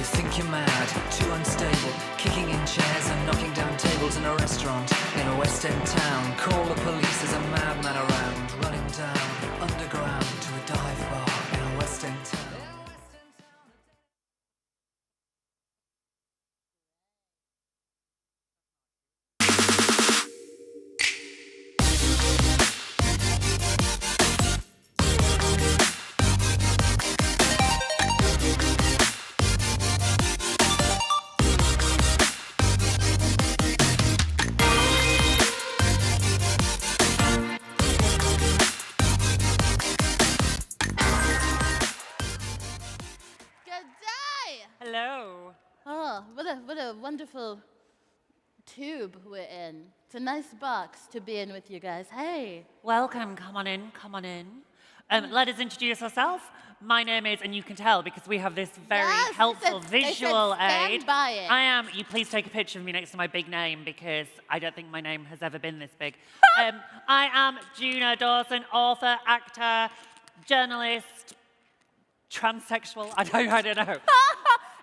think you're mad, too unstable, kicking in chairs and knocking down tables in a restaurant in a West End town. Call the police, there's a madman around, running down underground to a dive bar in a West End town. Hello. Oh, what a wonderful tube we're in. It's a nice box to be in with you guys. Hey. Welcome. Come on in. Come on in. Let us introduce ourselves. My name is, and you can tell because we have this very helpful visual aid. Stand by it. I am. You please take a picture of me next to my big name because I don't think my name has ever been this big. I am Juna Dawson, author, actor, journalist, transsexual. I don't know.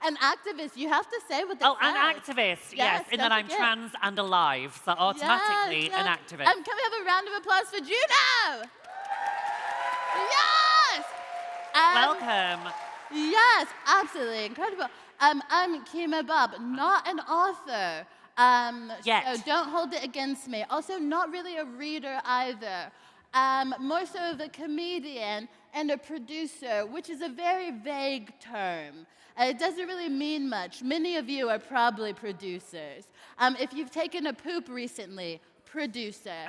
An activist, you have to say what they Oh, says. an activist, yes, in that I'm trans and alive, so automatically an activist. Can we have a round of applause for Juno? Yes! Welcome. Yes, absolutely incredible. I'm Kima Bob, not an author. Yet. So don't hold it against me. Also, not really a reader either. More so of a comedian and a producer, which is a very vague term. It doesn't really mean much. Many of you are probably producers. If you've taken a poop recently, producer.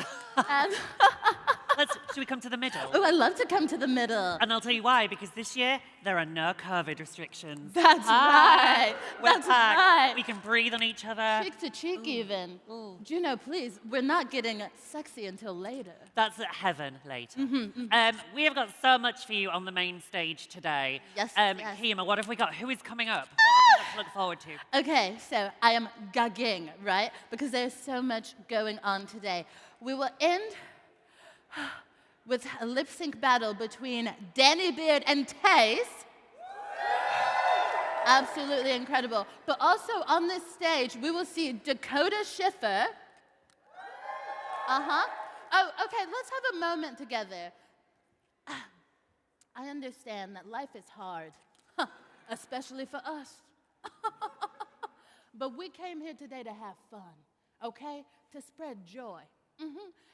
Should we come to the middle? Oh, I love to come to the middle. And I'll tell you why, because this year there are no COVID restrictions. That's right. That's right. We can breathe on each other. Cheek to cheek even. Ooh. Juno, please, we're not getting sexy until later. That's at heaven later. We have got so much for you on the main stage today. Yes, yes. Kima, what have we got? Who is coming up? What have we got to look forward to? Okay, so I am gagging, right? Because there's so much going on today. We will end with a lip sync battle between Danny Beard and Tace. Absolutely incredible. But also on this stage, we will see Dakota Schiffer. Oh, okay, let's have a moment together. I understand that life is hard, especially for us. But we came here today to have fun, okay? To spread joy.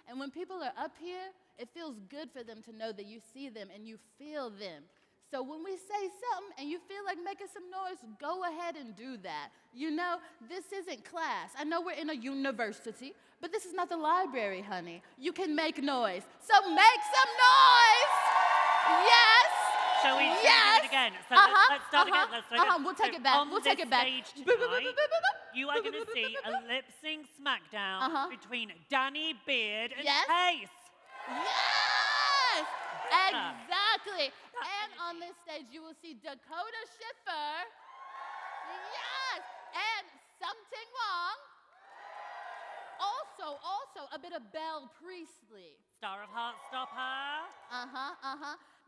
And when people are up here, it feels good for them to know that you see them and you feel them. So when we say something and you feel like making some noise, go ahead and do that. You know, this isn't class. I know we're in a university, but this is not the library, honey. You can make noise. So make some noise! Yes! Shall we do it again? So let's start again. We'll take it back. We'll take it back. Tonight, you are going to see a lip sync smackdown between Danny Beard and Tace. Yes! Exactly. And on this stage, you will see Dakota Schiffer. Yes! And something wrong. Also, a bit of Belle Priestley. Star of Heartstopper.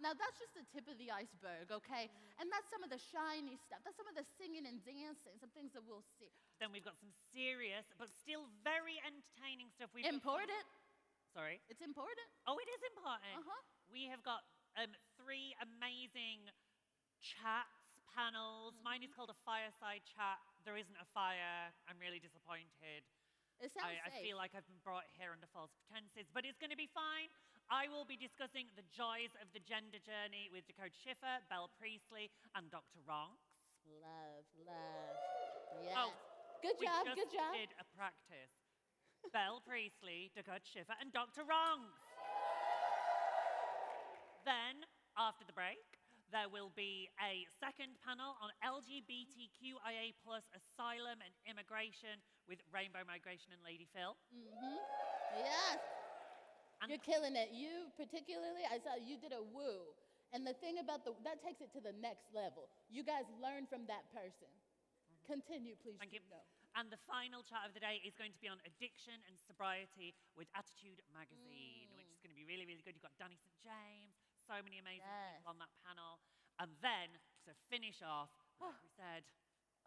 Now, that's just the tip of the iceberg, okay? And that's some of the shiny stuff. That's some of the singing and dancing, some things that we'll see. Then we've got some serious, but still very entertaining stuff. Important? Sorry? It's important? Oh, it is important. We have got 3 amazing chats, panels. Mine is called a fireside chat. There isn't a fire. I'm really disappointed. It sounds I feel like I've been brought here under false pretenses, but it's going to be fine. I will be discussing the joys of the gender journey with Dakota Schiffer, Belle Priestley, and Dr. Ronks. Love. Yes. Oh, good job. We just did a practice. Belle Priestley, Dakota Schiffer, and Dr. Ronks. Then, after the break, there will be a second panel on LGBTQIA+ asylum and immigration with Rainbow Migration and Lady Phil. Yes. And you're killing it. You particularly, I saw you did a woo. And the thing about that takes it to the next level. You guys learn from that person. Continue, please. Thank you. And the final chat of the day is going to be on addiction and sobriety with Attitude Magazine, which is going to be really, really good. You've got Danny St. James, so many amazing people on that panel. And then, to finish off, like we said,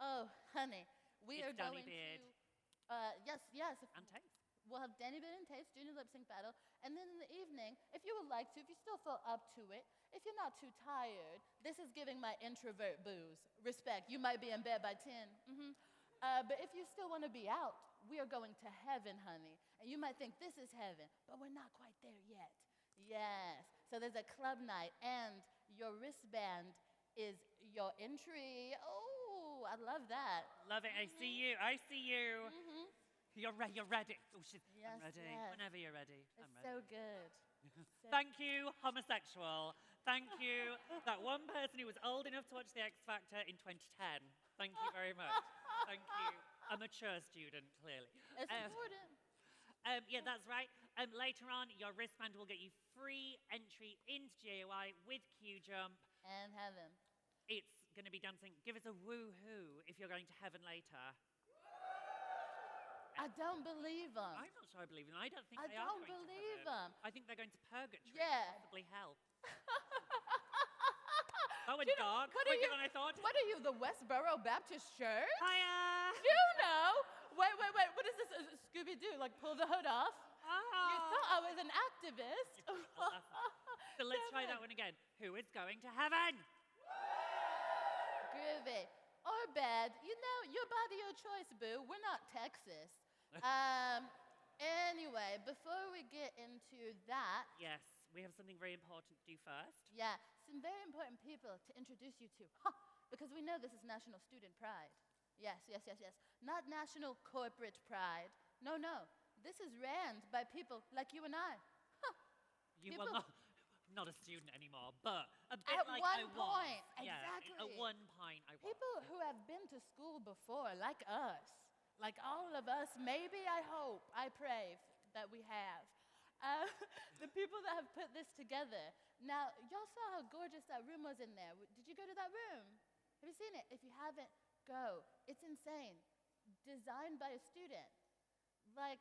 Oh, honey, we It's are Danny going Beard. to. Yes. And Taste. We'll have Danny Beard and Taste junior lip sync battle, and then in the evening, if you would like to, if you still feel up to it, if you're not too tired, this is giving my introvert booze respect. You might be in bed by 10. But if you still want to be out, we are going to heaven, honey. And you might think this is heaven, but we're not quite there yet. Yes. So there's a club night, and your wristband is your entry. Oh, I love that. Love it. I see you. I see you. You're ready. Oh, shit. Yes, I'm ready. yes. Whenever you're ready. It's I'm ready. so good. Thank you, homosexual. Thank you, that one person who was old enough to watch The X Factor in 2010. Thank you very much. Thank you. A mature student, clearly. It's important. Yeah, that's right. Later on, your wristband will get you free entry into GAY with Q Jump. And heaven. It's going to be dancing. Give us a woohoo if you're going to heaven later. I don't believe them. I'm not sure I believe them. I don't think I they are don't going to believe heaven. them. I think they're going to purgatory, Yeah. possibly hell. That went dark, quicker than I thought. What are you, the Westboro Baptist Church? Hiya! Juno? Wait. What is this, Scooby-Doo? Like, pull the hood off? You thought I was an activist. So let's try that one again. Who is going to heaven? Groovy. Or bad. You know, your body, your choice, boo. We're not Texas. Anyway, before we get into that, Yes, we have something very important to do first. yeah, some very important people to introduce you to. Because we know this is National Student Pride. Yes. Not National Corporate Pride. No. This is ran by people like you and I. Well, not a student anymore, but a bit At like one I was. point, Yeah, exactly. at one point I was. People who have been to school before, like us, like all of us, maybe, I hope, I pray that we have. The people that have put this together. Now, y'all saw how gorgeous that room was in there. Did you go to that room? Have you seen it? If you haven't, go. It's insane. Designed by a student. Like,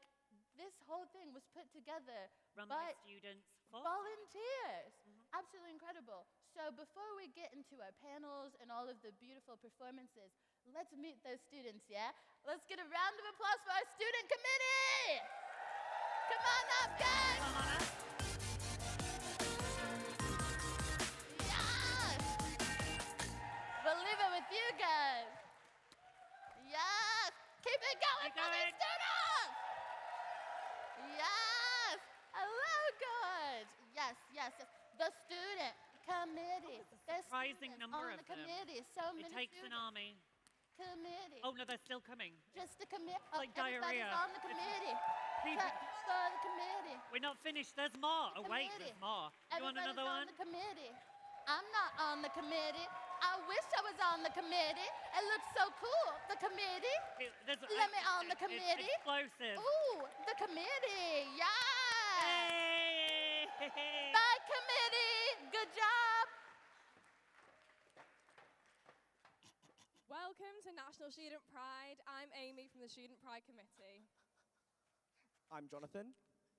this whole thing was put together Run by by students. For volunteers. Absolutely incredible. So before we get into our panels and all of the beautiful performances, let's meet those students, yeah? Let's get a round of applause for our student committee! Come on up, guys! Come on up. Yes! We'll leave it with you guys. Yes! Keep it going Keep for the going. students! Yes! Hello, good. Yes. The student committee. There's surprising students number on of the them. committee. So many It takes an students. army. Committee. Oh no, they're still coming. Just the committee. like everybody's diarrhea. on the committee. People- For the committee. We're not finished. There's more. Oh wait, Committee. there's more. You want Everybody's another on one? the committee. I'm not on the committee. I wish I was on the committee. It looks so cool. The committee. Let me on the committee. It's explosive. Ooh, the committee. Yeah. Hey! Bye, committee. Good job. Welcome to National Student Pride. I'm Amy from the Student Pride Committee. I'm Jonathan.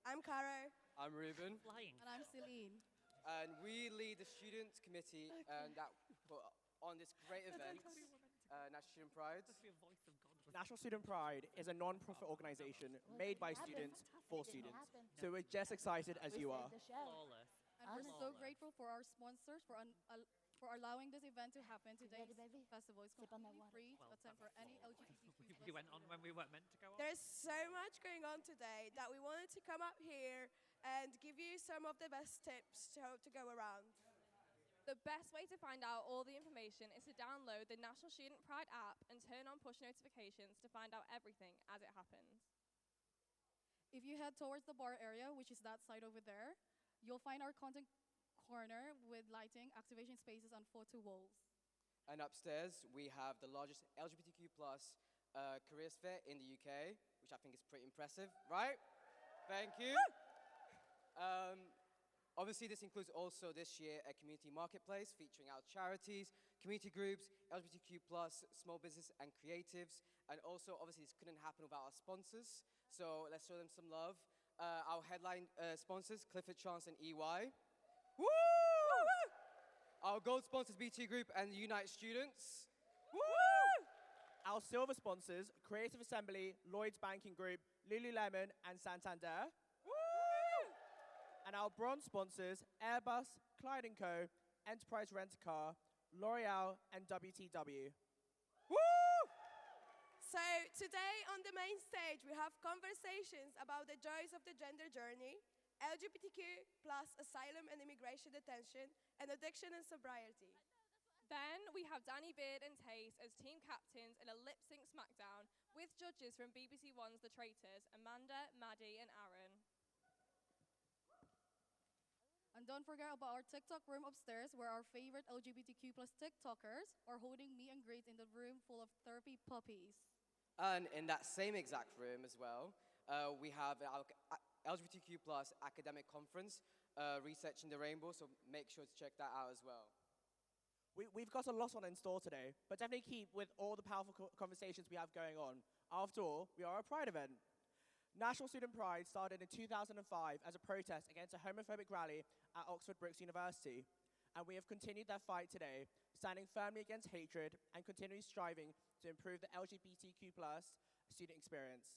I'm Caro. I'm Ruben. Flying. And I'm Celine. And we lead the Students Committee that put on this great event, National Student Pride. National Student Pride is a non-profit organization made by students for students. So we're just excited as you are. The show. Flawless. And we're so grateful for our sponsors for allowing this event to happen. Today's ready, baby? festival is Sip on that completely water. free Well to attend for any LGBTQ+. We went on when we weren't meant to go on. There's so much going on today that we wanted to come up here and give you some of the best tips to go around. The best way to find out all the information is to download the National Student Pride app and turn on push notifications to find out everything as it happens. If you head towards the bar area, which is that side over there, you'll find our content corner with lighting, activation spaces, and photo walls. And upstairs, we have the largest LGBTQ+ careers fair in the UK, which I think is pretty impressive, right? Thank you. Obviously, this includes also this year a community marketplace featuring our charities, community groups, LGBTQ+, small business and creatives. And also, obviously, this couldn't happen without our sponsors. So let's show them some love. Our headline sponsors, Clifford Chance and EY. Woo! Our gold sponsors, BT Group and the Unite Students. Woo! our silver sponsors, Creative Assembly, Lloyds Banking Group, Lululemon, and Santander. Woo! And our bronze sponsors, Airbus, Clyde & Co., Enterprise Rent-A-Car, L'Oreal, and WTW. Woo! So today on the main stage, we have conversations about the joys of the gender journey, LGBTQ plus asylum and immigration detention, and addiction and sobriety. Then we have Danny Beard and Tace as team captains in a lip-sync smackdown with judges from BBC One's The Traitors, Amanda, Maddie, and Aaron. And don't forget about our TikTok room upstairs where our favorite LGBTQ plus TikTokers are holding meet and greet in the room full of therapy puppies. And in that same exact room as well, we have our LGBTQ plus academic conference, Researching the Rainbow, so make sure to check that out as well. We've got a lot on in store today, but definitely keep with all the powerful conversations we have going on. After all, we are a Pride event. National Student Pride started in 2005 as a protest against a homophobic rally at Oxford Brookes University. And we have continued that fight today, standing firmly against hatred and continually striving to improve the LGBTQ plus student experience.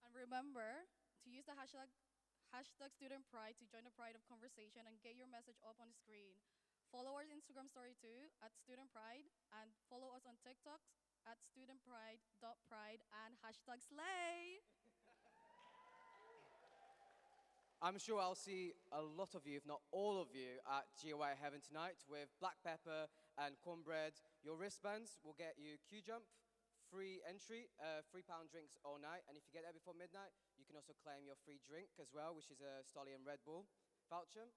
And remember to use the hashtag Student Pride to join the Pride of conversation and get your message up on the screen. Follow our Instagram story too, at Student Pride, and follow us on TikTok at studentpride.pride and hashtag slay. I'm sure I'll see a lot of you, if not all of you, at GOI Heaven tonight with black pepper and cornbread. Your wristbands will get you Q-Jump, free entry, £3 drinks all night. And if you get there before midnight, you can also claim your free drink as well, which is a Stolly and Red Bull voucher.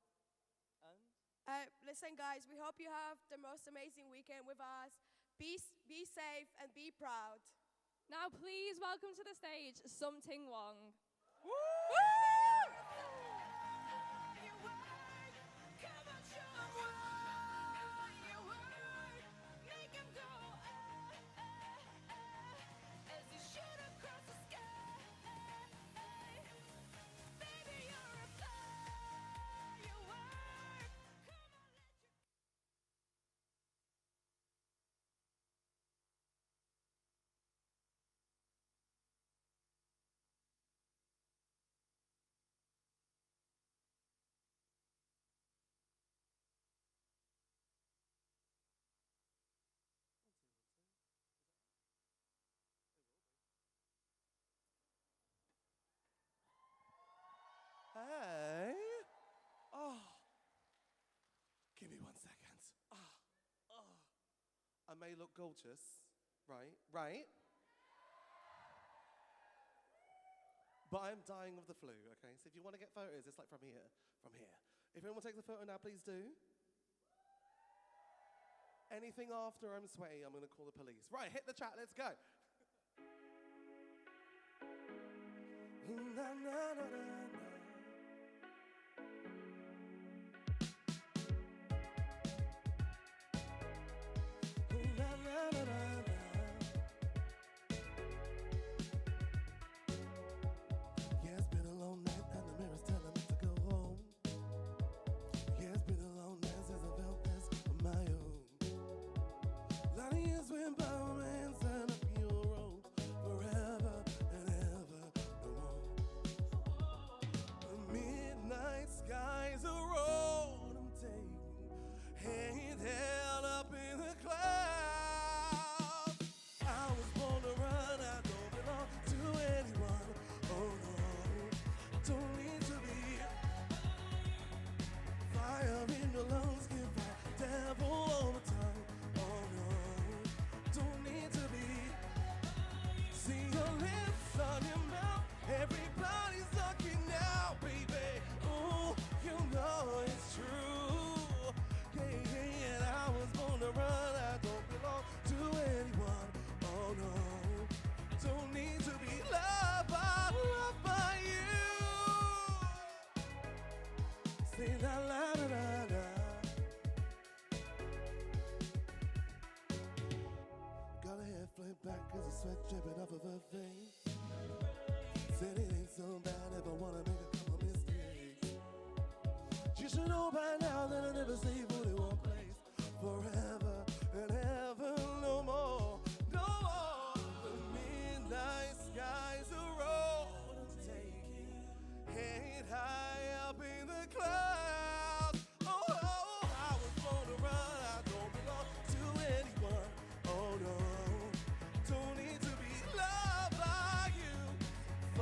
And Listen, guys, we hope you have the most amazing weekend with us. Be safe and be proud. Now please welcome to the stage Sum Ting Wong. Woo! Hey. Oh. Give me 1 second. I may look gorgeous, right? But I'm dying of the flu, okay? So if you want to get photos, it's like from here. If anyone takes a photo now, please do. Anything after I'm sweaty, I'm going to call the police. Right, hit the chat, let's go. Na, na, na, na, na. Went by romance and a few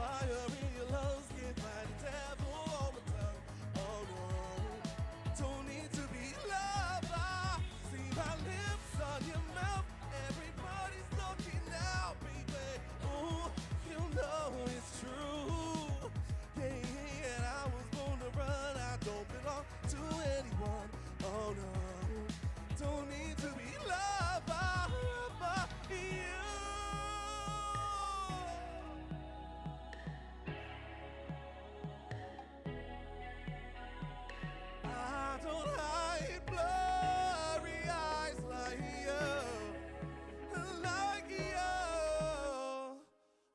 Fire in your lungs, get by the devil on the tongue. Oh no, don't need to be loved. I see my lips on your mouth. Everybody's looking now, baby. Ooh, you know it's true. Yeah, yeah, and I was born to run. I don't belong to anyone. Oh no, don't need to be loved by you. I don't hide blurry eyes like you, like you.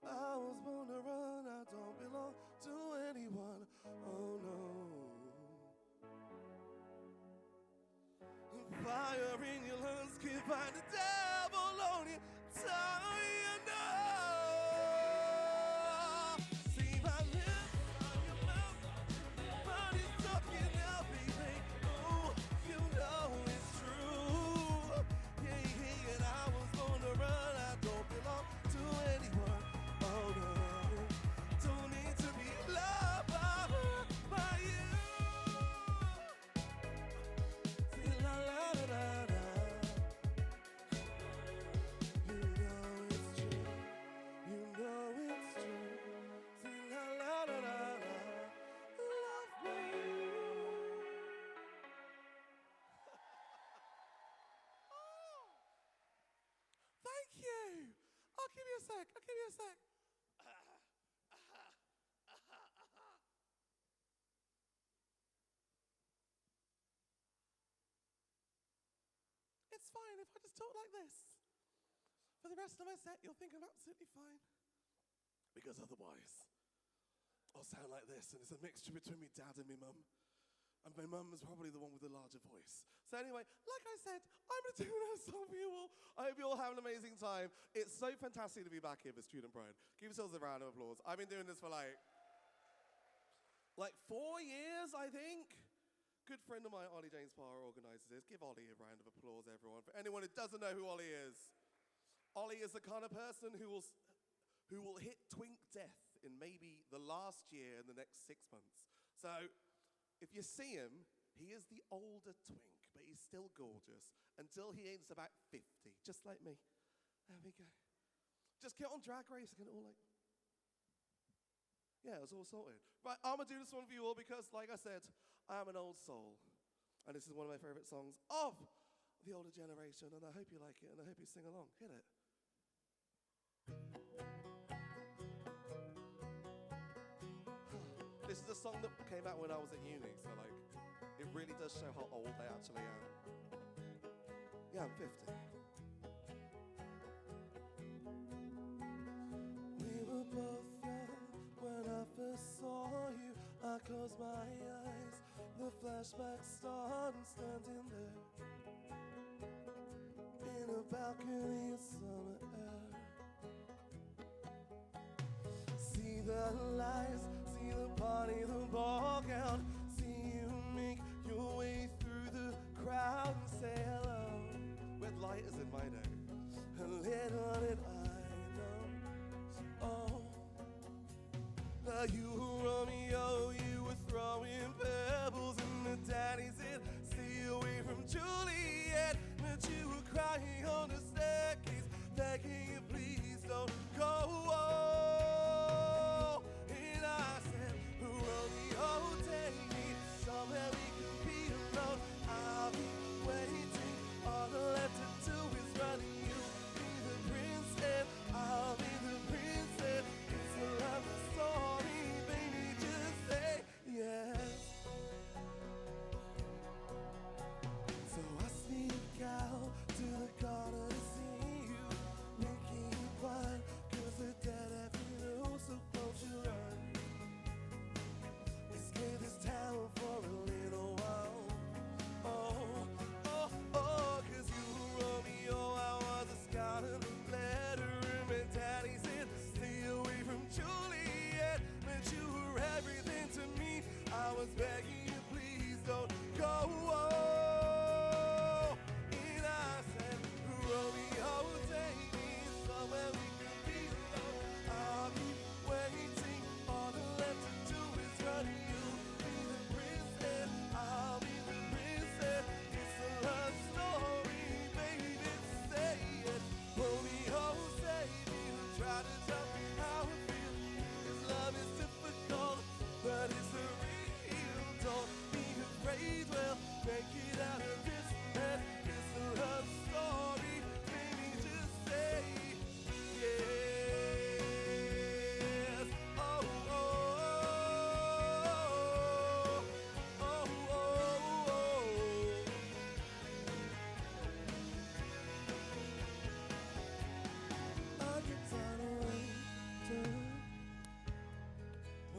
I was born to run, I don't belong to anyone. Oh no. Fire in your lungs, can't find the devil on your tongue. You know. See my lips on your mouth. Body's talking now, baby. Oh, you know it's true. Yeah, yeah, and I was born to run. I don't belong to anyone. Oh no, don't need to be loved by you. See, la la la la la. You know it's true. You know it's true. See, la la la la la. Love me. Thank you. I'll give you a sec. I'll give you a sec. It's fine if I just talk like this. For the rest of my set, you'll think I'm absolutely fine. Because otherwise, I'll sound like this, and it's a mixture between me dad and me mum. And my mum is probably the one with the larger voice. So anyway, like I said, I'm going to do another song for you all. I hope you all have an amazing time. It's so fantastic to be back here for Student Pride. Give yourselves a round of applause. I've been doing this for like 4 years, I think. Good friend of mine, Ollie James Parr, organises this. Give Ollie a round of applause, everyone. For anyone who doesn't know who Ollie is the kind of person who will hit twink death in maybe the last year and the next 6 months. So if you see him, he is the older twink, but he's still gorgeous until he ends about 50, just like me. There we go. Just get on Drag Race and get it all like... Yeah, it's all sorted. Right, I'm going to do this one for you all because, like I said, I am an old soul. And this is one of my favorite songs of the older generation, and I hope you like it, and I hope you sing along. Hit it. This is a song that came out when I was at uni, so like, it really does show how old I actually am. Yeah, I'm 50. We were both young when I first saw you. I closed my eyes, the flashback started standing there in a balcony of summer air. See the lights, see the party, the ball gown. See you make your way through the crowd and say hello. Red light is in my day, and little did I know. Oh, that you were Romeo, you were throwing pebbles in the daddy's head. Stay away from Juliet, but you were crying on the staircase, begging you please don't go. And I said, Romeo, take me somewhere we can be alone. I'll be waiting. All the left to do is run. You be the prince and I'll be the princess. It's a love story, baby, just say yes. So I sneak out to the corner to see you, making you blind, 'cause the dead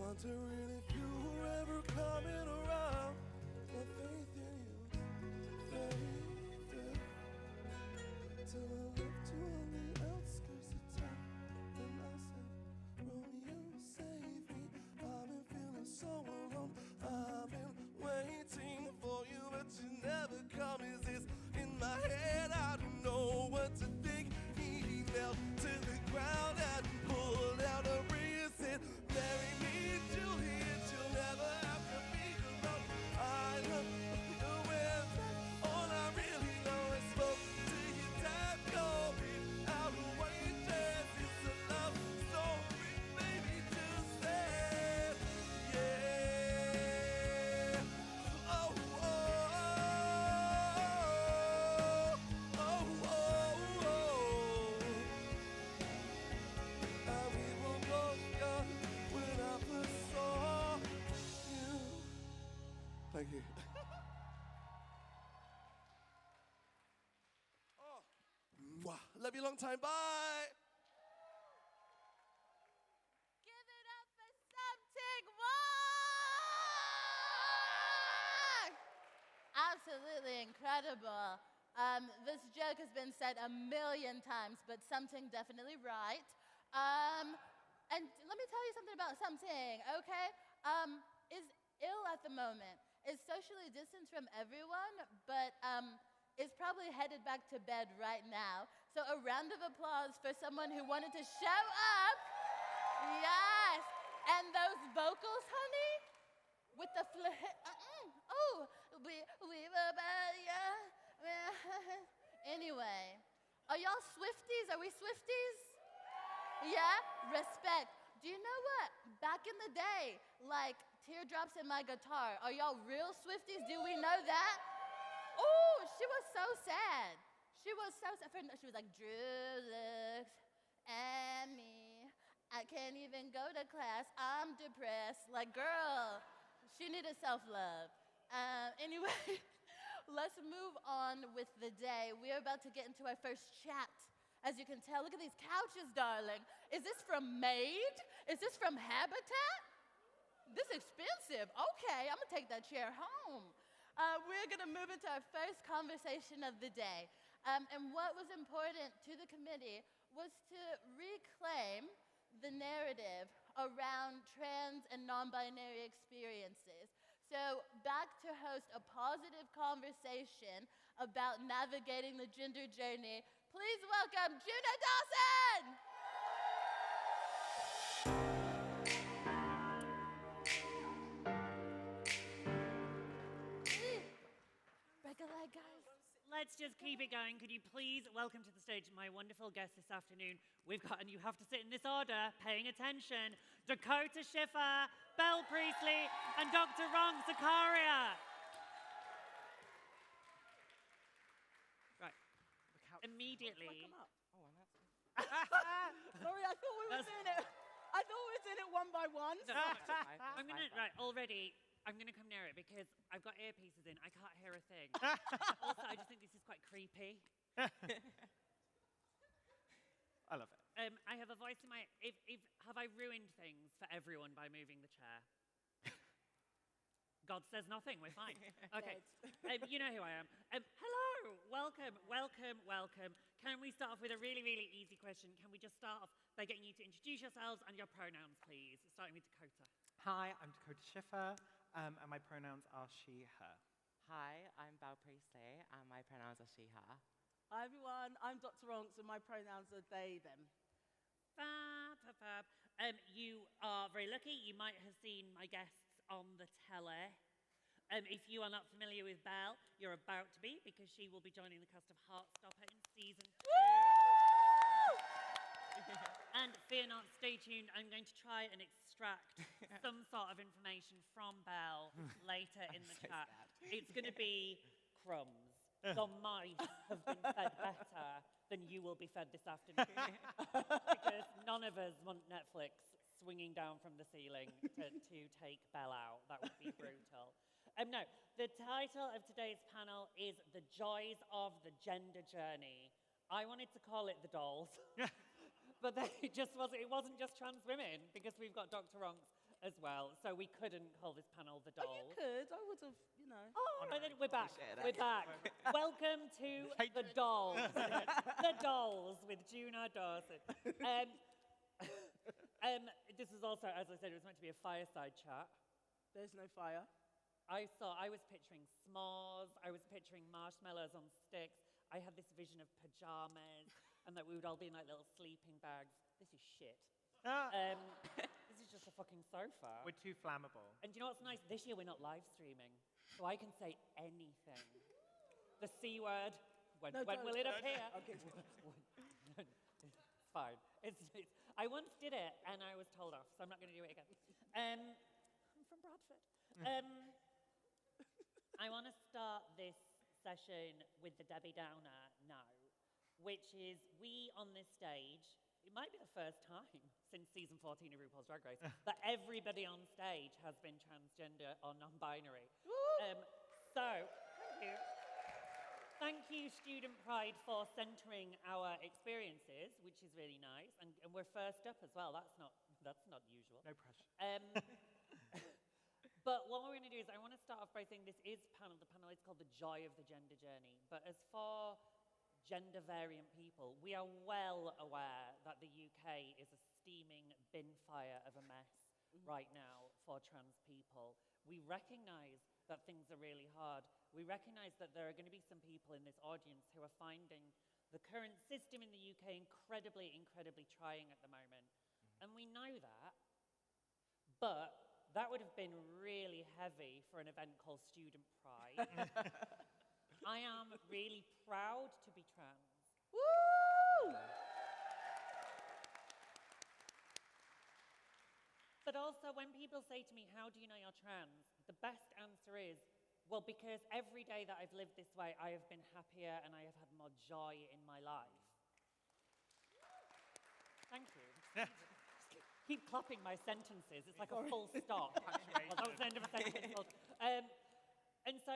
wondering if you were ever coming around. My faith in you faded till I left you on the outskirts of town. And I said, Romeo, save me. I've been feeling so alone. I've been waiting for you, but you never come. Is this in my head? I don't know what to think. He knelt to the ground and pulled out a ring and said, marry me, Juliet, you'll never have to be alone. I love the winter, all I really know is spoke to your dad, told me how to wait dress. It's a love story, baby, just say, yeah. Oh, oh, oh, oh, oh, oh. And we were both young when I first saw you. Thank you. Oh. Mwah. Love you long time. Bye. Give it up for something more! Absolutely incredible. This joke has been said a million times, but something definitely right. And let me tell you something about something, okay? Is ill at the moment, is socially distanced from everyone, but is probably headed back to bed right now. So a round of applause for someone who wanted to show up. Yes. And those vocals, honey, with the oh, we were anyway, are y'all Swifties? Are we Swifties? Yeah? Respect. Do you know what? Back in the day, like teardrops in my guitar. Are y'all real Swifties? Do we know that? Oh, she was so sad. She was so sad. She was like, Drew looks at me. I can't even go to class. I'm depressed. Like, girl, she needed self-love. Anyway, let's move on with the day. We're about to get into our first chat. As you can tell, look at these couches, darling. Is this from Maid? Is this from Habitat? This is expensive. Okay, I'm gonna take that chair home. We're gonna move into our first conversation of the day. And what was important to the committee was to reclaim the narrative around trans and non-binary experiences. So back to host a positive conversation about navigating the gender journey, please welcome Juna Dawson! Break a leg, guys. Let's just keep it going. Could you please welcome to the stage my wonderful guest this afternoon? We've got, and you have to sit in this order, paying attention, Dakota Schiffer, Belle Priestley, and Dr. Ron Zakaria. Right. Immediately. Oh, and that's sorry, I thought we were doing it. I thought we were doing it one by one. I'm gonna already. I'm gonna come near it because I've got earpieces in. I can't hear a thing. Also, I just think this is quite creepy. I love it. I have a voice in my. Have I ruined things for everyone by moving the chair? God says nothing. We're fine. Okay. You know who I am. Hello. Welcome. Welcome. Welcome. Can we start off with a really, really easy question? Can we just start off by getting you to introduce yourselves and your pronouns, please? Starting with Dakota. Hi, I'm Dakota Schiffer, and my pronouns are she, her. Hi, I'm Belle Priestley, and my pronouns are she, her. Hi everyone, I'm Dr. Ronks, and my pronouns are they, them. Fab, fab, fab. You are very lucky. You might have seen my guests on the telly. If you are not familiar with Belle, you're about to be, because she will be joining the cast of Heartstopper in season 2. And fear not, stay tuned. I'm going to try and extract some sort of information from Belle later in the chat. It's going to be crumbs. The mice have been fed better than you will be fed this afternoon. Because none of us want Netflix swinging down from the ceiling to take Belle out. That would be brutal. No, the title of today's panel is The Joys of the Gender Journey. I wanted to call it The Dolls. But then it wasn't just trans women, because we've got Dr. Ronks as well, so we couldn't call this panel The Oh, Dolls. you could. I would have, you know. Oh, right, then we're back. Appreciate We're that. back. Welcome to The Dolls. The Dolls with Juna Dawson. This is also, as I said, it was meant to be a fireside chat. There's no fire. I was picturing s'mores, I was picturing marshmallows on sticks, I had this vision of pajamas, and that we would all be in like little sleeping bags. This is shit. This is just a fucking sofa. We're too flammable. And do you know what's nice? This year we're not live streaming, so I can say anything. The C word, when will it appear? Okay. It's fine. I once did it, and I was told off, so I'm not going to do it again. I'm from Bradford. I want to start this session with the Debbie Downer now, which is we on this stage, it might be the first time since season 14 of RuPaul's Drag Race that everybody on stage has been transgender or non-binary. So, thank you. Thank you, Student Pride, for centering our experiences, which is really nice. And we're first up as well. That's not usual. No pressure. But what we're going to do is I want to start off by saying this is the panel is called The Joy of the Gender Journey. But as for gender variant people, we are well aware that the UK is a steaming bin fire of a mess right now for trans people. We recognise that things are really hard. We recognise that there are going to be some people in this audience who are finding the current system in the UK incredibly, incredibly trying at the moment. And we know that, but that would have been really heavy for an event called Student Pride. I am really proud to be trans. Woo! But also, when people say to me, how do you know you're trans? The best answer is, well, because every day that I've lived this way, I have been happier and I have had more joy in my life. Thank you. Keep clapping my sentences. It's like a full stop. Well, that was the end of a sentence. And so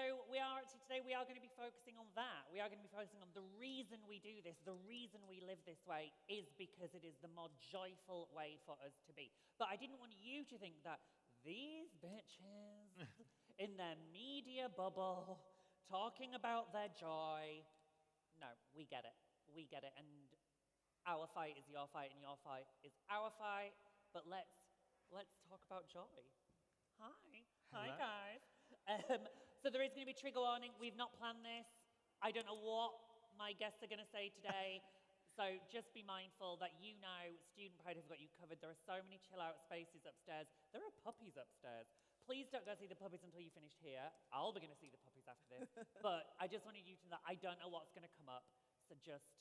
today we are going to be focusing on that. We are going to be focusing on the reason we do this, the reason we live this way is because it is the more joyful way for us to be. But I didn't want you to think that these bitches in their media bubble talking about their joy. No, we get it. We get it. And our fight is your fight and your fight is our fight. But let's talk about joy. Hi. Hello. Hi, guys. So there is going to be trigger warning. We've not planned this. I don't know what my guests are going to say today. So just be mindful that you know Student Pride have got you covered. There are so many chill-out spaces upstairs. There are puppies upstairs. Please don't go see the puppies until you finished here. I'll be going to see the puppies after this. But I just wanted you to know I don't know what's going to come up. So just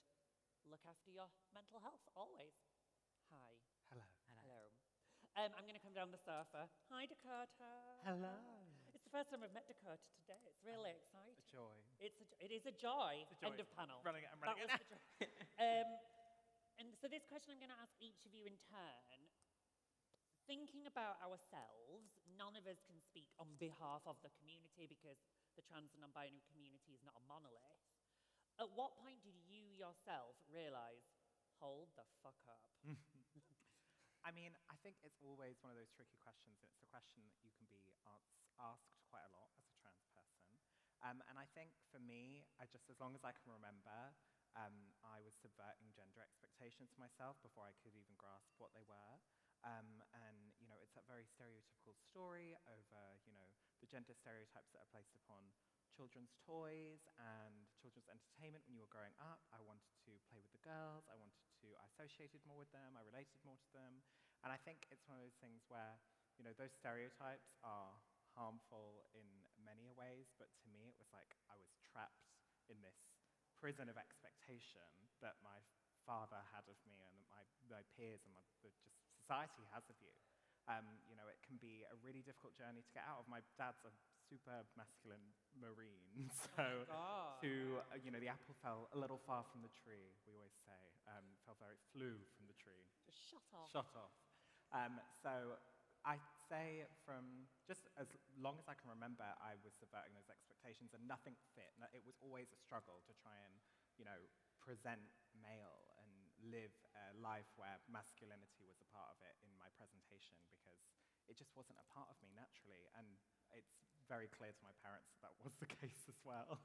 look after your mental health always. Hi. Hello. Hello. I'm going to come down the sofa. Hi, Dakota. Hello. It's the first time I've met Dakota today. It's really exciting. A joy. It is a joy. It's a joy. End of panel. I'm running it. That was the joy. And so this question I'm going to ask each of you in turn. Thinking about ourselves, none of us can speak on behalf of the community because the trans and non-binary community is not a monolith. At what point did you yourself realise, hold the fuck up? I mean, I think it's always one of those tricky questions, and it's a question that you can be asked quite a lot as a trans person. And I think for me, as long as I can remember, I was subverting gender expectations for myself before I could even grasp what they were. And, you know, it's that very stereotypical story over, you know, the gender stereotypes that are placed upon children's toys and children's entertainment when you were growing up. I wanted to play with the girls. I associated more with them. I related more to them. And I think it's one of those things where, you know, those stereotypes are harmful in many ways, but to me it was like I was trapped in this prison of expectation that my father had of me and that my peers and just society has of you. You know, it can be a really difficult journey to get out of. My dad's a super masculine Marine, so you know, the apple fell a little far from the tree, we always say. Flew from the tree. Just shut off. Shut off. So I'd say from just as long as I can remember, I was subverting those expectations and nothing fit. It was always a struggle to try and, you know, present male and live a life where masculinity was a part of it in my presentation because it just wasn't a part of me naturally. And it's very clear to my parents that was the case as well.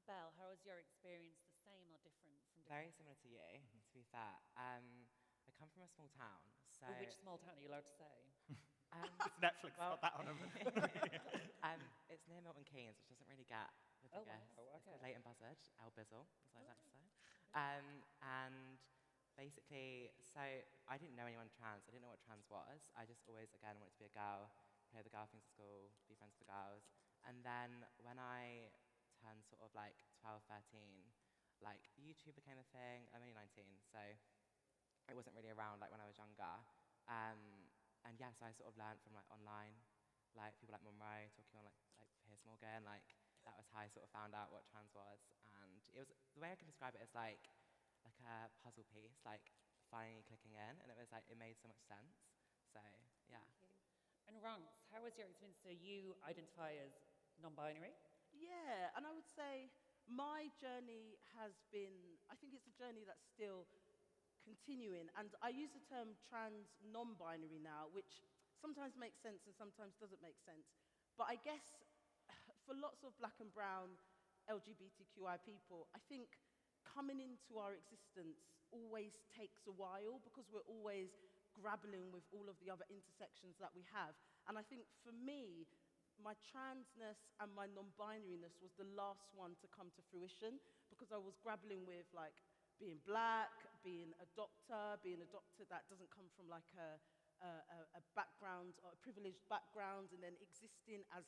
Belle, how was your experience? The same or different from Very similar to you, to be fair. I come from a small town, so... Well, which small town are you allowed to say? It's Netflix got that on them. It's near Milton Keynes, which doesn't really get the Oh, biggest. wow, It's called okay. Leighton Buzzard, El Bizzle, as I like to say. And basically, so I didn't know anyone trans. I didn't know what trans was. I just always, again, wanted to be a girl, play the girl things at school, be friends with the girls. And then when I turned sort of like 12, 13, like YouTube became a thing. I'm only 19, so it wasn't really around like when I was younger. And yeah, so I sort of learned from like online, like people like Monroe talking on like Piers Morgan, like that was how I sort of found out what trans was. And it was, the way I can describe it is like a puzzle piece, like finally clicking in, and it was like, it made so much sense. So, yeah. And Ronks, how was your experience? So you identify as non-binary? Yeah, and I would say my journey has been, I think it's a journey that's still continuing. And I use the term trans non-binary now, which sometimes makes sense and sometimes doesn't make sense. But I guess for lots of black and brown LGBTQI people, I think coming into our existence always takes a while because we're always grappling with all of the other intersections that we have. And I think for me, my transness and my non-binariness was the last one to come to fruition because I was grappling with like being black, being a doctor that doesn't come from like a background or a privileged background, and then existing as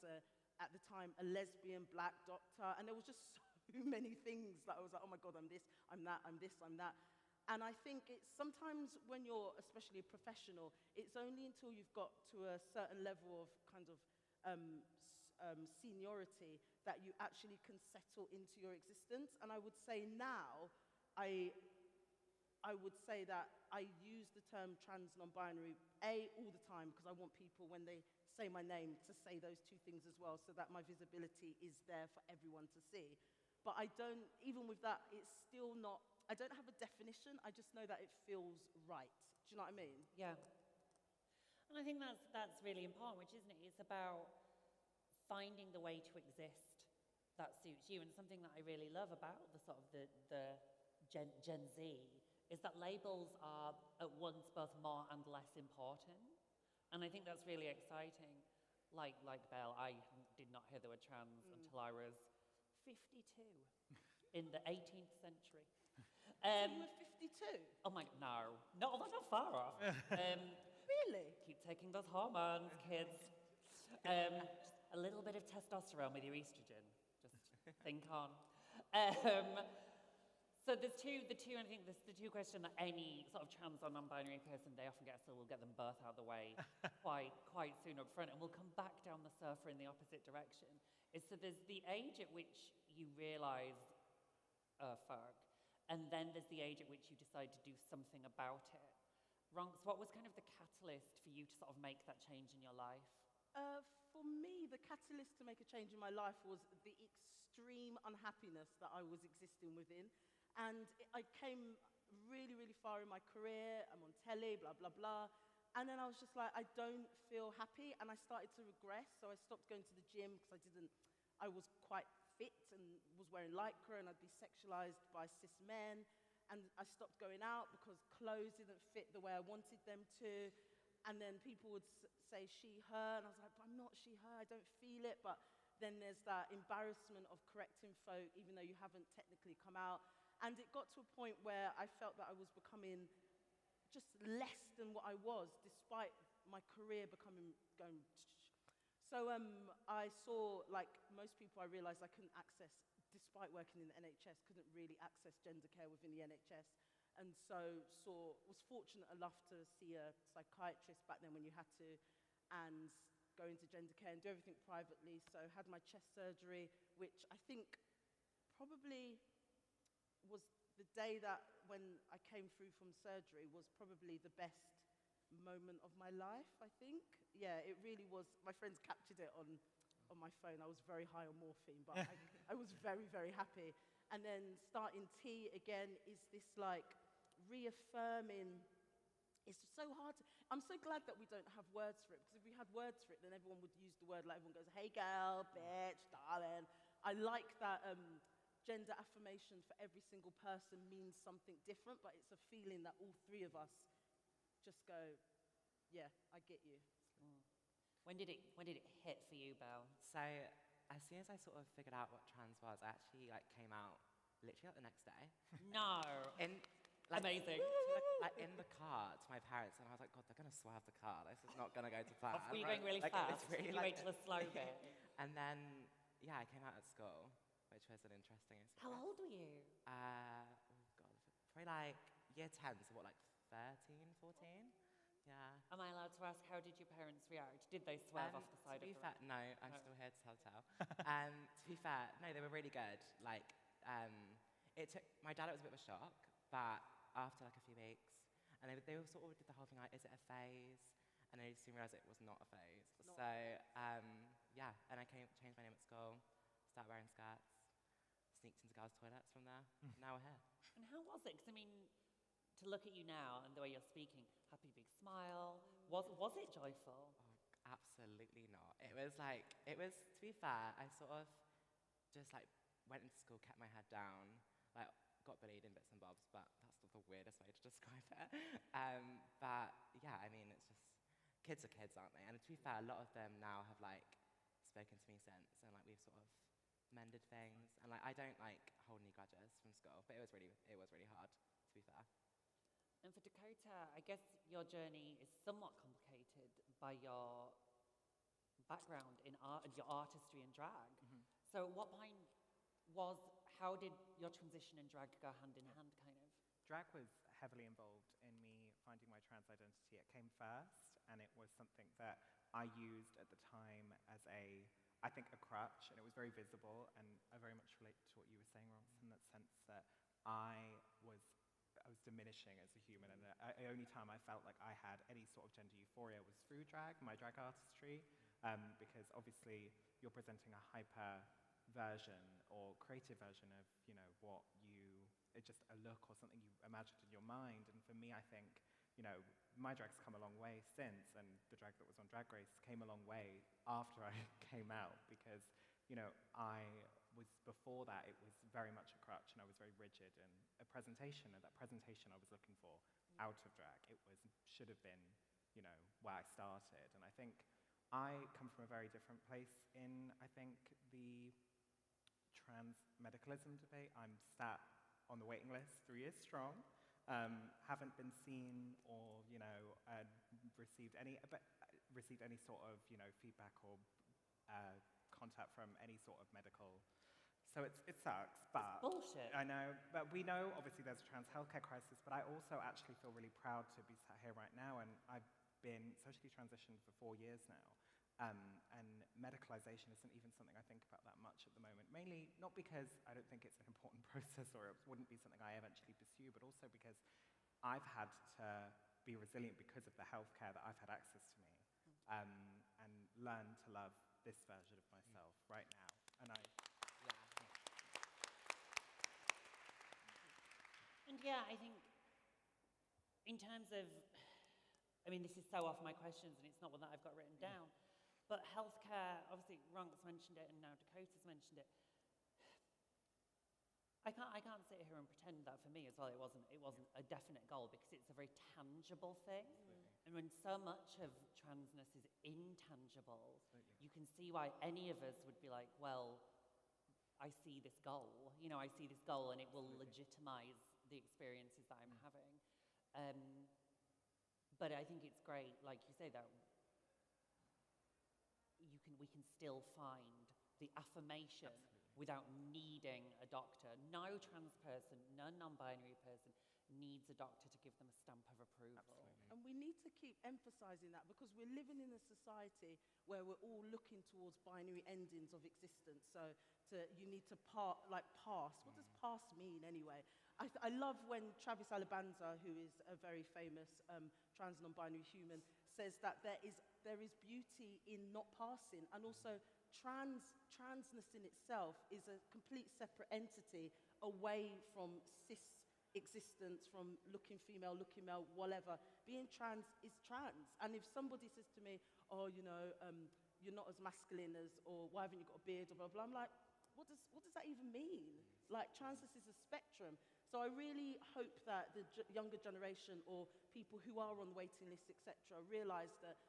at the time, a lesbian black doctor. And there was just so many things that I was like, oh my God, I'm this, I'm that, I'm this, I'm that. And I think it's sometimes when you're especially a professional, it's only until you've got to a certain level of kind of seniority that you actually can settle into your existence. And I would say now, I would say that I use the term trans non-binary, all the time, because I want people, when they say my name, to say those two things as well, so that my visibility is there for everyone to see. But I don't, even with that, it's still not, I don't have a definition, I just know that it feels right. Do you know what I mean? Yeah. And I think that's really important, which isn't it? It's about finding the way to exist that suits you. And something that I really love about the sort of the Gen Z is that labels are at once both more and less important. And I think that's really exciting. Like Belle, I did not hear the word trans until I was 52 in the 18th century. So you were 52? Oh my, no, not far off. Really? Keep taking those hormones, kids. Just a little bit of testosterone with your estrogen. Just think on. So there's the two questions that any sort of trans or non-binary person they often get, so we'll get them both out of the way quite soon up front, and we'll come back down the sofa in the opposite direction. So there's the age at which you realise, fuck, and then there's the age at which you decide to do something about it. Ronks, what was kind of the catalyst for you to sort of make that change in your life? For me, the catalyst to make a change in my life was the extreme unhappiness that I was existing within. And I came really, really far in my career. I'm on telly, blah, blah, blah. And then I was just like, I don't feel happy. And I started to regress. So I stopped going to the gym because I was quite fit and was wearing lycra, and I'd be sexualized by cis men. And I stopped going out because clothes didn't fit the way I wanted them to. And then people would say she, her, and I was like, but I'm not she, her, I don't feel it. But then there's that embarrassment of correcting folk, even though you haven't technically come out. And it got to a point where I felt that I was becoming just less than what I was, despite my career going. So I saw, like most people, I realized I couldn't access, despite working in the NHS, couldn't really access gender care within the NHS. And so was fortunate enough to see a psychiatrist back then when you had to, and go into gender care and do everything privately. So I had my chest surgery, which I think probably was the day that when I came through from surgery was probably the best moment of my life, I think. Yeah, it really was. My friends captured it on my phone. I was very high on morphine, but I was very, very happy. And then starting T again is this like reaffirming. It's so hard. I'm so glad that we don't have words for it, because if we had words for it, then everyone would use the word, like everyone goes, hey girl, bitch, darling. I like that gender affirmation for every single person means something different, but it's a feeling that all three of us just go, yeah, I get you. When did it hit for you, Belle? So as soon as I sort of figured out what trans was, I actually like came out literally like the next day. No. Amazing. Like in the car to my parents, and I was like, God, they're gonna swerve the car. This is not gonna go to plan. Were you going really like, it was fast? really, Did you like, wait till the slow bit? And then, yeah, I came out at school, which was an interesting experience. How old were you? Oh God, probably like year 10, so what, like 13, 14? Yeah. Am I allowed to ask, how did your parents react? Did they swerve off the side of the road? No, I'm still here to tell the tale. To be fair, no, they were really good. Like, it took, my dad, it was a bit of a shock, but after like a few weeks, and they all sort of did the whole thing like, is it a phase? And I soon realised it was not a phase. So, yeah, and I changed my name at school, started wearing skirts, sneaked into girls' toilets from there. Now we're here. And how was it? Because I mean, to look at you now and the way you're speaking, happy big smile, was it joyful? Oh, absolutely not. It was, to be fair, I sort of just like went into school, kept my head down, like got bullied in bits and bobs, but that's the weirdest way to describe it. But yeah, I mean, it's just, kids are kids, aren't they? And to be fair, a lot of them now have like spoken to me since, and like we've sort of mended things, and like I don't like hold any grudges from school, but it was really hard, to be fair. And for Dakota, I guess your journey is somewhat complicated by your background in art, your artistry and drag. So at what point how did your transition and drag go hand in hand, kind of? Drag was heavily involved in me finding my trans identity. It came first, and it was something that I used at the time as I think a crutch, and it was very visible, and I very much relate to what you were saying, Ross, in that sense that I was diminishing as a human, and the only time I felt like I had any sort of gender euphoria was through drag, my drag artistry, because obviously you're presenting a hyper version or creative version of, you know, what just a look or something you imagined in your mind. And for me, I think, you know, my drag's come a long way since, and the drag that was on Drag Race came a long way after I came out, because, you know, before that, it was very much a crutch, and I was very rigid, and a presentation, and that presentation I was looking for out of drag, should have been, you know, where I started. And I think I come from a very different place in, I think, the trans medicalism debate. I'm sat on the waiting list 3 years strong, haven't been seen or, you know, received any sort of, you know, feedback or contact from any sort of medical. So it sucks, but... It's bullshit. I know, but we know obviously there's a trans healthcare crisis, but I also actually feel really proud to be sat here right now, and I've been socially transitioned for 4 years now. And medicalization isn't even something I think about that much at the moment, mainly not because I don't think it's an important process or it wouldn't be something I eventually pursue, but also because I've had to be resilient because of the healthcare that I've had access to me, and learn to love this version of myself right now. And I think in terms of, I mean, this is so off my questions, and it's not one that I've got written down. But healthcare, obviously, Runk's mentioned it, and now Dakota's mentioned it. I can't sit here and pretend that for me as well, it wasn't a definite goal, because it's a very tangible thing. And when so much of transness is intangible, you can see why any of us would be like, well, I see this goal. You know, I see this goal, and it will legitimize the experiences that I'm having. But I think it's great, like you say, that we can still find the affirmation without needing a doctor. No trans person, no non-binary person needs a doctor to give them a stamp of approval. And we need to keep emphasizing that, because we're living in a society where we're all looking towards binary endings of existence. So you need to pass. What does pass mean anyway? I love when Travis Alabanza, who is a very famous trans non-binary human, says that there is beauty in not passing, and also transness in itself is a complete separate entity away from cis existence, from looking female, looking male, whatever. being trans is trans. And if somebody says to me, oh, you know, you're not as masculine as, or why haven't you got a beard, or blah, blah, I'm like, what does that even mean? Like, transness is a spectrum. So I really hope that the younger generation or people who are on the waiting list, etc., realize that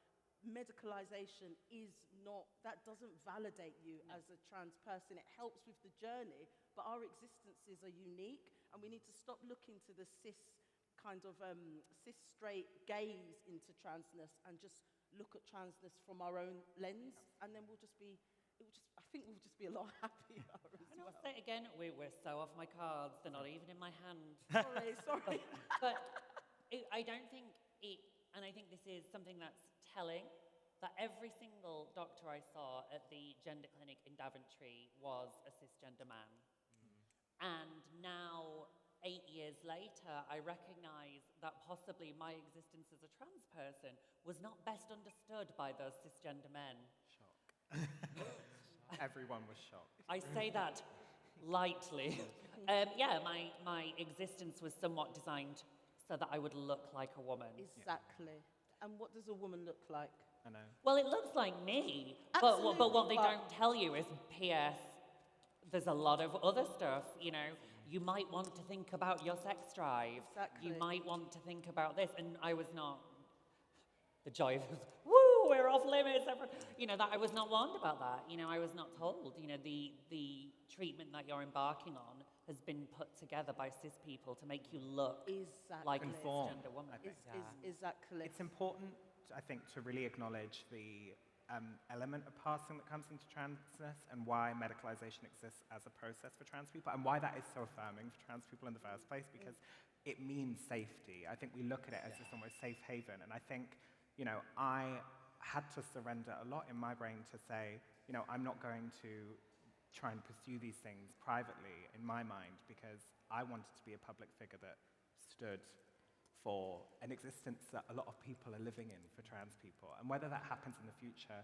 medicalization is not, that doesn't validate you as a trans person. It helps with the journey, but our existences are unique, and we need to stop looking to the cis straight gaze into transness and just look at transness from our own lens, and then I think we'll just be a lot happier as And well. I'll say it again, we're so off my cards, they're not even in my hand. Sorry. But I don't think it, and I think this is something that's telling, that every single doctor I saw at the gender clinic in Daventry was a cisgender man. And now, 8 years later, I recognise that possibly my existence as a trans person was not best understood by those cisgender men. Shock. Everyone was shocked. I say that lightly. Yeah, my existence was somewhat designed so that I would look like a woman. Exactly. And what does a woman look like? I know. Well, it looks like me, Absolutely, but what they don't tell you is, P.S., there's a lot of other stuff, you know. You might want to think about your sex drive. Exactly. You might want to think about this. And I was not, the joy of, woo, we're off limits. You know, that I was not warned about that. You know, I was not told, you know, the treatment that you're embarking on has been put together by cis people to make you look like a cisgender woman. Exactly. It's important, I think, to really acknowledge the element of passing that comes into transness and why medicalization exists as a process for trans people and why that is so affirming for trans people in the first place, because it means safety. I think we look at it as this almost safe haven, and I think, you know, I had to surrender a lot in my brain to say, you know, I'm not going to try and pursue these things privately in my mind, because I wanted to be a public figure that stood for an existence that a lot of people are living in for trans people. And whether that happens in the future,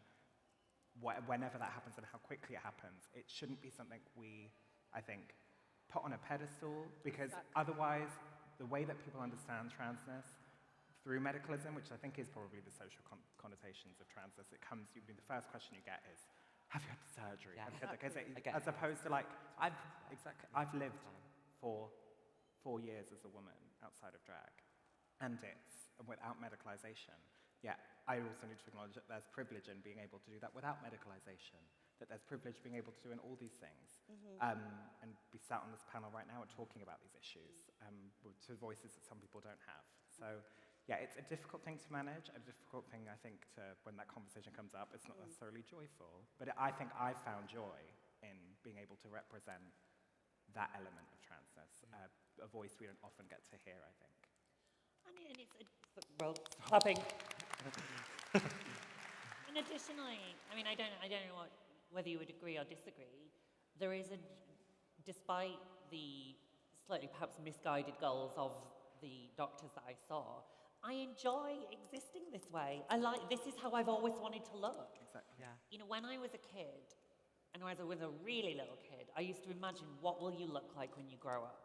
whenever that happens and how quickly it happens, it shouldn't be something we, I think, put on a pedestal, because otherwise the way that people understand transness through medicalism, which I think is probably the social connotations of transness, the first question you get is, have you had surgery? Yeah. As opposed to like, I've lived for 4 years as a woman outside of drag. And it's without medicalization. Yeah, I also need to acknowledge that there's privilege in being able to do that without medicalization, that there's privilege being able to do in all these things, and be sat on this panel right now and talking about these issues to voices that some people don't have. So yeah, it's a difficult thing to manage, a difficult thing, I think, when that conversation comes up, it's not necessarily joyful, but I think I found joy in being able to represent that element of transness, a voice we don't often get to hear, I think. And it's well, clapping. And additionally, I mean, I don't know whether you would agree or disagree. There is despite the slightly perhaps misguided goals of the doctors that I saw, I enjoy existing this way. This is how I've always wanted to look. Exactly. Yeah. You know, when I was a kid, and when I was a really little kid, I used to imagine, what will you look like when you grow up?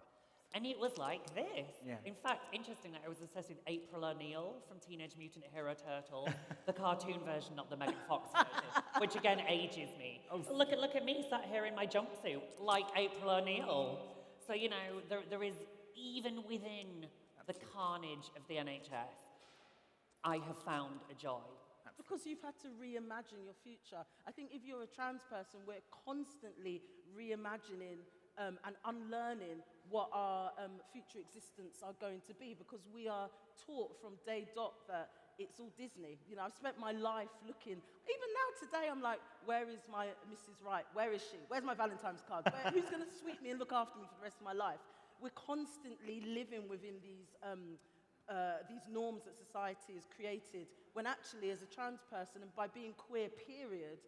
And it was like this. Yeah. In fact, interestingly, I was obsessed with April O'Neil from Teenage Mutant Hero Turtles, the cartoon version, not the Megan Fox version, which again ages me. So look at me sat here in my jumpsuit, like April O'Neil. So, you know, there is, even within the carnage of the NHS, I have found a joy. Because you've had to reimagine your future. I think if you're a trans person, we're constantly reimagining and unlearning what our future existence are going to be, because we are taught from day dot that it's all Disney. You know, I've spent my life looking, even now today I'm like, where is my Mrs. Right? Where is she? Where's my Valentine's card? Who's going to sweep me and look after me for the rest of my life? We're constantly living within these norms that society has created, when actually as a trans person, and by being queer period,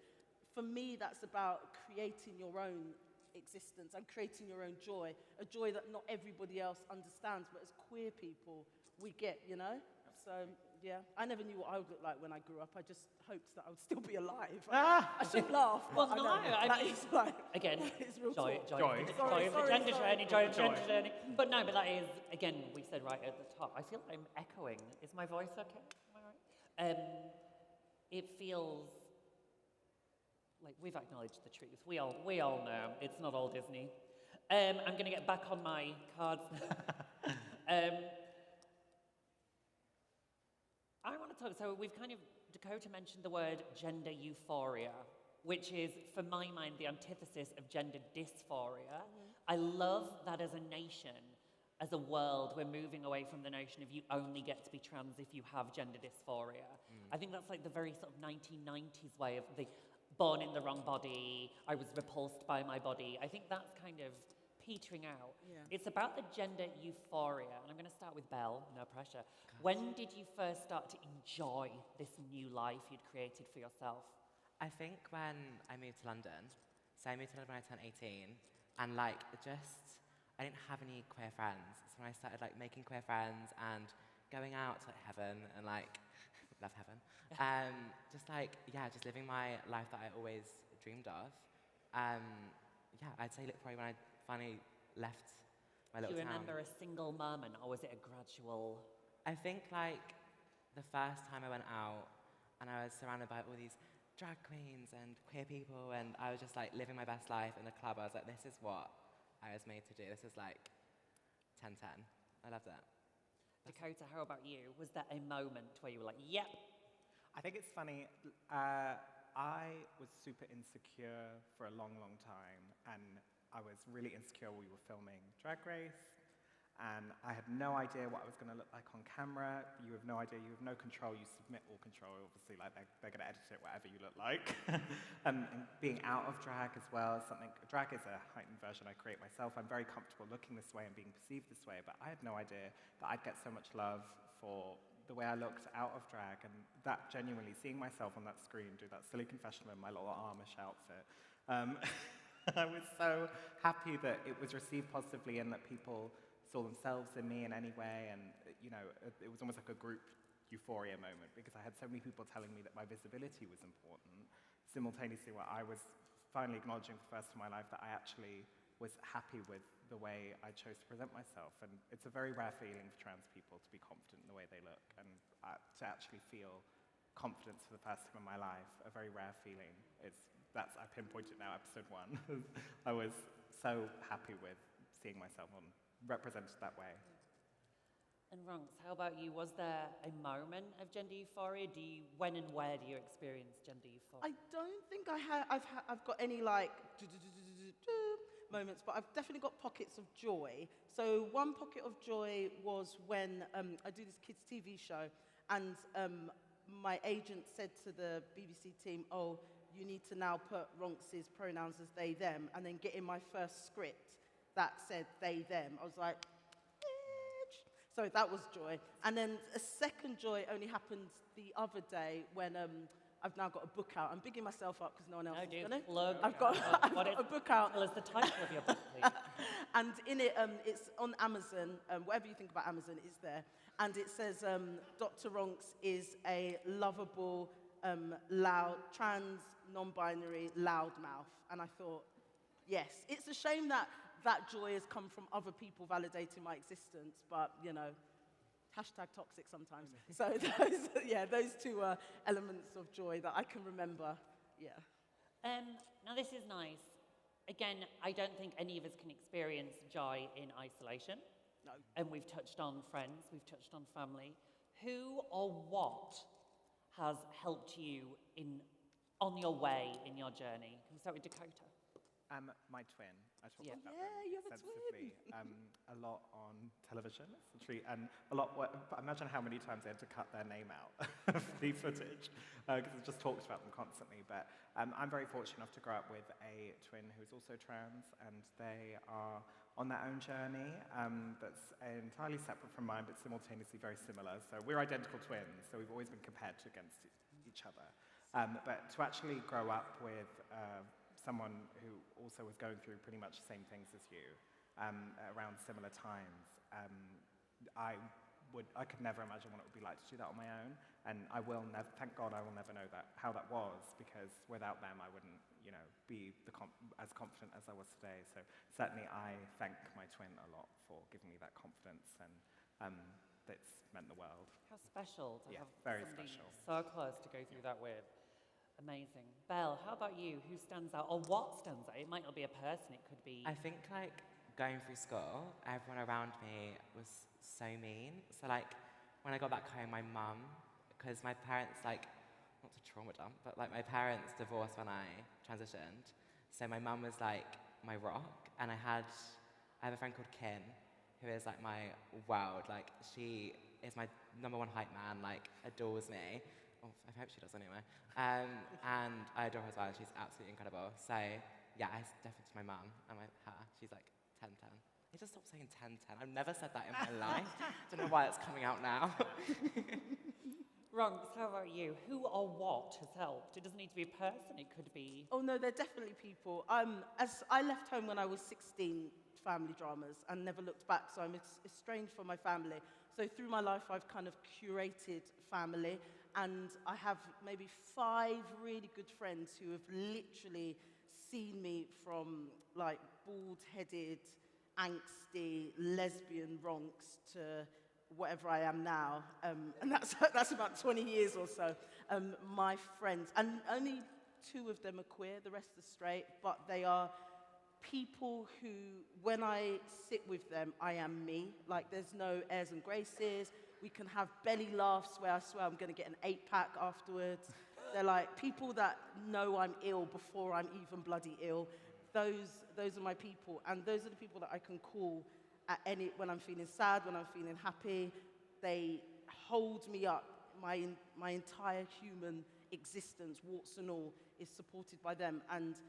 for me that's about creating your own existence and creating your own joy, a joy that not everybody else understands, but as queer people we get, you know. So yeah, I never knew what I would look like when I grew up. I just hoped that I would still be alive. I shouldn't laugh. Well, but no, I know. I That mean, is like, again, it's real joy, talk. joy, Joy. of the- Sorry, joy of the sorry, gender sorry. journey, joy of the Joy. gender journey. But no, but that is, again, we said right at the top. I feel like I'm echoing. Is my voice okay? Am I right? It feels like we've acknowledged the truth. We all know it's not all Disney. I'm going to get back on my cards. I want to talk, so we've kind of, Dakota mentioned the word gender euphoria, which is, for my mind, the antithesis of gender dysphoria. I love that as a nation, as a world, we're moving away from the notion of you only get to be trans if you have gender dysphoria. I think that's like the very sort of 1990s way of the born in the wrong body, I was repulsed by my body. I think that's kind of petering out. Yeah. It's about the gender euphoria, and I'm going to start with Belle, no pressure. When did you first start to enjoy this new life you'd created for yourself? I think when I moved to London, so I moved to London when I turned 18, and like I didn't have any queer friends. So when I started like making queer friends and going out to like heaven and like, love heaven, just like, yeah, just living my life that I always dreamed of. Yeah, I'd say probably when I finally left my Do little you town. remember a single moment, or was it a gradual? I think like the first time I went out and I was surrounded by all these drag queens and queer people and I was just like living my best life in the club. I was like, this is what I was made to do. This is like 10/10. I loved it. Dakota, how about you? Was there a moment where you were like, yep? I think it's funny. I was super insecure for a long, long time, and I was really insecure when we were filming Drag Race, and I had no idea what I was going to look like on camera. You have no idea. You have no control. You submit all control. Obviously, like they're going to edit it whatever you look like. And being out of drag as well is something. Drag is a heightened version I create myself. I'm very comfortable looking this way and being perceived this way, but I had no idea that I'd get so much love for the way I looked out of drag, and that genuinely, seeing myself on that screen do that silly confessional in my little Amish outfit, I was so happy that it was received positively and that people saw themselves in me in any way, and you know, it was almost like a group euphoria moment because I had so many people telling me that my visibility was important, simultaneously where I was finally acknowledging for the first time in my life that I actually was happy with the way I chose to present myself. And it's a very rare feeling for trans people to be confident in the way they look and to actually feel confidence for the first time in my life, a very rare feeling. I pinpointed now, episode 1. I was so happy with seeing myself represented that way. And Ronks, how about you? Was there a moment of gender euphoria? When and where do you experience gender euphoria? I don't think I've got any like moments, but I've definitely got pockets of joy. So one pocket of joy was when I do this kids TV show, and my agent said to the BBC team, "Oh, you need to now put Ronks' pronouns as they, them," and then get in my first script that said they, them. I was like, bitch. So that was joy. And then a second joy only happened the other day when I've now got a book out. I'm bigging myself up because no one else is going to. I've got a book out. Tell us the title of your book, please. And in it, it's on Amazon. Whatever you think about Amazon, it's there. And it says, Dr. Ronks is a lovable, loud, trans, non-binary, loudmouth. And I thought, yes, it's a shame that that joy has come from other people validating my existence, but, you know, #toxic sometimes. So those two elements of joy that I can remember, yeah. Now this is nice. Again, I don't think any of us can experience joy in isolation. No. And we've touched on friends, we've touched on family. Who or what has helped you on your way in your journey? Can we start with Dakota? My twin. I talk about you have a extensively a lot on television, essentially, and a lot. Imagine how many times they had to cut their name out of the footage because it just talks about them constantly. But I'm very fortunate enough to grow up with a twin who's also trans, and they are on their own journey that's entirely separate from mine, but simultaneously very similar. So we're identical twins, so we've always been compared against each other. But to actually grow up with someone who also was going through pretty much the same things as you around similar times, I I could never imagine what it would be like to do that on my own. And I will never, thank God, I will never know how that was, because without them, I wouldn't, be as confident as I was today. So certainly, I thank my twin a lot for giving me that confidence, and that's meant the world. How special to have very somebody special. so close to go through that with. Amazing. Belle, how about you? Who stands out, or what stands out? It might not be a person, it could be... I think, going through school, everyone around me was so mean. So, when I got back home, my mum, because my parents, not to trauma dump, but, my parents divorced when I transitioned. So my mum was, my rock, and I have a friend called Kin, who is, my world. She is my #1 hype man, adores me. Oh, I hope she does anyway. And I adore her as well, and she's absolutely incredible. So, yeah, it's definitely my mum and her. She's 10-10. I just stop saying 10-10. I've never said that in my life. Don't know why it's coming out now. Ronks, how about you? Who or what has helped? It doesn't need to be a person, it could be... Oh no, they're definitely people. As I left home when I was 16, family dramas, and never looked back, so I'm estranged from my family. So through my life, I've kind of curated family, and I have maybe 5 really good friends who have literally seen me from bald-headed, angsty, lesbian Ronks to whatever I am now, and that's about 20 years or so. My friends, and only 2 of them are queer, the rest are straight, but they are people who, when I sit with them, I am me. There's no airs and graces. We can have belly laughs where I swear I'm going to get an 8-pack afterwards. They're people that know I'm ill before I'm even bloody ill. Those are my people, and those are the people that I can call when I'm feeling sad, when I'm feeling happy. They hold me up. My entire human existence, warts and all, is supported by them. And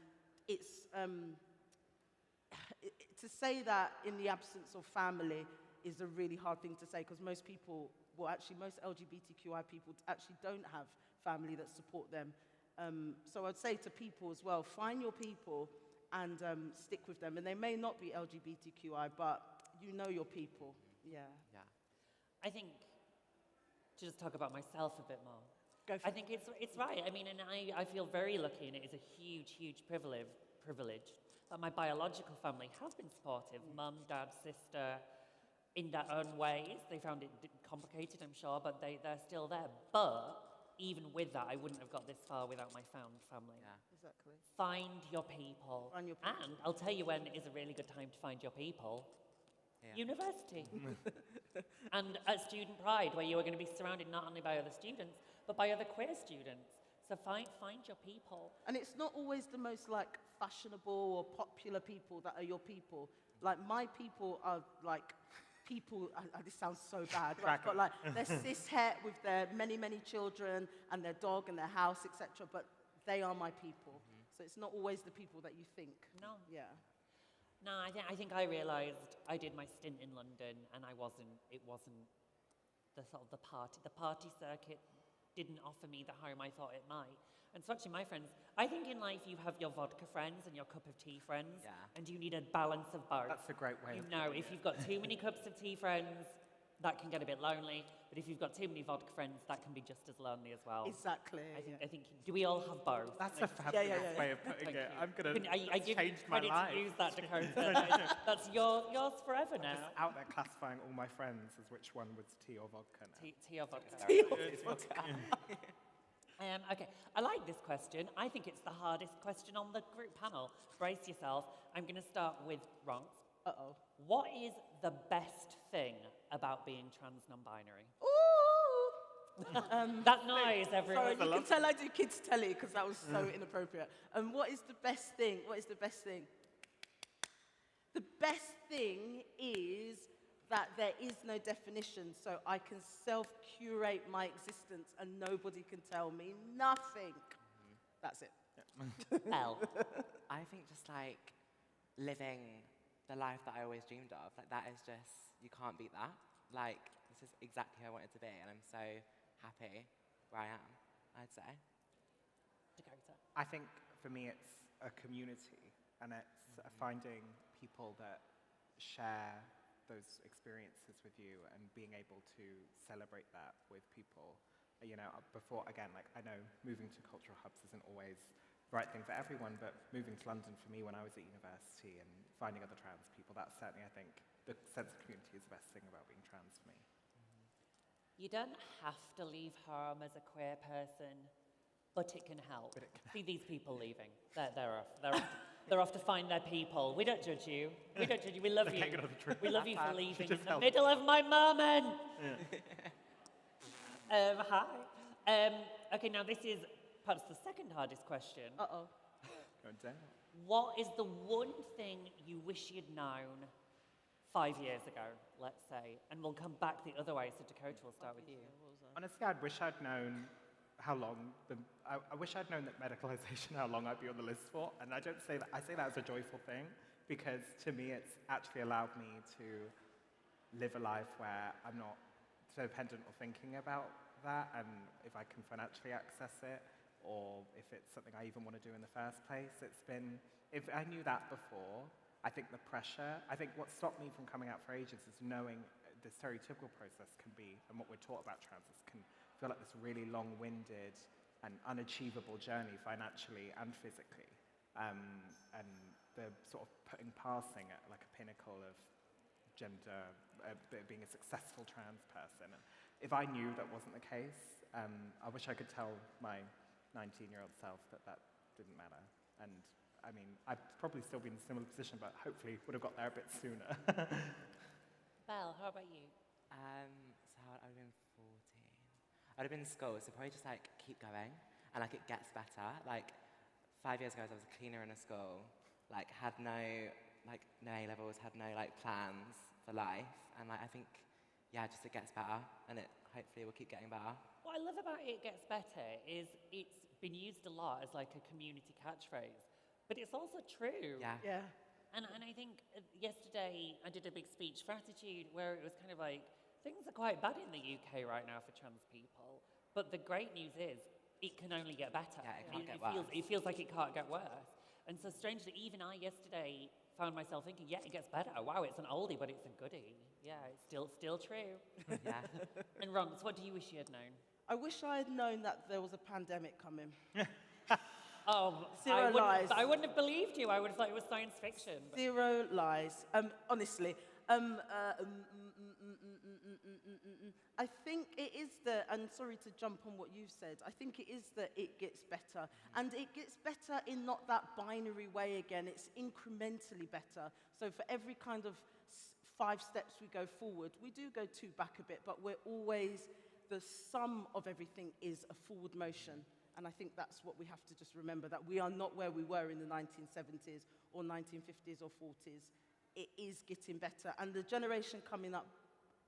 it's to say that in the absence of family is a really hard thing to say, because most people, most LGBTQI people actually don't have family that support them. So I'd say to people as well, find your people and stick with them. And they may not be LGBTQI, but you know your people. Yeah. I think, to just talk about myself a bit more, I think it's right. I mean, and I feel very lucky, and it is a huge privilege that my biological family have been supportive. Mum, dad, sister, in their own ways. They found it complicated, I'm sure, but they're still there. But even with that, I wouldn't have got this far without my found family. Yeah. Exactly. Find your people. Find your people. And I'll tell you when is a really good time to find your people. Yeah. University. And at Student Pride, where you are going to be surrounded not only by other students, but by other queer students. So find your people. And it's not always the most fashionable or popular people that are your people. My people are people, this sounds so bad, right? But they're cis-het with their many children and their dog and their house, etc. But they are my people. So it's not always the people that you think. No. Yeah. No, I think I realised I did my stint in London, and it wasn't the party circuit didn't offer me the home I thought it might. And so actually my friends, I think in life you have your vodka friends and your cup of tea friends, and you need a balance of both. That's a great way of putting it. If you've got too many cups of tea friends, that can get a bit lonely, but if you've got too many vodka friends, that can be just as lonely as well. Exactly. I think do we all have both? That's a fabulous way of putting it. I'm going to change my life. I give you credit to use that, Dakota. That's yours forever now. Just out there classifying all my friends as which one was tea or vodka now. Tea or vodka. Tea or vodka. Okay, I like this question. I think it's the hardest question on the group panel. Brace yourself. I'm going to start with Ronks. Uh-oh. What is the best thing about being trans non-binary? Ooh! That noise, everyone. Sorry, you can tell I do kids' telly because that was so inappropriate. What is the best thing? What is the best thing? The best thing is that there is no definition, so I can self-curate my existence and nobody can tell me nothing. That's it. Elle. I think just living the life that I always dreamed of, that is just, you can't beat that. This is exactly who I wanted to be, and I'm so happy where I am, I'd say. Dakota. I think for me it's a community, and it's finding people that share those experiences with you and being able to celebrate that with people. You know, before, again, like I know moving to cultural hubs isn't always the right thing for everyone, but moving to London for me when I was at university and finding other trans people, that's certainly, I think, the sense of community is the best thing about being trans for me. You don't have to leave home as a queer person, but it can help. See these people leaving. They're off. They're off to find their people. We don't judge you. We don't judge you. We love you. We love you for leaving in the middle of my moment. Hi. Okay, now this is perhaps the second hardest question. Uh-oh. What is the one thing you wish you'd known 5 years ago, let's say? And we'll come back the other way, so Dakota will start with you. Honestly, I wish I'd known how long, I wish I'd known that medicalization, how long I'd be on the list for. And I don't say that, I say that as a joyful thing, because to me it's actually allowed me to live a life where I'm not so dependent or thinking about that, and if I can financially access it, or if it's something I even want to do in the first place. It's been, if I knew that before, I think the pressure, I think what stopped me from coming out for ages is knowing the stereotypical process can be, and what we're taught about trans can feel like this really long-winded and unachievable journey financially and physically. And the sort of passing at like a pinnacle of gender, being a successful trans person. And if I knew that wasn't the case, I wish I could tell my 19-year-old self that that didn't matter. And I mean, I'd probably still be in a similar position, but hopefully would have got there a bit sooner. Belle, how about you? So I'd have been 14. I'd have been in school, so probably just like keep going, and like it gets better. Like 5 years ago, I was a cleaner in a school, like had no A-levels, had no like plans for life, and like I think, yeah, just it gets better, and it hopefully will keep getting better. What I love about It Gets Better is it's been used a lot as like a community catchphrase, but it's also true. Yeah. Yeah. And I think yesterday I did a big speech for Attitude where it was kind of like, things are quite bad in the UK right now for trans people, but the great news is it can only get better. Yeah, it can't get worse. It feels like it can't get worse. And so strangely, even I yesterday found myself thinking, yeah, it gets better. Wow, it's an oldie, but it's a goodie. Yeah, it's still true. Yeah. And Ronks, what do you wish you had known? I wish I had known that there was a pandemic coming. Oh, Zero lies. I wouldn't have believed you. I would have thought it was science fiction. But. Zero lies. Honestly. I think it is and sorry to jump on what you've said, I think it is that it gets better. And it gets better in not that binary way again, it's incrementally better. So for every kind of 5 steps we go forward, we do go 2 back a bit, but we're always, the sum of everything is a forward motion. And I think that's what we have to just remember, that we are not where we were in the 1970s or 1950s or 40s. It is getting better. And the generation coming up,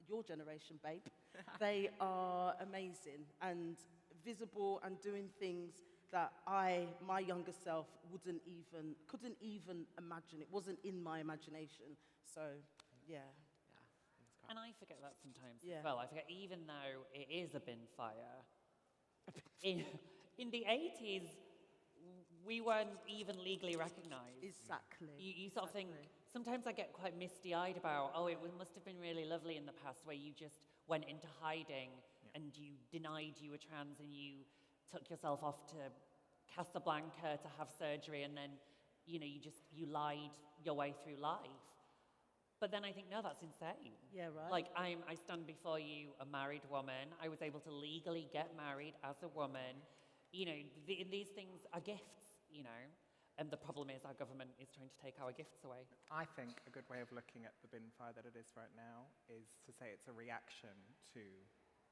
your generation, babe, they are amazing and visible and doing things that my younger self, couldn't even imagine. It wasn't in my imagination. So, yeah. And I forget that sometimes Yeah. as well. I forget, even though it is a bin fire, in the 80s, we weren't even legally recognized. Exactly. You sort of think, sometimes I get quite misty-eyed about, oh, it must have been really lovely in the past where you just went into hiding and you denied you were trans and you took yourself off to Casablanca to have surgery and then, you you lied your way through life. But then I think, no, that's insane. Yeah, right. Like, I stand before you, a married woman. I was able to legally get married as a woman. These things are gifts, And the problem is our government is trying to take our gifts away. I think a good way of looking at the bin fire that it is right now is to say it's a reaction to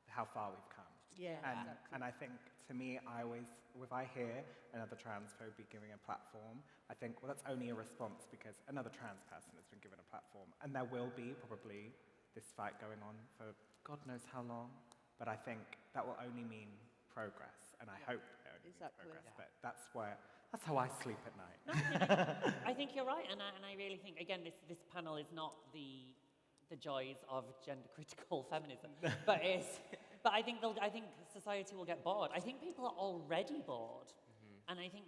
how far we've come. Yeah, exactly. And I think, to me, if I hear another transphobe be giving a platform, I think, well, that's only a response because another trans person has been given a platform. And there will be probably this fight going on for God knows how long, but I think that will only mean progress. And I hope it only means progress, but that's how I sleep at night. No, I think you're right, and I really think, again, this panel is not the joys of gender-critical feminism, but I think society will get bored. I think people are already bored. And I think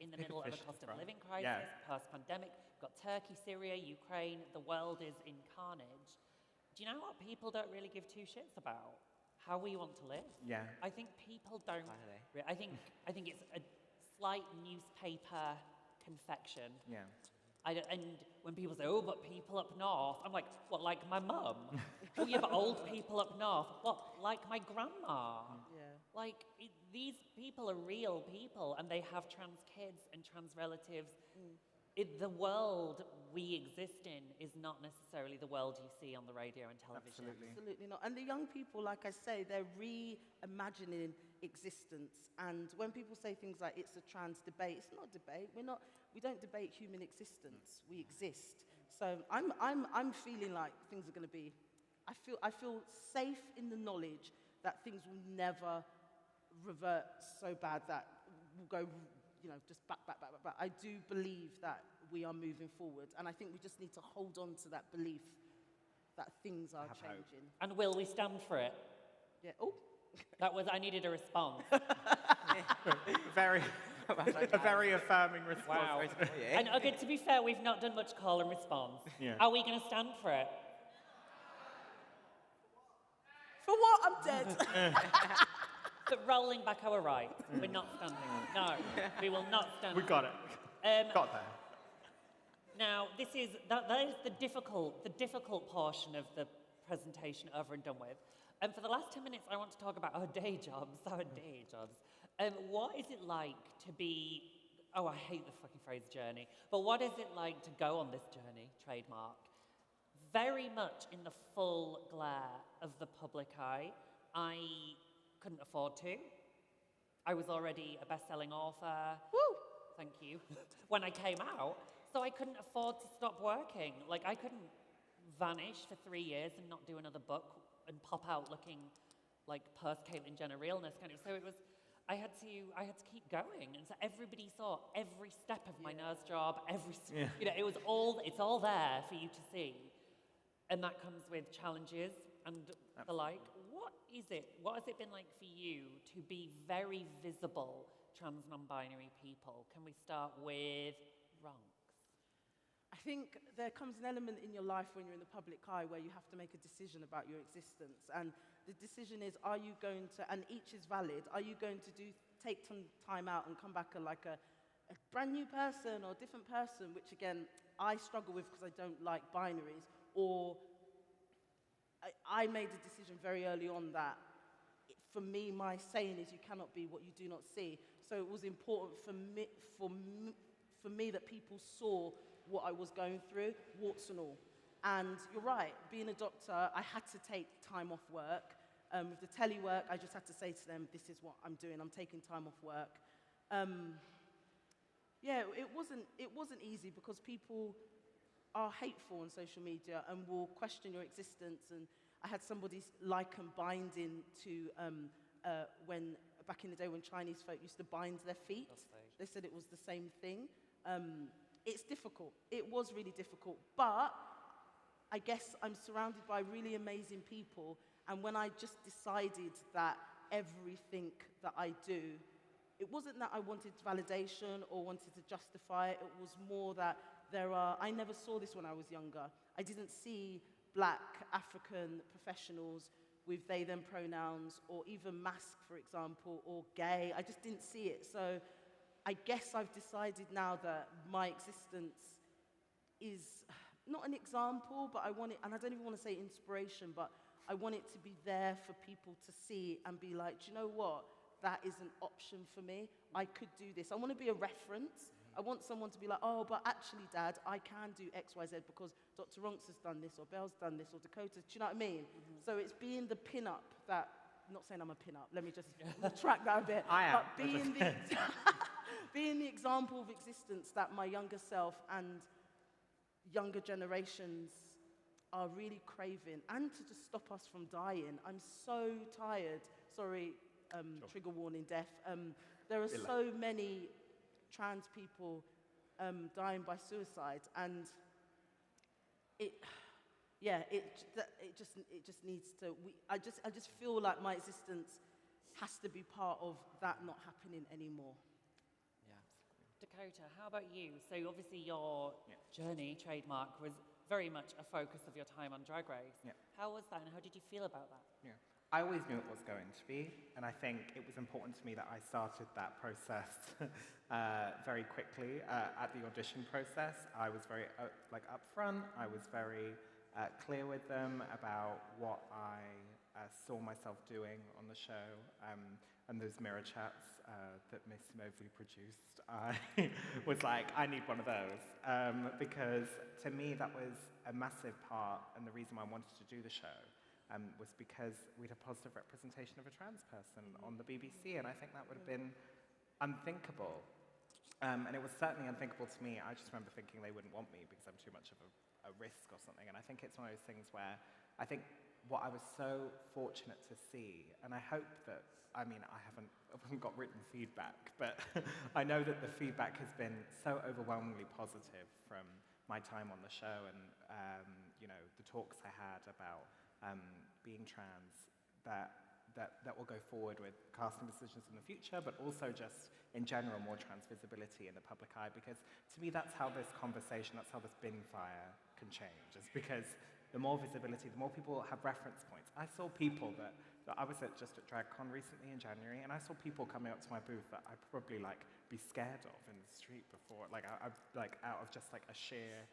in the Big middle of a efficiency, cost of right? living crisis, Yeah. post-pandemic, we've got Turkey, Syria, Ukraine, the world is in carnage. Do you know what people don't really give two shits about? How we want to live. Yeah. I think people don't. Finally. I think it's a slight newspaper confection. Yeah. And when people say, oh, but people up north, I'm like, what, like my mum? Oh, yeah, but old people up north. What, like my grandma? Yeah. Like, these people are real people, and they have trans kids and trans relatives. The world we exist in is not necessarily the world you see on the radio and television. Absolutely. Absolutely not. And the young people, like I say, they're reimagining existence. And when people say things like it's a trans debate, it's not a debate. We don't debate human existence. We exist. So I'm feeling like things are going to be. I feel safe in the knowledge that things will never revert so bad that we'll go, just back. I do believe that we are moving forward, and I think we just need to hold on to that belief that things are changing. And will we stand for it? Yeah. Oh. I needed a response. A very affirming response. Wow. And okay, to be fair, we've not done much call and response. Yeah. Are we going to stand for it? For what? I'm dead. But rolling back our rights, we're not standing. No, we will not stand. We got it. Got there. Now, that is the difficult portion of the presentation over and done with. And for the last 10 minutes, I want to talk about our day jobs. What is it like to be, I hate the fucking phrase journey, but what is it like to go on this journey, trademark? Very much in the full glare of the public eye. I couldn't afford to. I was already a best-selling author. Woo! Thank you. When I came out, so I couldn't afford to stop working. Like, I couldn't vanish for 3 years and not do another book and pop out looking like Caitlyn Jenner realness kind of. So it was, I had to keep going, and so everybody saw every step of my nurse job. It's all there for you to see, and that comes with challenges and the like. What has it been like for you to be very visible trans non-binary people? Can we start with Ronks? I think there comes an element in your life when you're in the public eye where you have to make a decision about your existence. And the decision is, are you going to, and each is valid, are you going to take some time out and come back like a brand new person or a different person, which again, I struggle with because I don't like binaries, or I made a decision very early on that for me, my saying is you cannot be what you do not see. So it was important for me that people saw what I was going through, warts and all. And you're right, being a doctor, I had to take time off work. With the telework, I just had to say to them, this is what I'm doing, I'm taking time off work. It wasn't easy because people are hateful on social media and will question your existence. And I had somebody liken binding to when, back in the day when Chinese folk used to bind their feet. They said it was the same thing. It's difficult. It was really difficult. But I guess I'm surrounded by really amazing people. And when I just decided that everything that I do, it wasn't that I wanted validation or wanted to justify it. It was more that I never saw this when I was younger. I didn't see Black African professionals with they, them pronouns, or even masc, for example, or gay. I just didn't see it. So I guess I've decided now that my existence is not an example, but I want it, and I don't even want to say inspiration, but I want it to be there for people to see and be like, do you know what? That is an option for me. I could do this. I want to be a reference. I want someone to be like, oh, but actually, Dad, I can do X, Y, Z because Dr. Ronks has done this, or Belle's done this, or Dakota. Do you know what I mean? So it's being the pin-up that, not saying I'm a pin-up, let me just track that a bit. I am. But being the example of existence that my younger self and younger generations are really craving, and to just stop us from dying. I'm so tired. Sorry, trigger warning, deaf. There are so many trans people dying by suicide, and it just needs to. I just feel like my existence has to be part of that not happening anymore. Dakota, how about you? So obviously your journey trademark was very much a focus of your time on Drag Race. Yeah. How was that and how did you feel about that? Yeah. I always knew it was going to be, and I think it was important to me that I started that process very quickly. At the audition process, I was very upfront. I was very clear with them about what I saw myself doing on the show, and those mirror chats that Miss Mobley produced. I was like, I need one of those, because to me that was a massive part, and the reason why I wanted to do the show was because we'd have positive representation of a trans person on the BBC, and I think that would have been unthinkable. And it was certainly unthinkable to me. I just remember thinking they wouldn't want me because I'm too much of a risk or something. And I think it's one of those things where I think what I was so fortunate to see, and I hope that, I mean, I haven't got written feedback, but I know that the feedback has been so overwhelmingly positive from my time on the show and, you know, the talks I had about being trans that will go forward with casting decisions in the future, but also just in general more trans visibility in the public eye, because to me that's how this conversation, that's how this bin fire can change. It's because the more visibility, the more people have reference points. I saw people that I was just at DragCon recently in January, and I saw people coming up to my booth that I'd probably like be scared of in the street before, like I like out of just like a sheer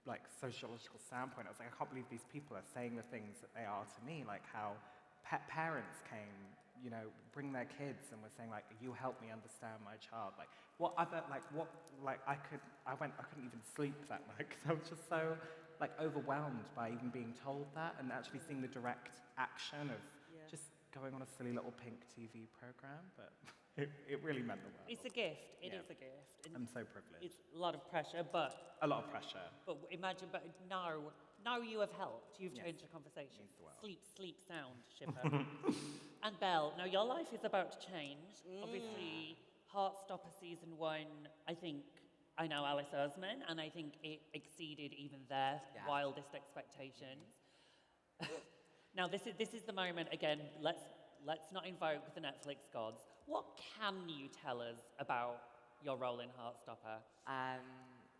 like sociological standpoint. I was like, I can't believe these people are saying the things that they are to me, like how parents came, you know, bring their kids and were saying like, you help me understand my child. Like what other, like what, like I couldn't even sleep that night because I was just so like overwhelmed by even being told that and actually seeing the direct action of just going on a silly little pink TV program, but it really meant the world. It's a gift. It is a gift. And I'm so privileged. it's a lot of pressure, but... A lot of pressure. But imagine, but now you have helped. You've changed the conversation. Sleep, sound, Shipper. And Belle, now your life is about to change. Obviously, Heartstopper Season 1, I think, I know Alice Oseman, and I think it exceeded even their wildest expectations. Now, this is the moment, again, let's not invoke the Netflix gods. What can you tell us about your role in Heartstopper?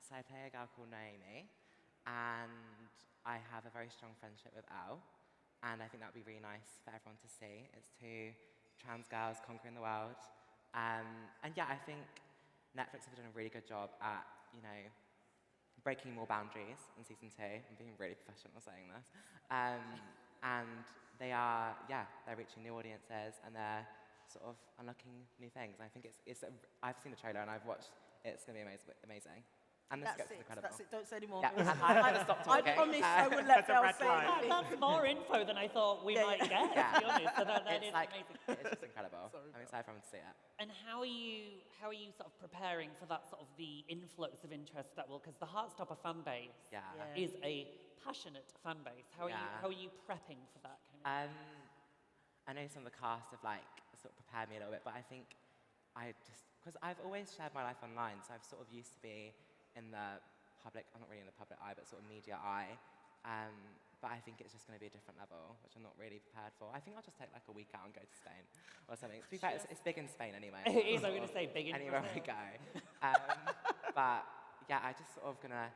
So I play a girl called Naomi, and I have a very strong friendship with Elle, and I think that would be really nice for everyone to see. It's two trans girls conquering the world. And yeah, I think Netflix have done a really good job at, you know, breaking more boundaries in season 2. I'm being really professional saying this. And they are, they're reaching new audiences and they're sort of unlocking new things. I think I've seen the trailer and I've watched, it's going to be amazing. And the script is incredible. That's it, don't say any more. Yeah, I'm going to stop talking. I promise I would let Belle say anything. That's more info than I thought we might get, to be honest. So that is amazing. It's just incredible. I'm excited for everyone to see it. And how are you sort of preparing for that sort of the influx of interest that will, because the Heartstopper fan base is a passionate fan base. How are you prepping for that kind of I know some of the cast have like sort of prepared me a little bit, but I think because I've always shared my life online, so I've sort of used to be in the public, I'm not really in the public eye, but sort of media eye. But I think it's just going to be a different level, which I'm not really prepared for. I think I'll just take like a week out and go to Spain or something. To be fair, it's big in Spain anyway. It is, I'm going to say big in anywhere I go. But yeah, I just sort of going to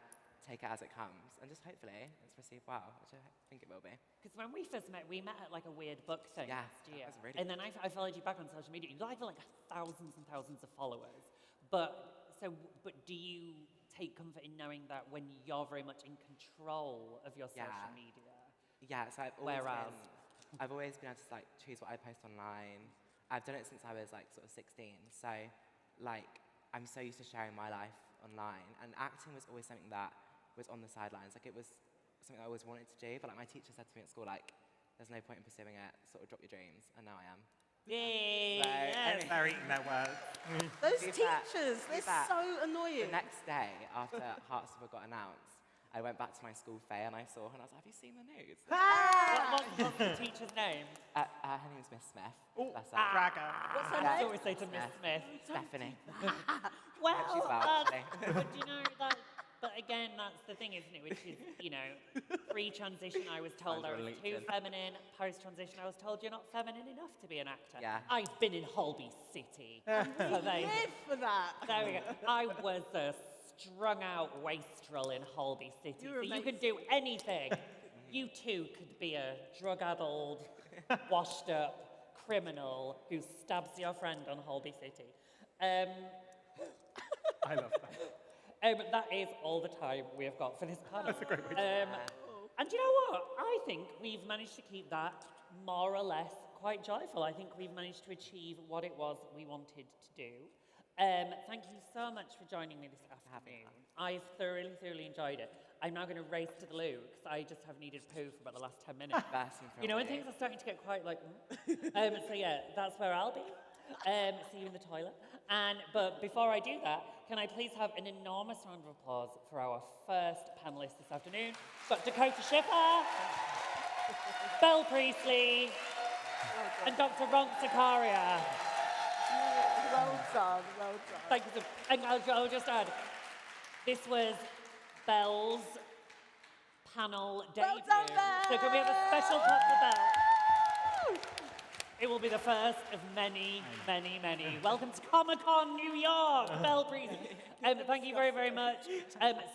take it as it comes and just hopefully it's received well, which I think it will be. Because when we first met, we met at like a weird book thing last year. That was really and then I followed you back on social media. You have like thousands and thousands of followers. But do you take comfort in knowing that when you're very much in control of your social media? Yeah, so I've always been able to like choose what I post online. I've done it since I was like sort of 16. So like I'm so used to sharing my life online, and acting was always something that was on the sidelines. Like it was something I always wanted to do, but like my teacher said to me at school, like there's no point in pursuing it, sort of drop your dreams, and now I am. Yay! They're eating their words. Those teachers, they're so annoying. The next day, after Heartstopper got announced, I went back to my school fair and I saw her and I was like, have you seen the news? What's the teacher's name? Her name's Miss Smith. Oh, Dragger. What's her name? I always say to Miss Smith. Stephanie. Well, she's well, actually. but do you know that? But again, that's the thing, isn't it? Which is, you know, pre-transition, I was told I was too feminine. Post-transition, I was told you're not feminine enough to be an actor. Yeah. I've been in Holby City. Live for that. There we go. I was a strung-out wastrel in Holby City. You're so you could do anything. You too could be a drug-addled, washed-up criminal who stabs your friend on Holby City. I love that. That is all the time we have got for this panel. That's a great way to And you know what? I think we've managed to keep that more or less quite joyful. I think we've managed to achieve what it was we wanted to do. Thank you so much for joining me this afternoon. I've thoroughly enjoyed it. I'm now going to race to the loo because I just have needed poo for about the last 10 minutes. You know, when things are starting to get quite like, so yeah, that's where I'll be. See you in the toilet. But before I do that, can I please have an enormous round of applause for our first panellist this afternoon? We've got Dakota Schiffer, Belle Priestley, and Dr. Ronk Zakaria. Well done, well done. Thank you. And I'll just add, this was Belle's panel debut. Well done, Belle! So can we have a special clap for Belle? It will be the first of many. Welcome to Comic-Con New York, Belle Priestley. Thank you very much.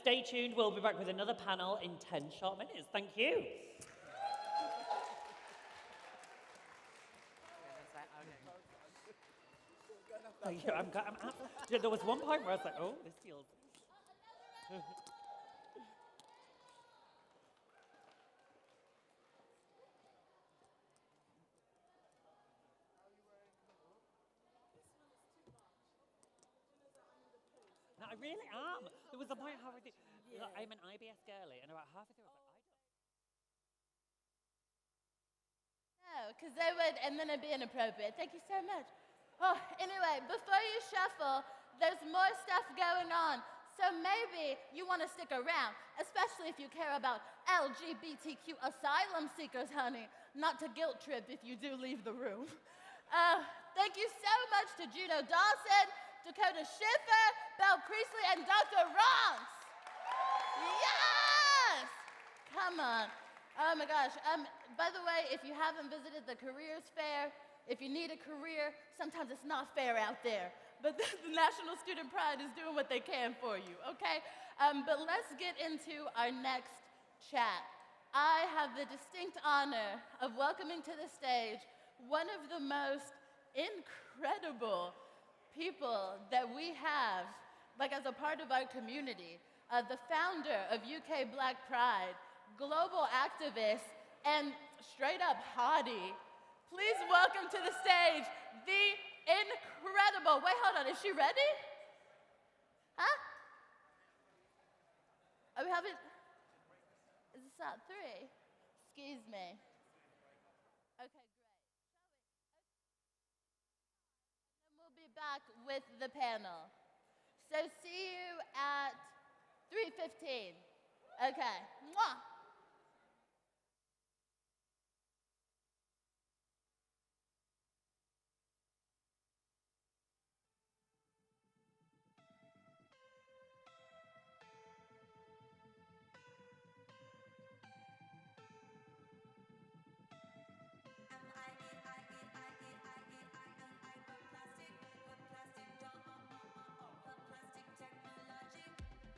Stay tuned. We'll be back with another panel in 10 short minutes. Thank you. Thank you. There was one point where I was like, oh, this feels... No, I really am. There was a point how I'm an IBS girly, and about halfway through I was like, No, because they would, and then it'd be inappropriate. Thank you so much. Oh, anyway, before you shuffle, there's more stuff going on. So maybe you want to stick around, especially if you care about LGBTQ asylum seekers, honey. Not to guilt trip if you do leave the room. Thank you so much to Juno Dawson, Dakota Schiffer, Belle Priestley, and Dr. Ronks. Yes! Come on. Oh my gosh. By the way, if you haven't visited the careers fair, if you need a career, sometimes it's not fair out there. But the National Student Pride is doing what they can for you, okay? But let's get into our next chat. I have the distinct honor of welcoming to the stage one of the most incredible people that we have, like as a part of our community, the founder of UK Black Pride, global activist, and straight up hottie. Please welcome to the stage the incredible, wait, hold on, is she ready? Huh? Are we having, is this at 3? Excuse me. Okay, great. And then we'll be back with the panel. So see you at 3:15. Okay, mwah.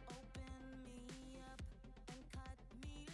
Open me up and cut me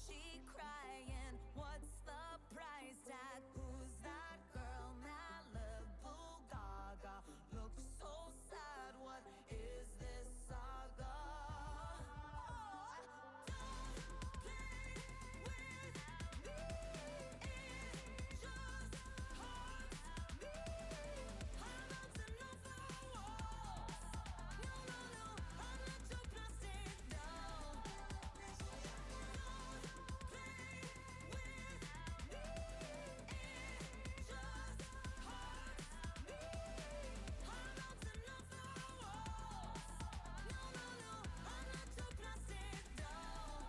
she crying? What's the price tag? Who's that girl? Malibu Gaga looks so sad. What is this saga? Don't play with me. It just hurts me. I'm bouncing off the walls. No, no, no, I'm not your plastic doll. Don't play with me. It just hurts me. I'm bouncing off the walls. No, no, no, I'm not your plastic doll.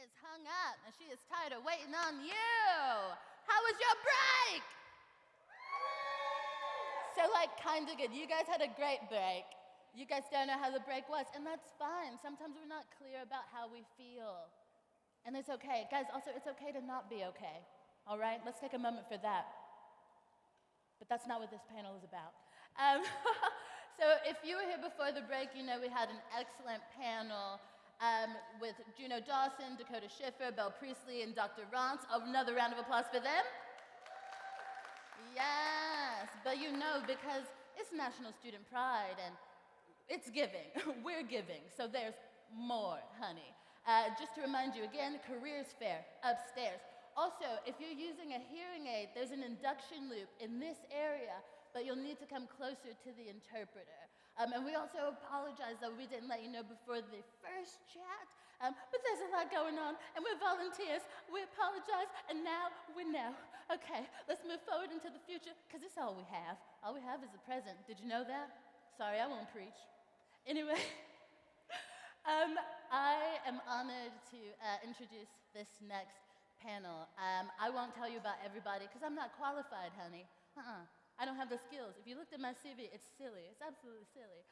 Is hung up and she is tired of waiting on you. How was your break? So like kind of good. You guys had a great break. You guys don't know how the break was, and that's fine. Sometimes we're not clear about how we feel. And it's okay. Guys, also it's okay to not be okay. All right? Let's take a moment for that. But that's not what this panel is about. So if you were here before the break, you know we had an excellent panel with Juno Dawson, Dakota Schiffer, Belle Priestley, and Dr. Rance. Another round of applause for them. Yes, but you know, because it's National Student Pride and it's giving, we're giving, so there's more, honey. Just to remind you again, careers fair upstairs. Also, if you're using a hearing aid, there's an induction loop in this area, but you'll need to come closer to the interpreter. And we also apologize that we didn't let you know before the first chat, but there's a lot going on, and we're volunteers. We apologize, and now we know. Okay, let's move forward into the future, because it's all we have. All we have is the present. Did you know that? Sorry, I won't preach. Anyway, I am honored to introduce this next panel. I won't tell you about everybody, because I'm not qualified, honey. I don't have the skills. If you looked at my CV, it's silly. It's absolutely silly.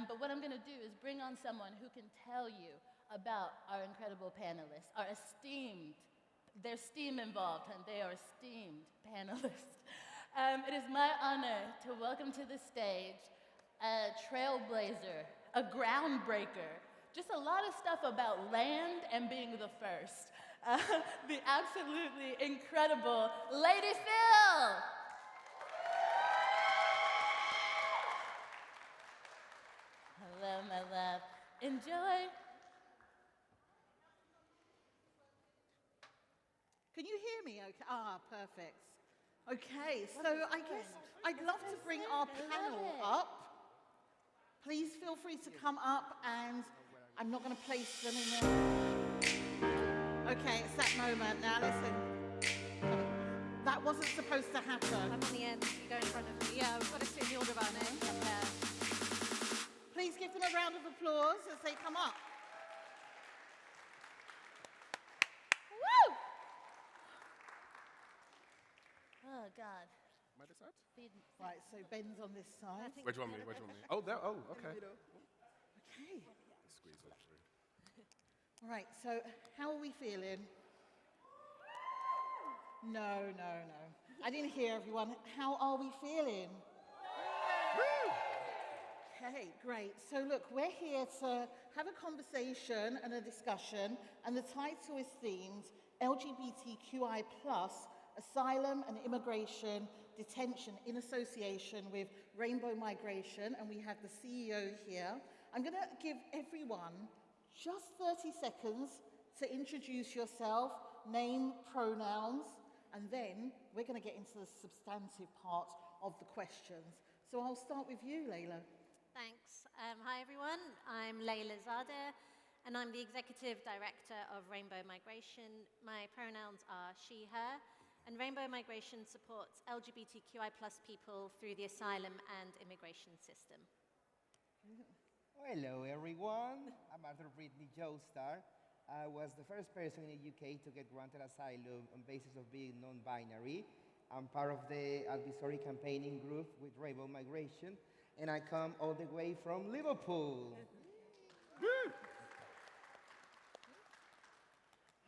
But what I'm going to do is bring on someone who can tell you about our incredible panelists, our esteemed, there's steam involved, and they are esteemed panelists. It is my honor to welcome to the stage a trailblazer, a groundbreaker, just a lot of stuff about land and being the first. The absolutely incredible Lady Phil! Hello, my love. Enjoy. Can you hear me okay? Ah, perfect. Okay, so I guess I'd love to bring our panel up. Please feel free to come up, and I'm not going to place them in the... Okay, it's that moment. Now listen. That wasn't supposed to happen. I'm on the end. You go in front of me. Yeah, we've got to sit in the order of our name. Yeah. Please give them a round of applause as they come up. Woo! Oh, God. Am I this side? Right, so Ben's on this side. Where do you want me? Where do you want me? Oh, there. Oh, okay. Okay. Squeeze that through. All right, so how are we feeling? No. I didn't hear everyone. How are we feeling? Okay, great. So look, we're here to have a conversation and a discussion, and the title is themed LGBTQI+, Asylum and Immigration Detention in association with Rainbow Migration, and we have the CEO here. I'm going to give everyone just 30 seconds to introduce yourself, name, pronouns, and then we're going to get into the substantive part of the questions. So I'll start with you, Layla. Thanks. Hi, everyone. I'm Layla Zadeh, and I'm the Executive Director of Rainbow Migration. My pronouns are she, her, and Rainbow Migration supports LGBTQI+ people through the asylum and immigration system. Hello, everyone. I'm Arthur Brittany Joestar. I was the first person in the UK to get granted asylum on basis of being non-binary. I'm part of the advisory campaigning group with Rainbow Migration, and I come all the way from Liverpool.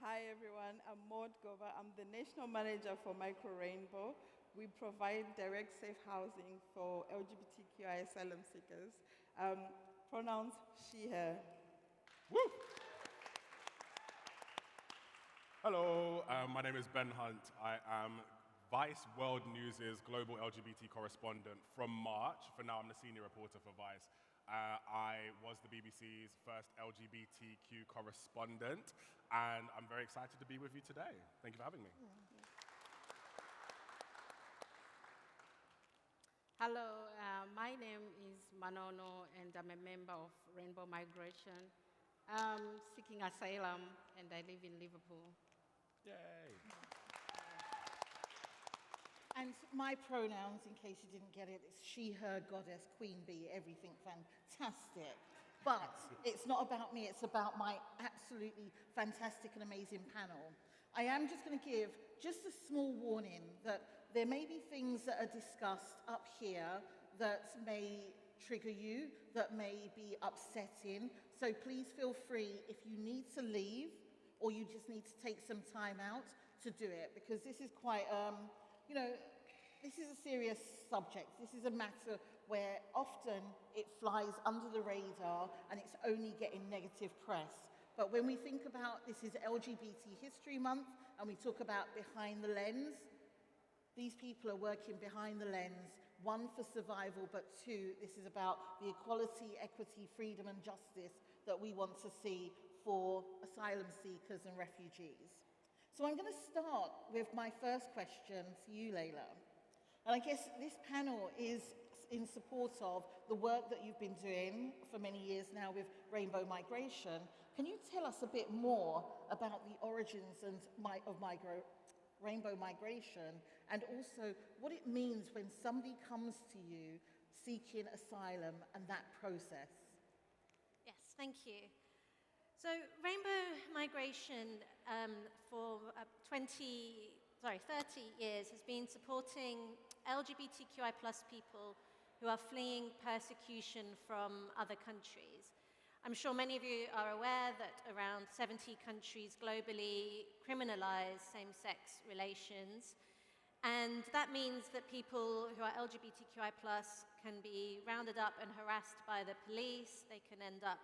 Hi everyone, I'm Maud Gover. I'm the National Manager for Micro Rainbow. We provide direct safe housing for LGBTQI asylum seekers. Pronouns she, her. Woo! Hello, my name is Ben Hunt. I am Vice World News' global LGBT correspondent from March. For now, I'm the senior reporter for Vice. I was the BBC's first LGBTQ correspondent, and I'm very excited to be with you today. Thank you for having me. Hello, my name is Manono, and I'm a member of Rainbow Migration. I'm seeking asylum, and I live in Liverpool. Yay. And my pronouns, in case you didn't get it, is she, her, goddess, queen bee, everything fantastic. But it's not about me, it's about my absolutely fantastic and amazing panel. I am just going to give just a small warning that there may be things that are discussed up here that may trigger you, that may be upsetting. So please feel free, if you need to leave or you just need to take some time out, to do it, because this is quite, you know, this is a serious subject. This is a matter where often it flies under the radar and it's only getting negative press. But when we think about this is LGBT History Month and we talk about behind the lens, these people are working behind the lens, one, for survival, but two, this is about the equality, equity, freedom, and justice that we want to see for asylum seekers and refugees. So I'm going to start with my first question to you, Layla. And I guess this panel is in support of the work that you've been doing for many years now with Rainbow Migration. Can you tell us a bit more about the origins of Rainbow Migration, and also what it means when somebody comes to you seeking asylum and that process? Yes, thank you. So Rainbow Migration for 30 years has been supporting LGBTQI plus people who are fleeing persecution from other countries. I'm sure many of you are aware that around 70 countries globally criminalize same-sex relations, and that means that people who are LGBTQI plus can be rounded up and harassed by the police, they can end up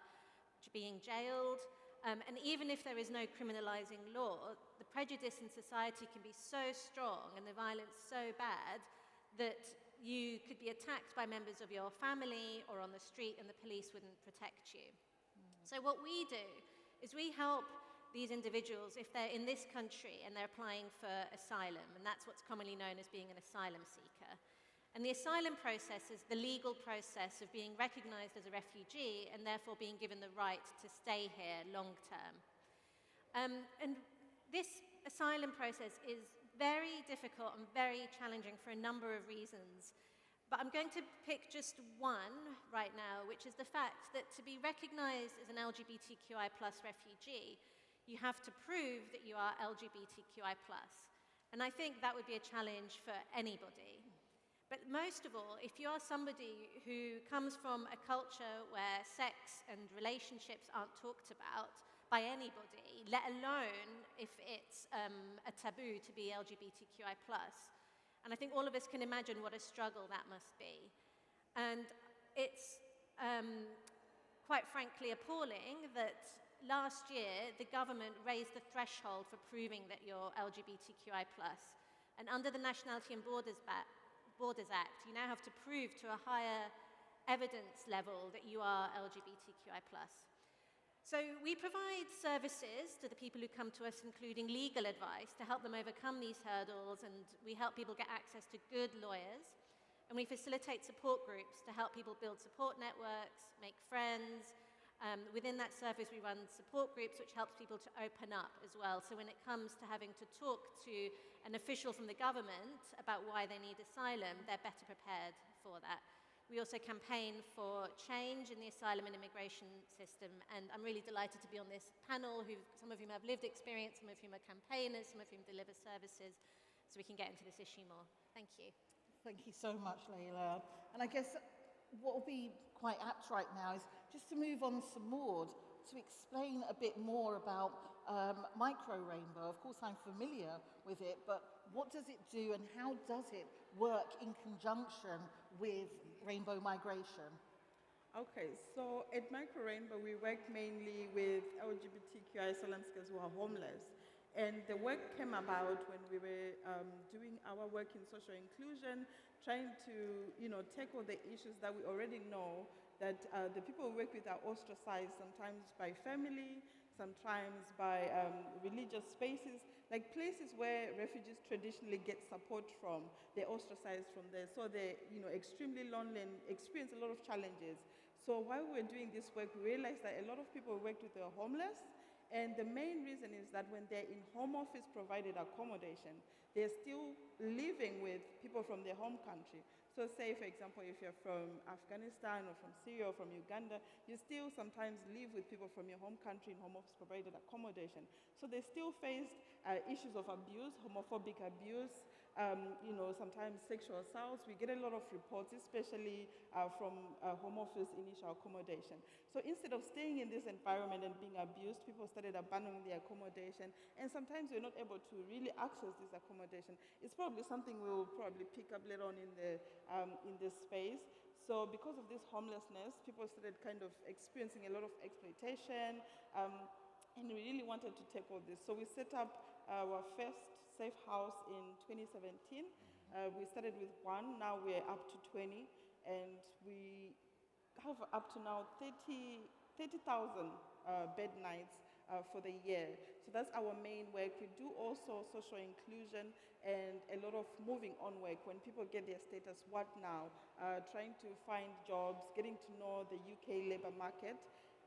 being jailed, and even if there is no criminalizing law, the prejudice in society can be so strong and the violence so bad that you could be attacked by members of your family or on the street and the police wouldn't protect you. So what we do is we help these individuals if they're in this country and they're applying for asylum, and that's what's commonly known as being an asylum seeker. And the asylum process is the legal process of being recognized as a refugee and therefore being given the right to stay here long term. And this asylum process is very difficult and very challenging for a number of reasons. But I'm going to pick just one right now, which is the fact that to be recognized as an LGBTQI plus refugee, you have to prove that you are LGBTQI plus. And I think that would be a challenge for anybody. But most of all, if you are somebody who comes from a culture where sex and relationships aren't talked about by anybody, let alone if it's a taboo to be LGBTQI plus, and I think all of us can imagine what a struggle that must be. And it's quite frankly appalling that last year the government raised the threshold for proving that you're LGBTQI plus. And under the Nationality and Borders Act, you now have to prove to a higher evidence level that you are LGBTQI plus. So we provide services to the people who come to us, including legal advice, to help them overcome these hurdles, and we help people get access to good lawyers. And we facilitate support groups to help people build support networks, make friends. Within that service, we run support groups, which helps people to open up as well. So when it comes to having to talk to an official from the government about why they need asylum, they're better prepared for that. We also campaign for change in the asylum and immigration system, and I'm really delighted to be on this panel, some of whom have lived experience, some of whom are campaigners, some of whom deliver services, so we can get into this issue more. Thank you. Thank you so much, Layla. And I guess what will be quite apt right now is just to move on some more to explain a bit more about Micro Rainbow. Of course, I'm familiar with it, but what does it do and how does it work in conjunction with Rainbow Migration? Okay, so at Micro Rainbow, we work mainly with LGBTQI asylum seekers who are homeless. And the work came about when we were doing our work in social inclusion, trying to tackle the issues that we already know, that the people we work with are ostracized sometimes by family, sometimes by religious spaces, like places where refugees traditionally get support from. They're ostracized from there, so they're extremely lonely and experience a lot of challenges. So while we were doing this work, we realized that a lot of people we worked with are homeless. And the main reason is that when they're in home office provided accommodation, they're still living with people from their home country. So say, for example, if you're from Afghanistan or from Syria or from Uganda, you still sometimes live with people from your home country in home office provided accommodation. So they still face issues of abuse, homophobic abuse, sometimes sexual assaults. We get a lot of reports, especially from home office initial accommodation. So instead of staying in this environment and being abused, people started abandoning the accommodation, and sometimes we're not able to really access this accommodation. It's probably something we'll probably pick up later on in this space. So because of this homelessness, people started kind of experiencing a lot of exploitation. And we really wanted to take all this. So we set up our first safe house in 2017. We started with 1, now we're up to 20, and we have up to now 30,000 bed nights for the year. So that's our main work. We do also social inclusion and a lot of moving on work. When people get their status, what now? Trying to find jobs, getting to know the UK labour market.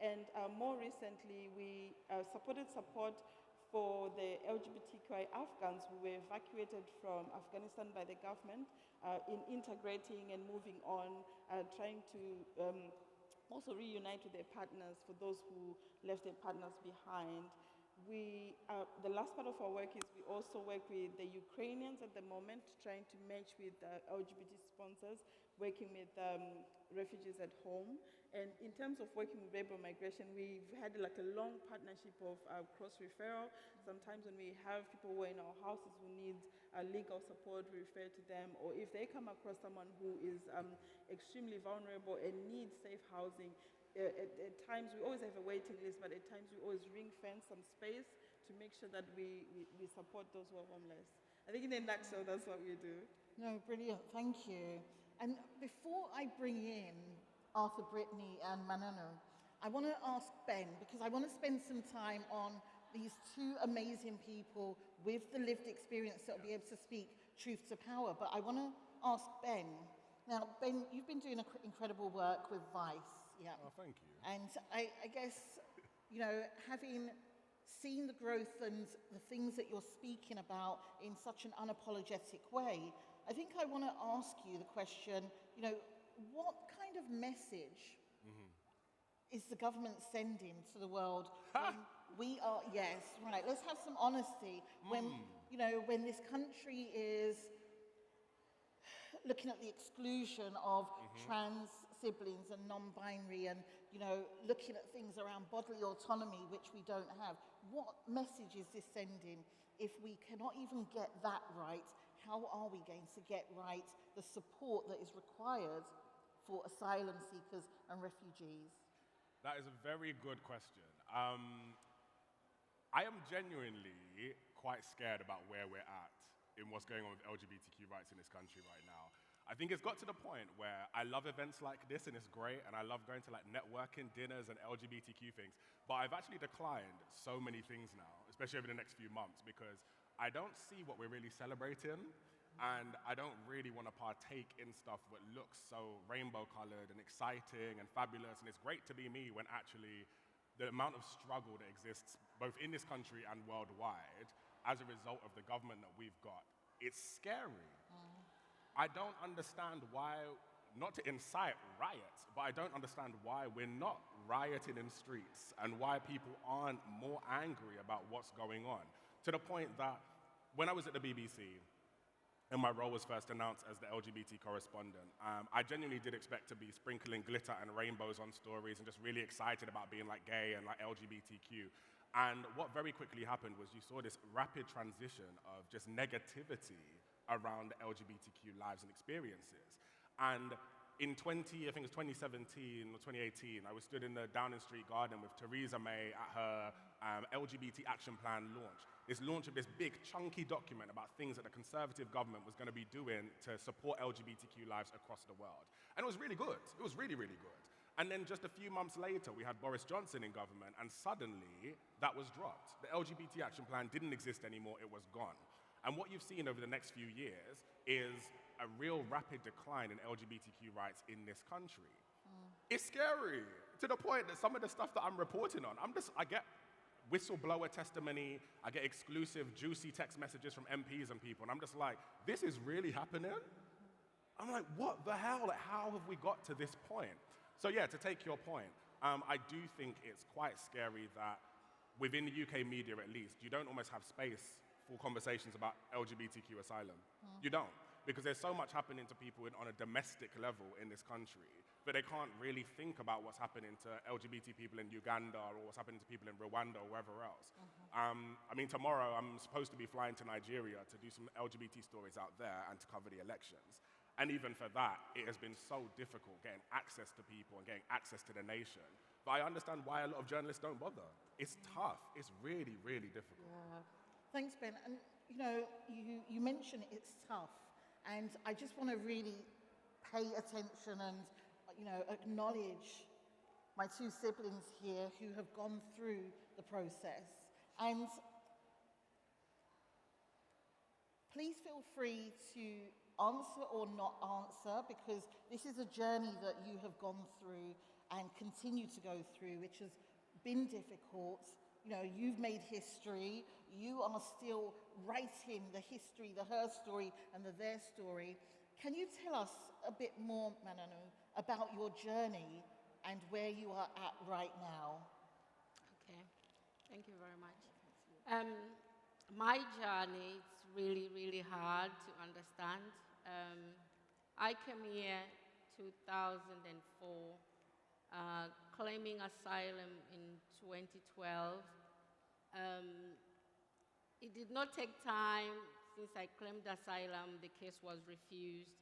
And more recently, we supported support for the LGBTQI Afghans who were evacuated from Afghanistan by the government in integrating and moving on, trying to also reunite with their partners for those who left their partners behind. The last part of our work is we also work with the Ukrainians at the moment, trying to match with LGBT sponsors, working with refugees at home. And in terms of working with labor migration, we've had like a long partnership of cross-referral. Sometimes when we have people who are in our houses who need legal support, we refer to them. Or if they come across someone who is extremely vulnerable and needs safe housing, at times we always have a waiting list, but at times we always ring fence some space to make sure that we support those who are homeless. I think in a nutshell, that's what we do. No, brilliant, thank you. And before I bring in Arthur, Brittany, and Manono, I want to ask Ben, because I want to spend some time on these two amazing people with the lived experience that will be able to speak truth to power. But I want to ask Ben. Now, Ben, you've been doing incredible work with Vice. Yeah. Oh, thank you. And I guess, you know, having seen the growth and the things that you're speaking about in such an unapologetic way, I think I want to ask you the question, you know, what kind of message is the government sending to the world when we are, yes, right, let's have some honesty. When, you know, when this country is looking at the exclusion of trans siblings and non-binary and, you know, looking at things around bodily autonomy, which we don't have. What message is this sending if we cannot even get that right? How are we going to get right the support that is required for asylum seekers and refugees? That is a very good question. I am genuinely quite scared about where we're at in what's going on with LGBTQ rights in this country right now. I think it's got to the point where I love events like this, and it's great, and I love going to like networking dinners and LGBTQ things, but I've actually declined so many things now, especially over the next few months, because I don't see what we're really celebrating, and I don't really want to partake in stuff that looks so rainbow-colored and exciting and fabulous, and it's great to be me when actually the amount of struggle that exists both in this country and worldwide as a result of the government that we've got, it's scary. I don't understand why, not to incite riots, but I don't understand why we're not rioting in streets and why people aren't more angry about what's going on. To the point that when I was at the BBC and my role was first announced as the LGBT correspondent, I genuinely did expect to be sprinkling glitter and rainbows on stories and just really excited about being like gay and like LGBTQ. And what very quickly happened was you saw this rapid transition of just negativity around LGBTQ lives and experiences. And in I think it was 2017 or 2018, I was stood in the Downing Street Garden with Theresa May at her LGBT Action Plan launch. This launch of this big, chunky document about things that the Conservative government was going to be doing to support LGBTQ lives across the world. And it was really good. It was really, really good. And then just a few months later, we had Boris Johnson in government, and suddenly that was dropped. The LGBT Action Plan didn't exist anymore, it was gone. And what you've seen over the next few years is a real rapid decline in LGBTQ rights in this country. It's scary, to the point that some of the stuff that I'm reporting on, I get whistleblower testimony, I get exclusive, juicy text messages from MPs and people, and I'm just like, this is really happening? I'm like, what the hell? Like, how have we got to this point? So yeah, to take your point, I do think it's quite scary that within the UK media at least, you don't almost have space for conversations about LGBTQ asylum. You don't, because there's so much happening to people on a domestic level in this country, but they can't really think about what's happening to LGBT people in Uganda or what's happening to people in Rwanda or wherever else. I mean, tomorrow I'm supposed to be flying to Nigeria to do some LGBT stories out there and to cover the elections. And even for that, it has been so difficult getting access to people and getting access to the nation But I understand why a lot of journalists don't bother. It's tough. It's really, really difficult. Thanks, Ben. And you know, you mentioned it's tough, and I just want to really pay attention and acknowledge my two siblings here who have gone through the process. And please feel free to answer or not answer, because this is a journey that you have gone through and continue to go through, which has been difficult. You know, you've made history. You are still writing the history, the her story and the their story. Can you tell us a bit more, Mananu, about your journey and where you are at right now? Okay, thank you very much. My journey is really, really hard to understand. I came here 2004, claiming asylum in 2012. It did not take time. Since I claimed asylum, the case was refused.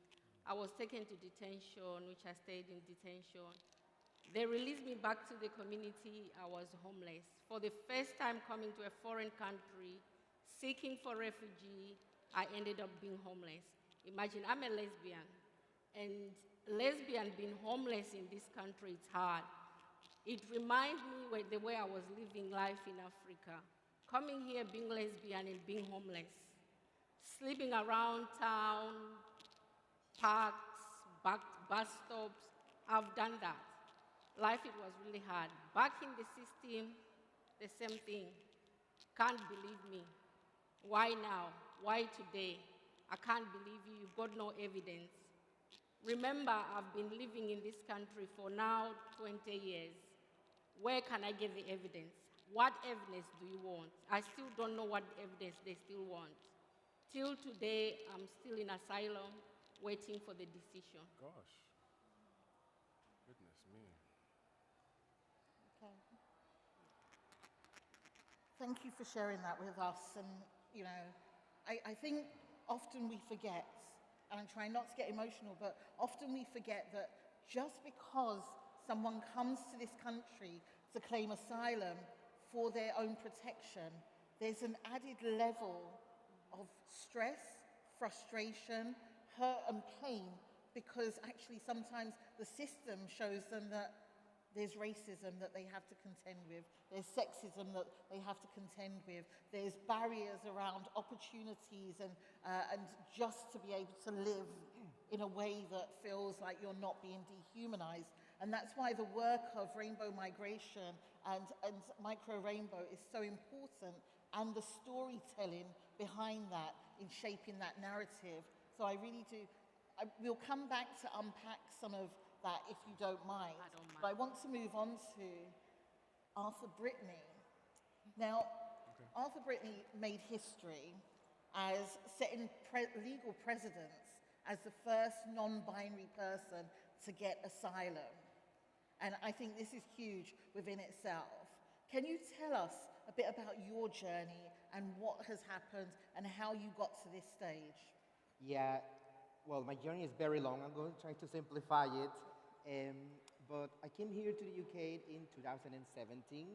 I was taken to detention, which I stayed in detention. They released me back to the community. I was homeless. For the first time coming to a foreign country, seeking for refugee, I ended up being homeless. Imagine, I'm a lesbian, and lesbian being homeless in this country, it's hard. It reminds me the way I was living life in Africa. Coming here, being lesbian and being homeless. Sleeping around town, parks, bus stops, I've done that. Life, it was really hard. Back in the system, the same thing. Can't believe me. Why now? Why today? I can't believe you. You've got no evidence. Remember, I've been living in this country for now 20 years. Where can I get the evidence? What evidence do you want? I still don't know what evidence they still want. Till today, I'm still in asylum, waiting for the decision. Gosh. Goodness me. Okay. Thank you for sharing that with us. And, you know, I think often we forget, and I'm trying not to get emotional, but often we forget that just because someone comes to this country to claim asylum for their own protection, there's an added level of stress, frustration, hurt and pain, because actually sometimes the system shows them that there's racism that they have to contend with, there's sexism that they have to contend with, there's barriers around opportunities and just to be able to live in a way that feels like you're not being dehumanized. And that's why the work of rainbow migration and Micro Rainbow is so important, and the storytelling behind that in shaping that narrative. So I really do, we'll come back to unpack some of that if you don't mind. I don't mind. But I want to move on to Arthur Brittany. Now, Arthur Brittany made history as setting legal precedents as the first non-binary person to get asylum. And I think this is huge within itself. Can you tell us a bit about your journey and what has happened and how you got to this stage? Yeah, well, my journey is very long. I'm going to try to simplify it. But I came here to the UK in 2017.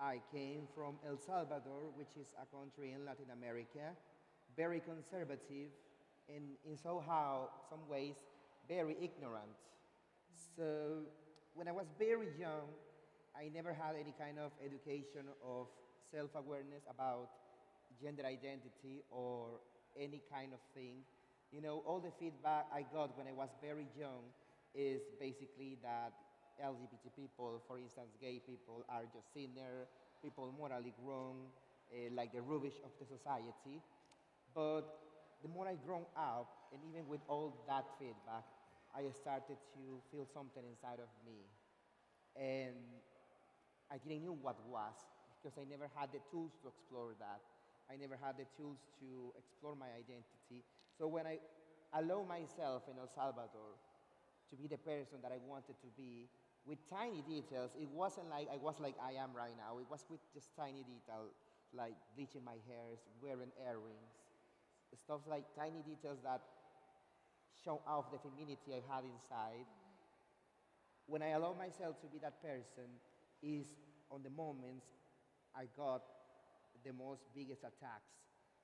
I came from El Salvador, which is a country in Latin America, very conservative and in somehow, some ways, very ignorant. So when I was very young, I never had any kind of education of self-awareness about gender identity or any kind of thing. You know, all the feedback I got when I was very young is basically that LGBT people, for instance, gay people, are just sinner, people morally wrong, like the rubbish of the society. But the more I grown up, and even with all that feedback, I started to feel something inside of me. And I didn't know what was, because I never had the tools to explore that. I never had the tools to explore my identity. So when I allow myself in El Salvador to be the person that I wanted to be, with tiny details, it wasn't like I was like I am right now. It was with just tiny details, like bleaching my hairs, wearing earrings, stuff like tiny details that show off the femininity I had inside. When I allow myself to be that person, is on the moments I got the most biggest attacks.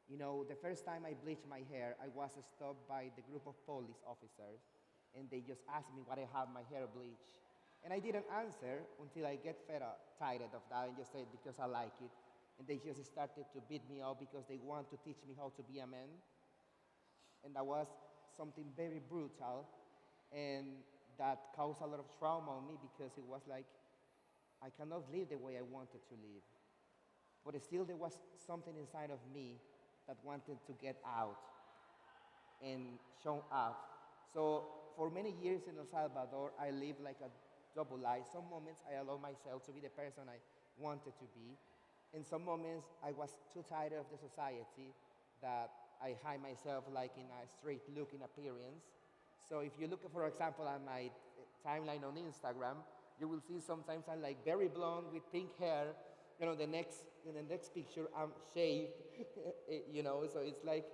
You know, the first time I bleached my hair, I was stopped by the group of police officers, and they just asked me why I have my hair bleached. And I didn't answer until I get tired of that and just said, because I like it. And they just started to beat me up because they want to teach me how to be a man. And that was something very brutal, and that caused a lot of trauma on me because it was like, I cannot live the way I wanted to live. But still there was something inside of me that wanted to get out and show up. So for many years in El Salvador, I lived like a double life. Some moments I allowed myself to be the person I wanted to be. In some moments I was too tired of the society that I hide myself like in a straight looking appearance. So if you look, for example, at my timeline on Instagram, you will see sometimes I'm like very blonde with pink hair. You know, in the next picture, I'm shaved. You know, so it's like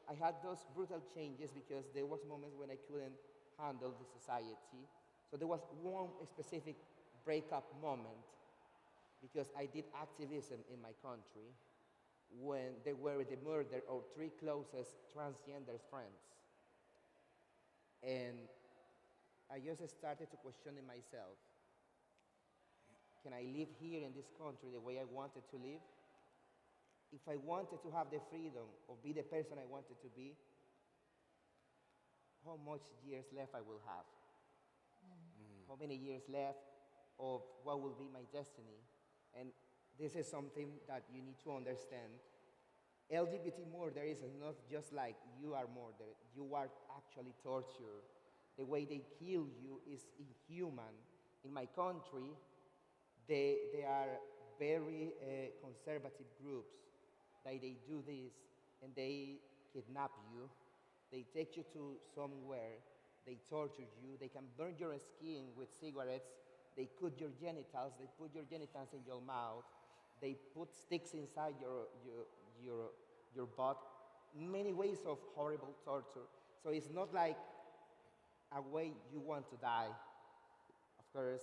I had those brutal changes because there was moments when I couldn't handle the society. So there was one specific breakup moment because I did activism in my country when they were the murder of 3 closest transgender friends. And I just started to question myself. Can I live here in this country the way I wanted to live? If I wanted to have the freedom of be the person I wanted to be, how much years left I will have? How many years left of what will be my destiny? And this is something that you need to understand. LGBT murder is not just like you are murdered, you are actually tortured. The way they kill you is inhuman. In my country, they are very conservative groups that they do this and they kidnap you, they take you to somewhere, they torture you, they can burn your skin with cigarettes, they cut your genitals, they put your genitals in your mouth, they put sticks inside your butt, many ways of horrible torture. So it's not like a way you want to die. Of course,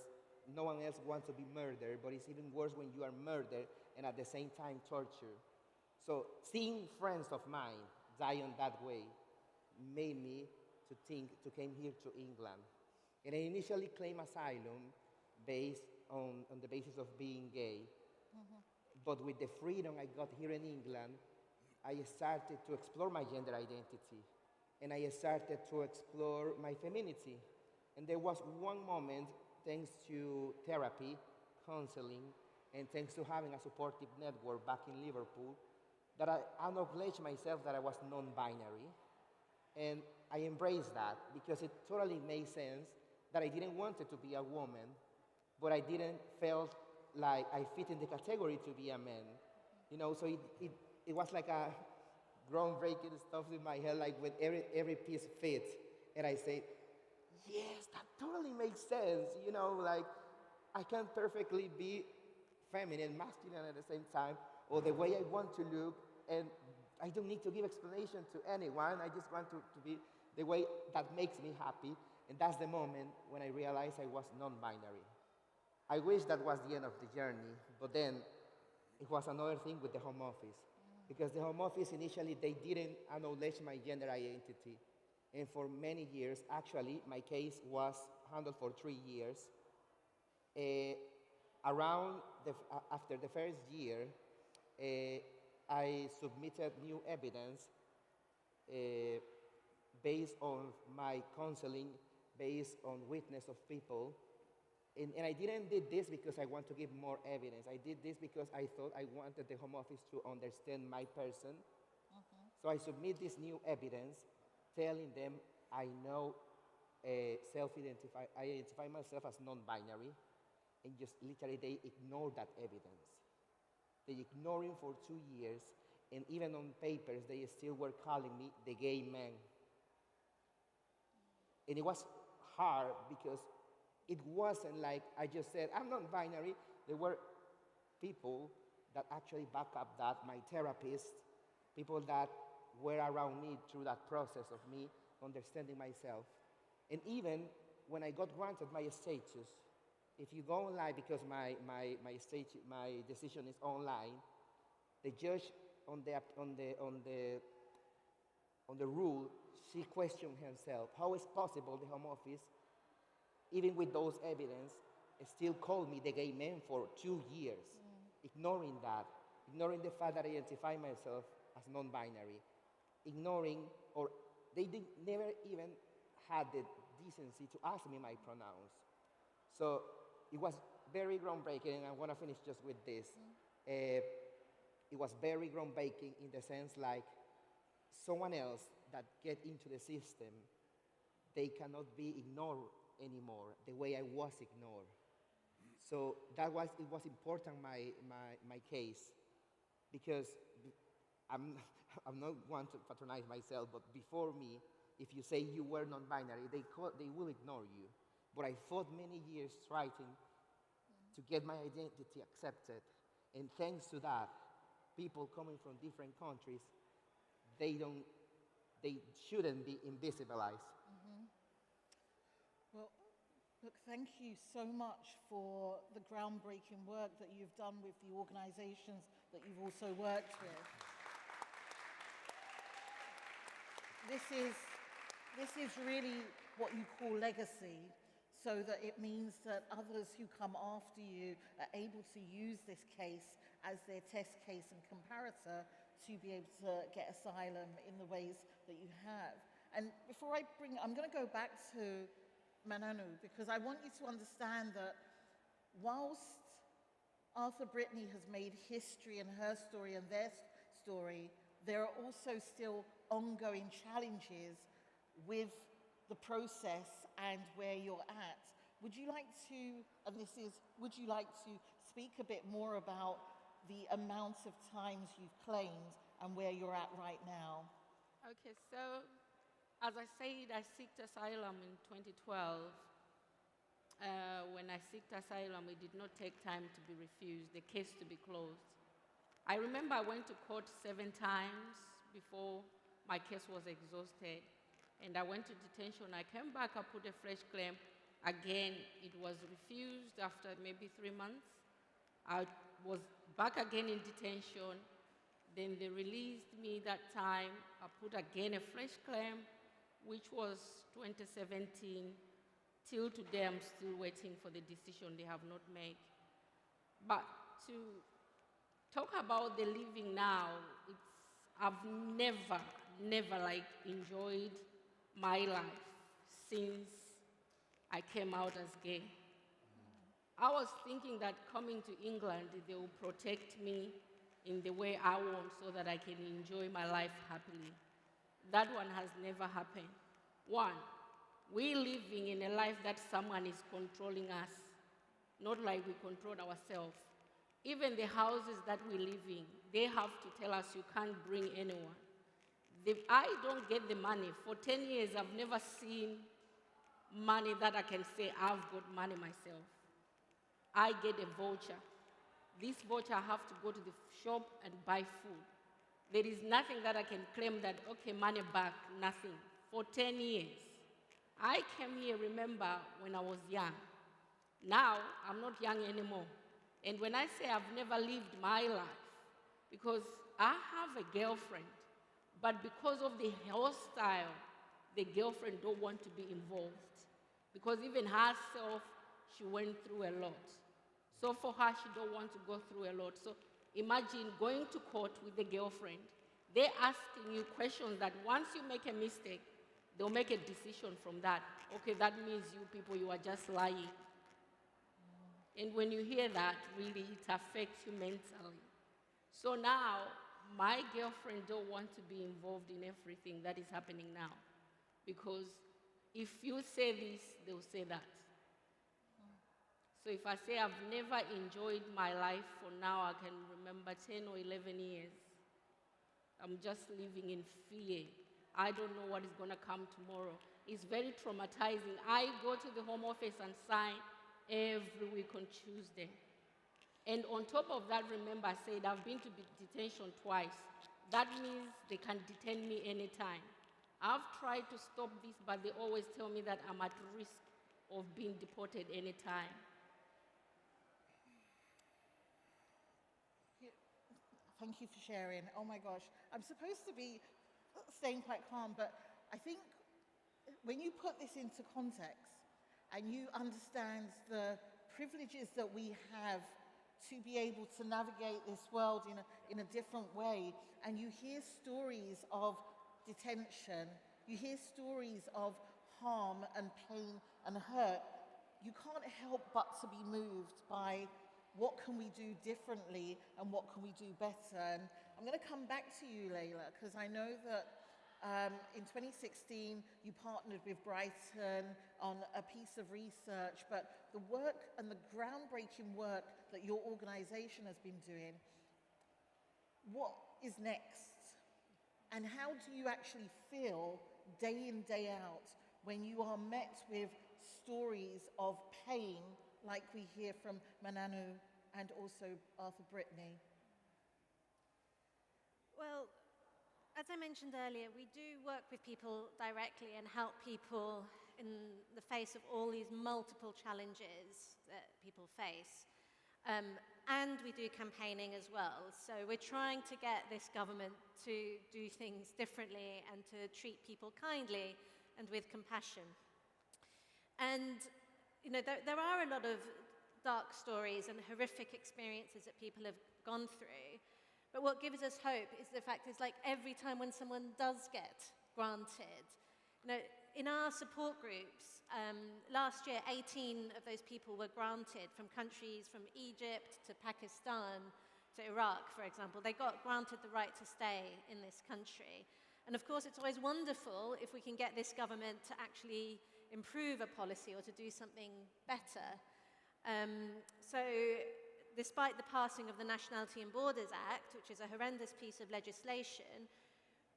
no one else wants to be murdered, but it's even worse when you are murdered and at the same time tortured. So seeing friends of mine die on that way made me to think to came here to England. And I initially claimed asylum based on the basis of being gay. But with the freedom I got here in England, I started to explore my gender identity. And I started to explore my femininity. And there was one moment, thanks to therapy, counseling, and thanks to having a supportive network back in Liverpool, that I acknowledged myself that I was non-binary. And I embraced that because it totally made sense that I didn't want it to be a woman, but I didn't feel like I fit in the category to be a man. You know, so it was like a groundbreaking stuff in my head, like when every piece fits. And I say, yes, that totally makes sense. You know, like I can perfectly be feminine, masculine at the same time, or the way I want to look, and I don't need to give explanation to anyone. I just want to be the way that makes me happy. And that's the moment when I realized I was non-binary. I wish that was the end of the journey, but then it was another thing with the Home Office. Because the Home Office initially, they didn't acknowledge my gender identity. And for many years, actually, my case was handled for 3 years. After the first year, I submitted new evidence based on my counseling, based on witness of people. And I didn't do this because I want to give more evidence. I did this because I thought I wanted the Home Office to understand my person. So I submit this new evidence telling them I identify myself as non-binary, and just literally they ignore that evidence. They ignored it for 2 years, and even on papers, they still were calling me the gay man. And it was hard because it wasn't like I just said, I'm non-binary. There were people that actually back up that, my therapist, people that were around me through that process of me understanding myself. And even when I got granted my status, if you go online, because my decision is online, the judge on the rule, she questioned herself, how is possible the Home Office, even with those evidence, still called me the gay man for 2 years, ignoring that, ignoring the fact that I identify myself as non-binary, ignoring, or they never even had the decency to ask me my pronouns. So it was very groundbreaking, and I want to finish just with this. It was very groundbreaking in the sense like someone else that get into the system, they cannot be ignored anymore the way I was ignored. So it was important, my case, because I'm not one to patronize myself, but before me, if you say you were non-binary, they will ignore you. But I fought many years trying to get my identity accepted. And thanks to that, people coming from different countries, they shouldn't be invisibilized. Well, look, thank you so much for the groundbreaking work that you've done with the organizations that you've also worked with. This is really what you call legacy, so that it means that others who come after you are able to use this case as their test case and comparator to be able to get asylum in the ways that you have. And before I'm going to go back to Mananu, because I want you to understand that whilst Arthur Brittany has made history in her story and their story, there are also still ongoing challenges with the process and where you're at. Would you like to, would you like to speak a bit more about the amount of times you've claimed and where you're at right now? Okay, so as I said, I sought asylum in 2012. When I sought asylum, it did not take time to be refused, the case to be closed. I remember I went to court 7 times before my case was exhausted. And I went to detention. I came back, I put a fresh claim. Again, it was refused after maybe 3 months. I was back again in detention. Then they released me that time. I put again a fresh claim, which was 2017. Till today, I'm still waiting for the decision they have not made. But to talk about the living now, I've never enjoyed my life since I came out as gay. I was thinking that coming to England, they will protect me in the way I want so that I can enjoy my life happily. That one has never happened. One, we're living in a life that someone is controlling us, not like we control ourselves. Even the houses that we live in, they have to tell us you can't bring anyone. I don't get the money. For 10 years, I've never seen money that I can say I've got money myself. I get a voucher. This voucher, I have to go to the shop and buy food. There is nothing that I can claim that, okay, money back, nothing. For 10 years. I came here, remember, when I was young. Now, I'm not young anymore. And when I say I've never lived my life, because I have a girlfriend, but because of the hairstyle, the girlfriend don't want to be involved. Because even herself, she went through a lot. So for her, she don't want to go through a lot. So imagine going to court with the girlfriend. They're asking you questions that once you make a mistake, they'll make a decision from that. Okay, that means you people, you are just lying. And when you hear that, really, it affects you mentally. So now, my girlfriend don't want to be involved in everything that is happening now. Because if you say this, they'll say that. So if I say I've never enjoyed my life for now, I can remember 10 or 11 years. I'm just living in fear. I don't know what is going to come tomorrow. It's very traumatizing. I go to the Home Office and sign every week on Tuesday. And on top of that, remember, I said I've been to detention twice. That means they can detain me anytime. I've tried to stop this, but they always tell me that I'm at risk of being deported anytime. Thank you for sharing. Oh my gosh. I'm supposed to be staying quite calm, but I think when you put this into context and you understand the privileges that we have to be able to navigate this world in a different way, and you hear stories of detention, you hear stories of harm and pain and hurt, you can't help but to be moved by what can we do differently and what can we do better. And I'm going to come back to you, Layla, because I know that in 2016 you partnered with Brighton on a piece of research, but the work and the groundbreaking work that your organization has been doing, what is next? And how do you actually feel day in, day out when you are met with stories of pain like we hear from Mananu and also Arthur Brittany? Well, as I mentioned earlier, we do work with people directly and help people in the face of all these multiple challenges that people face. And we do campaigning as well. So we're trying to get this government to do things differently and to treat people kindly and with compassion. And there are a lot of dark stories and horrific experiences that people have gone through. But what gives us hope is the fact is, like, every time when someone does get granted, in our support groups, last year 18 of those people were granted from countries from Egypt to Pakistan to Iraq, for example. They got granted the right to stay in this country. And of course, it's always wonderful if we can get this government to actually improve a policy or to do something better. So despite the passing of the Nationality and Borders Act, which is a horrendous piece of legislation,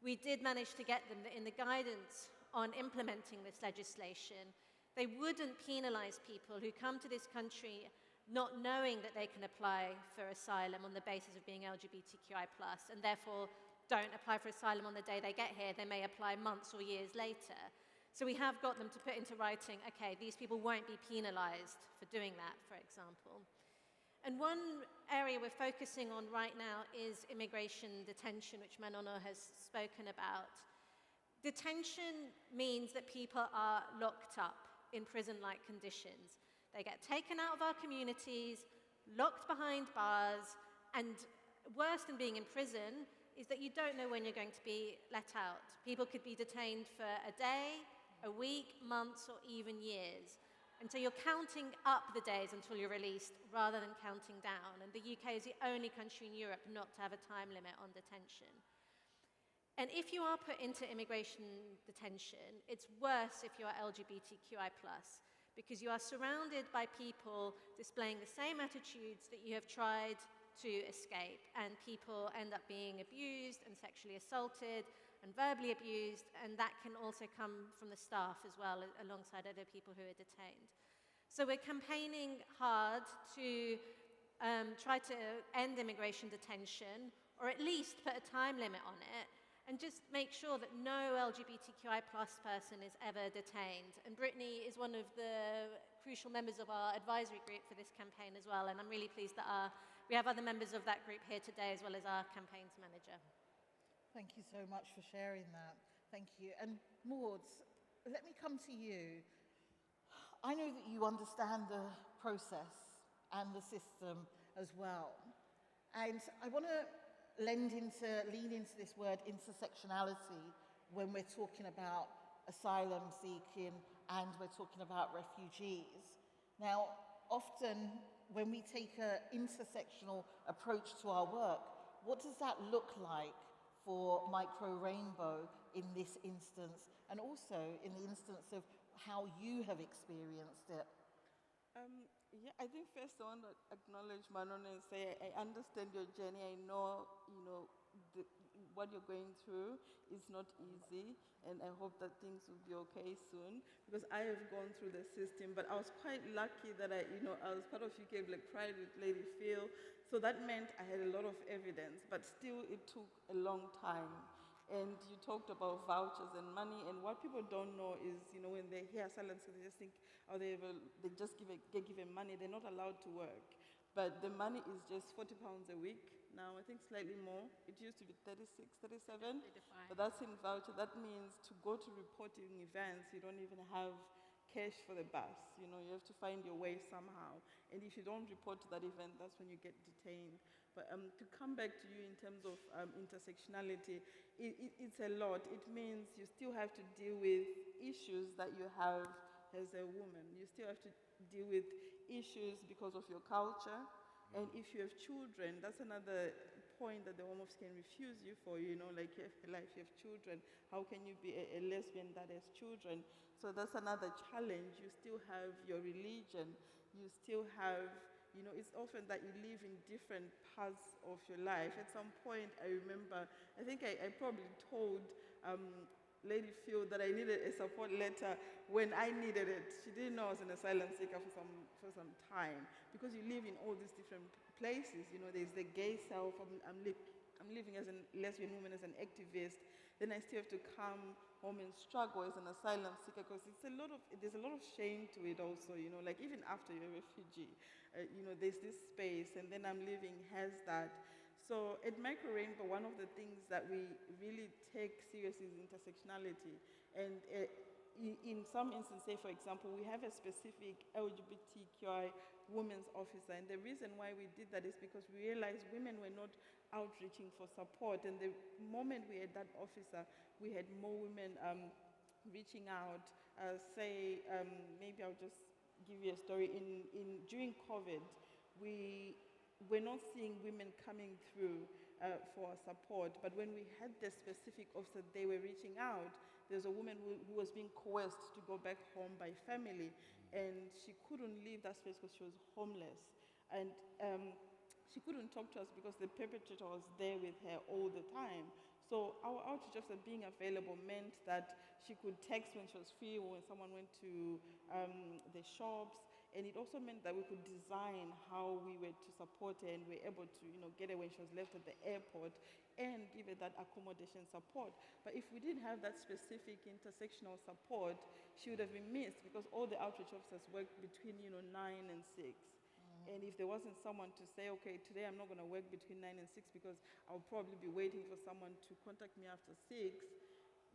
we did manage to get them in the guidance on implementing this legislation. They wouldn't penalize people who come to this country not knowing that they can apply for asylum on the basis of being LGBTQI+, and therefore don't apply for asylum on the day they get here. They may apply months or years later. So we have got them to put into writing, okay, these people won't be penalized for doing that, for example. And one area we're focusing on right now is immigration detention, which Manono has spoken about. Detention means that people are locked up in prison-like conditions. They get taken out of our communities, locked behind bars, and worse than being in prison is that you don't know when you're going to be let out. People could be detained for a day, a week, months, or even years. And so you're counting up the days until you're released rather than counting down. And the UK is the only country in Europe not to have a time limit on detention. And if you are put into immigration detention, it's worse if you are LGBTQI+, because you are surrounded by people displaying the same attitudes that you have tried to escape, and people end up being abused and sexually assaulted and verbally abused, and that can also come from the staff as well, alongside other people who are detained. So we're campaigning hard to try to end immigration detention, or at least put a time limit on it, and just make sure that no LGBTQI+ person is ever detained. And Brittany is one of the crucial members of our advisory group for this campaign as well, and I'm really pleased that we have other members of that group here today, as well as our campaigns manager. Thank you so much for sharing that. Thank you. And Maud, let me come to you. I know that you understand the process and the system as well. And I want to lean into this word intersectionality when we're talking about asylum seeking and we're talking about refugees. Now, often when we take an intersectional approach to our work, what does that look like for Micro Rainbow in this instance, and also in the instance of how you have experienced it? Yeah, I think first I want to acknowledge Manon and say I understand your journey. I know, what you're going through is not easy, and I hope that things will be okay soon, because I have gone through the system. But I was quite lucky that I was part of UK Black Pride with Lady Phil, so that meant I had a lot of evidence, but still it took a long time. And you talked about vouchers and money, and what people don't know is, when they hear asylum seekers, they just think, oh, they just get given money. They're not allowed to work. but the money is just £40 a week. Now, I think slightly more. It used to be 36, 37, but that's in voucher. That means to go to reporting events, you don't even have cash for the bus. You know, you have to find your way somehow. And if you don't report to that event, that's when you get detained. But to come back to you in terms of intersectionality, it's a lot. It means you still have to deal with issues that you have as a woman. You still have to deal with issues because of your culture. And if you have children, that's another point that the Home Office can refuse you for, you know, like you have a life, you have children, how can you be a lesbian that has children? So that's another challenge. You still have your religion, you still have, you know, it's often that you live in different parts of your life. At some point, I remember, I think I probably told Lady Phil that I needed a support letter when I needed it. She didn't know I was an asylum seeker for some time, because you live in all these different places. You know, there's the gay self. I'm living as a lesbian woman, as an activist. Then I still have to come home and struggle as an asylum seeker, because there's a lot of shame to it also. You know, like even after you're a refugee, you know, there's this space, and then I'm living has that. So at Micro Rainbow, one of the things that we really take seriously is intersectionality. And in some instances, say for example, we have a specific LGBTQI women's officer. And the reason why we did that is because we realized women were not outreaching for support. And the moment we had that officer, we had more women reaching out. Maybe I'll just give you a story. During COVID, we're not seeing women coming through for support, but when we had the specific officer, they were reaching out. There's a woman who was being coerced to go back home by family, and she couldn't leave that space because she was homeless. And she couldn't talk to us because the perpetrator was there with her all the time. So our outreach officer being available meant that she could text when she was free or when someone went to the shops. And it also meant that we could design how we were to support her, and we were able to, you know, get her when she was left at the airport and give her that accommodation support. But if we didn't have that specific intersectional support, she would have been missed, because all the outreach officers work between, you know, 9 and 6. And if there wasn't someone to say, okay, today I'm not going to work between 9 and 6 because I'll probably be waiting for someone to contact me after 6,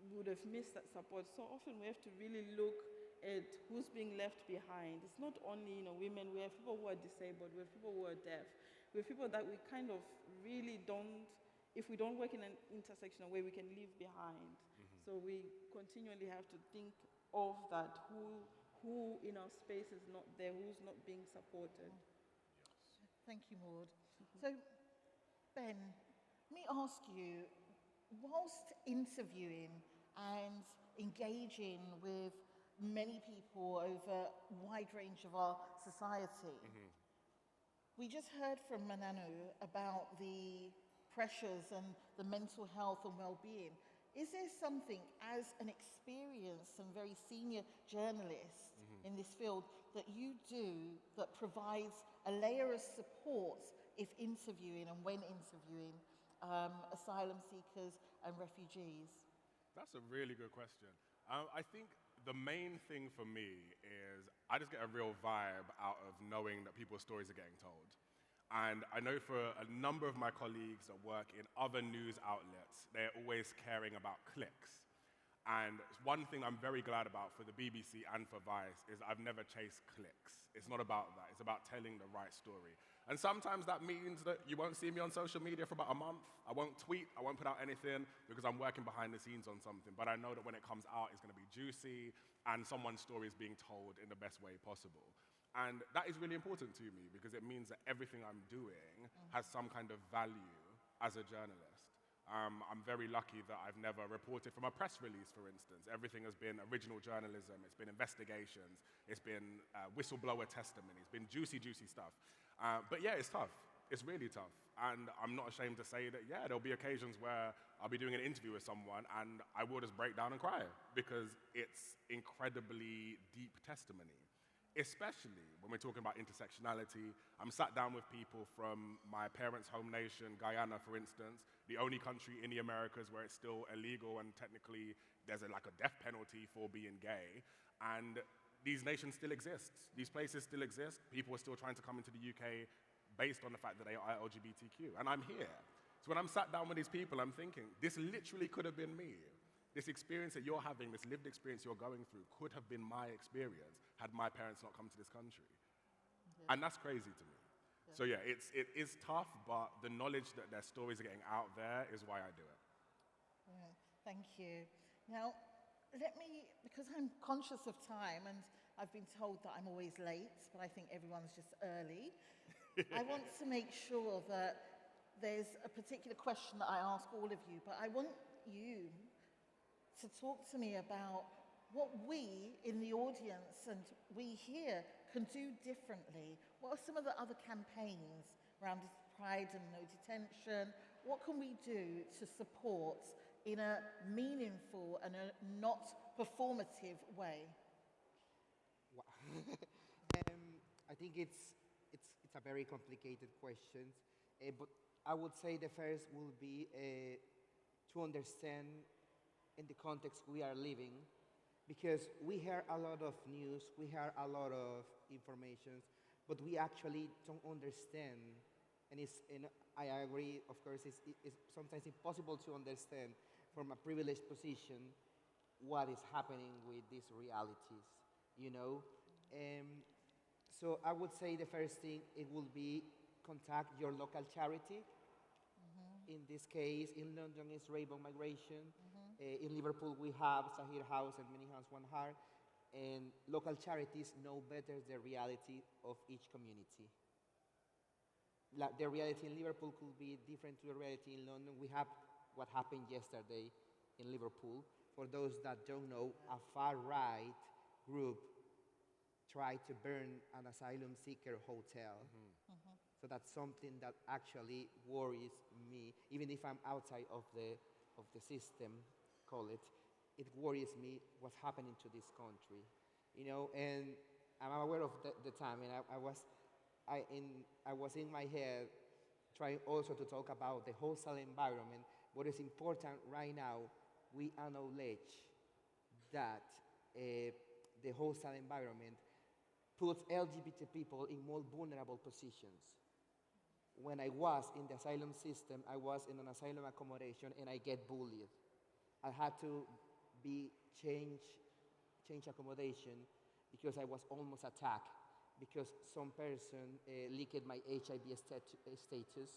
we would have missed that support. So often we have to really look at who's being left behind. It's not only, you know, women. We have people who are disabled. We have people who are deaf. We have people that we kind of really don't, if we don't work in an intersectional way, we can leave behind. So we continually have to think of that, who in our space is not there, who's not being supported. Thank you, Maud. So, Ben, let me ask you, whilst interviewing and engaging with many people over a wide range of our society, we just heard from Mananu about the pressures and the mental health and well-being. Is there something, as an experienced and very senior journalist in this field, that you do that provides a layer of support if interviewing and when interviewing asylum seekers and refugees? That's a really good question. I think the main thing for me is I just get a real vibe out of knowing that people's stories are getting told. And I know for a number of my colleagues that work in other news outlets, they're always caring about clicks. And one thing I'm very glad about for the BBC and for Vice is I've never chased clicks. It's not about that. It's about telling the right story. And sometimes that means that you won't see me on social media for about a month. I won't tweet. I won't put out anything because I'm working behind the scenes on something. But I know that when it comes out, it's going to be juicy and someone's story is being told in the best way possible. And that is really important to me because it means that everything I'm doing has some kind of value as a journalist. I'm very lucky that I've never reported from a press release, for instance. Everything has been original journalism. It's been investigations. It's been whistleblower testimony. It's been juicy, juicy stuff. But yeah, it's tough. It's really tough. And I'm not ashamed to say that, yeah, there'll be occasions where I'll be doing an interview with someone and I will just break down and cry because it's incredibly deep testimony. Especially when we're talking about intersectionality. I'm sat down with people from my parents' home nation, Guyana, for instance, the only country in the Americas where it's still illegal and technically there's like a death penalty for being gay. And these nations still exist. These places still exist. People are still trying to come into the UK based on the fact that they are LGBTQ, and I'm here. So when I'm sat down with these people, I'm thinking, this literally could have been me. This experience that you're having, this lived experience you're going through, could have been my experience had my parents not come to this country. And that's crazy to me. So yeah, it is tough, but the knowledge that their stories are getting out there is why I do it. Yeah, thank you. Now, let me, because I'm conscious of time and I've been told that I'm always late, but I think everyone's just early. I want to make sure that there's a particular question that I ask all of you, but I want you to talk to me about what we in the audience and we here can do differently. What are some of the other campaigns around Pride and no detention? What can we do to support in a meaningful and a not performative way? I think it's a very complicated question, but I would say the first will be to understand in the context we are living, because we hear a lot of news, we hear a lot of information, but we actually don't understand. And I agree, of course, it's sometimes impossible to understand from a privileged position what is happening with these realities, you know? So I would say the first thing, it will be contact your local charity. In this case, in London, it's Rainbow Migration. In Liverpool, we have Sahir House and Many Hands, One Heart. And local charities know better the reality of each community. The reality in Liverpool could be different to the reality in London. We have what happened yesterday in Liverpool. For those that don't know, a far-right group tried to burn an asylum seeker hotel. So that's something that actually worries me, even if I'm outside of the system, call it. It worries me what's happening to this country, you know. And I'm aware of the time, and I was in my head trying also to talk about the hostile environment. What is important right now, we acknowledge that the hostile environment puts LGBT people in more vulnerable positions. When I was in the asylum system, I was in an asylum accommodation and I get bullied. I had to change accommodation because I was almost attacked, because some person leaked my HIV status.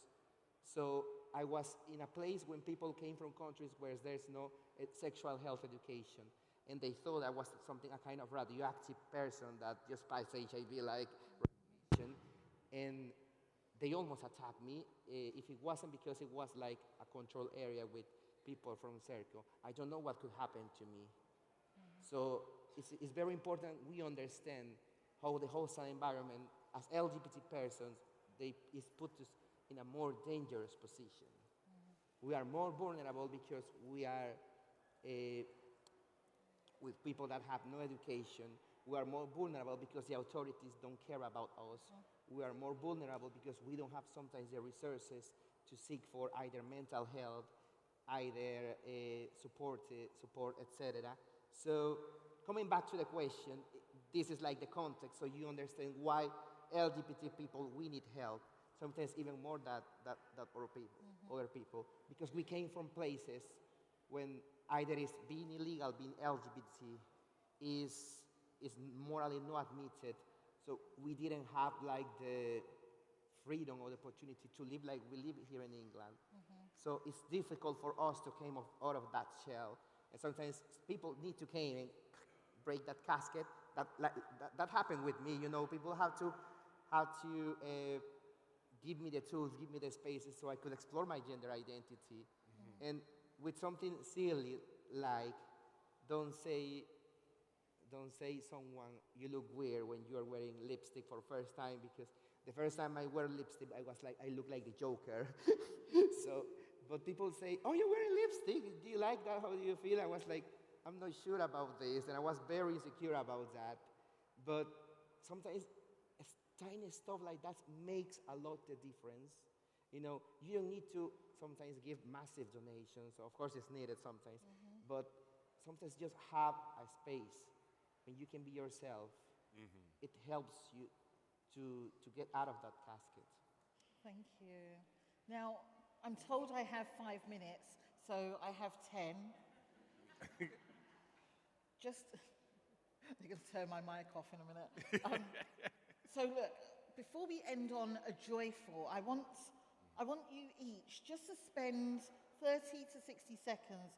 So I was in a place when people came from countries where there's no sexual health education. And they thought I was a kind of radioactive person that just passed HIV like radiation. And they almost attacked me. If it wasn't because it was like a control area with people from Circle, I don't know what could happen to me. So it's very important we understand how the hostile environment, as LGBT persons, it puts us in a more dangerous position. We are more vulnerable because we are with people that have no education. We are more vulnerable because the authorities don't care about us. We are more vulnerable because we don't have sometimes the resources to seek for either mental health, either support, etc. So coming back to the question, this is like the context, so you understand why LGBT people, we need help, sometimes even more than other people, because we came from places when either it's being illegal, being LGBT is morally not admitted. So we didn't have like the freedom or the opportunity to live like we live here in England. So it's difficult for us to come out of that shell. And sometimes people need to come and break that casket. That happened with me, you know. People have to give me the tools, give me the spaces so I could explore my gender identity. And with something silly like, don't say someone you look weird when you are wearing lipstick for the first time, because the first time I wear lipstick, I was like, I look like the Joker. But people say, oh, you're wearing lipstick. Do you like that? How do you feel? I was like, I'm not sure about this, and I was very insecure about that. But sometimes tiny stuff like that makes a lot of difference. You know, you don't need to sometimes give massive donations. Of course, it's needed sometimes. But sometimes just have a space when you can be yourself. It helps you to get out of that casket. Thank you. Now, I'm told I have 5 minutes, so I have 10. Just, I'm going to turn my mic off in a minute. So look, before we end on a joyful, I want you each just to spend 30 to 60 seconds.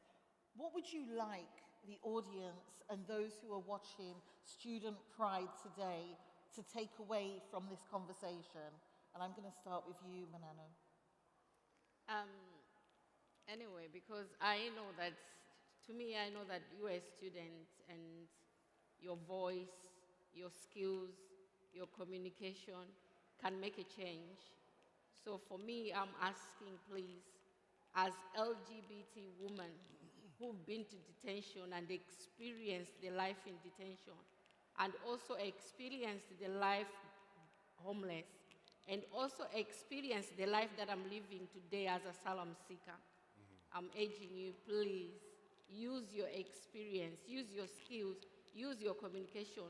What would you like the audience and those who are watching Student Pride today to take away from this conversation? And I'm going to start with you, Manano. Anyway, because I know that, to me, I know that you are a student and your voice, your skills, your communication can make a change. So for me, I'm asking, please, as LGBT women who've been to detention and experienced the life in detention, and also experienced the life homeless, and also experienced the life that I'm living today as asylum seeker, I'm urging you, please, use your experience, use your skills, use your communication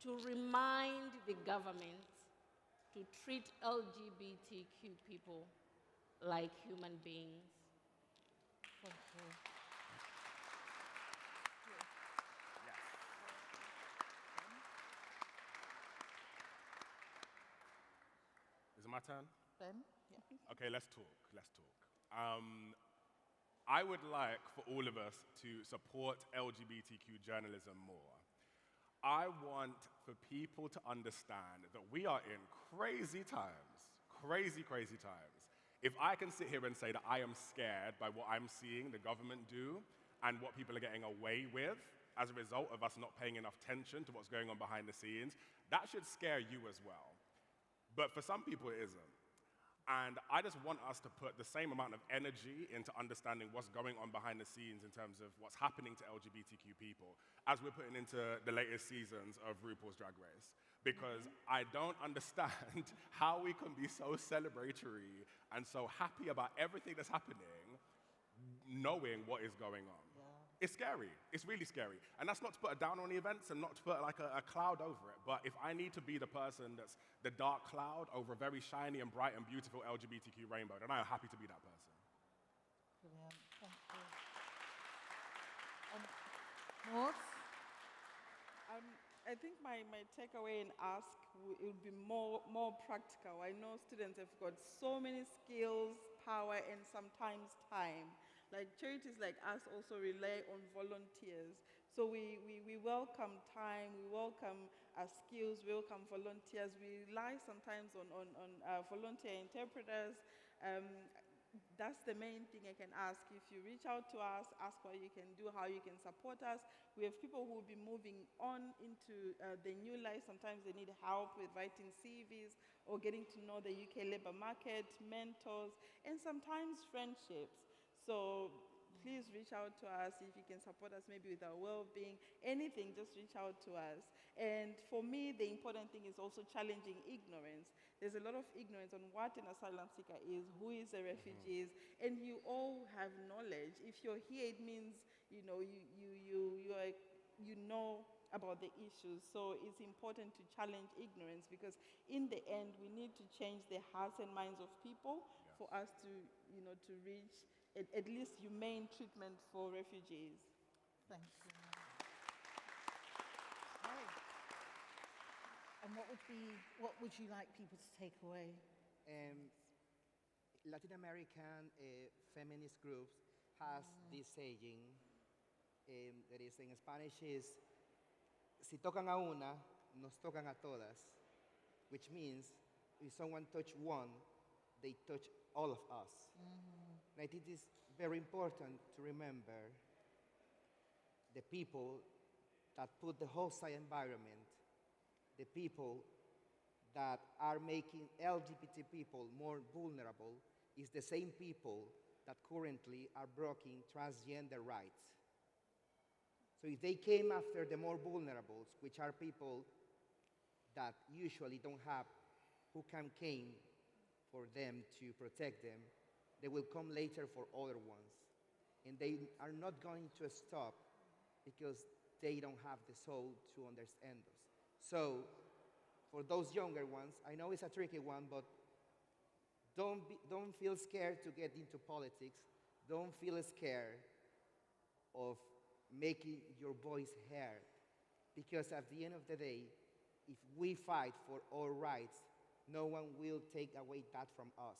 to remind the government to treat LGBTQ people like human beings. Thank you. Is it my turn? Ben? Yeah. Okay, let's talk. I would like for all of us to support LGBTQ journalism more. I want for people to understand that we are in crazy times, crazy times. If I can sit here and say that I am scared by what I'm seeing the government do and what people are getting away with as a result of us not paying enough attention to what's going on behind the scenes, that should scare you as well. But for some people, it isn't. And I just want us to put the same amount of energy into understanding what's going on behind the scenes in terms of what's happening to LGBTQ people as we're putting into the latest seasons of RuPaul's Drag Race. Because I don't understand how we can be so celebratory and so happy about everything that's happening, knowing what is going on. Yeah. It's scary. It's really scary. And that's not to put a down on the events and not to put like a cloud over it. But if I need to be the person that's the dark cloud over a very shiny and bright and beautiful LGBTQ rainbow, then I'm happy to be that person. Brilliant. Thank you. Maud? I think my takeaway and ask it would be more practical. I know students have got so many skills, power, and sometimes time. Like charities like us also rely on volunteers. So we welcome time, we welcome skills, we welcome volunteers. We rely sometimes on volunteer interpreters. That's the main thing I can ask. If you reach out to us, ask what you can do, how you can support us. We have people who will be moving on into the new life. Sometimes they need help with writing CVs or getting to know the UK labor market, mentors, and sometimes friendships. So please reach out to us if you can support us maybe with our well-being, anything, just reach out to us. And for me, the important thing is also challenging ignorance. There's a lot of ignorance on what an asylum seeker is, who is a refugee is, and you all have knowledge. If you're here, it means you know about the issues. So it's important to challenge ignorance because in the end, we need to change the hearts and minds of people for us to reach at least humane treatment for refugees. Thank you. Okay. And what would you like people to take away? Latin American feminist groups has this saying that is in Spanish is, si tocan a una, nos tocan a todas, which means if someone touch one, they touch all of us. And I think it's very important to remember the people that put the hostile environment, the people that are making LGBT people more vulnerable, is the same people that currently are blocking transgender rights. So if they came after the more vulnerables, which are people that usually don't have who can came for them to protect them, they will come later for other ones. And they are not going to stop because they don't have the soul to understand us. So for those younger ones, I know it's a tricky one, but don't feel scared to get into politics. Don't feel scared of making your voice heard. Because at the end of the day, if we fight for our rights, no one will take away that from us.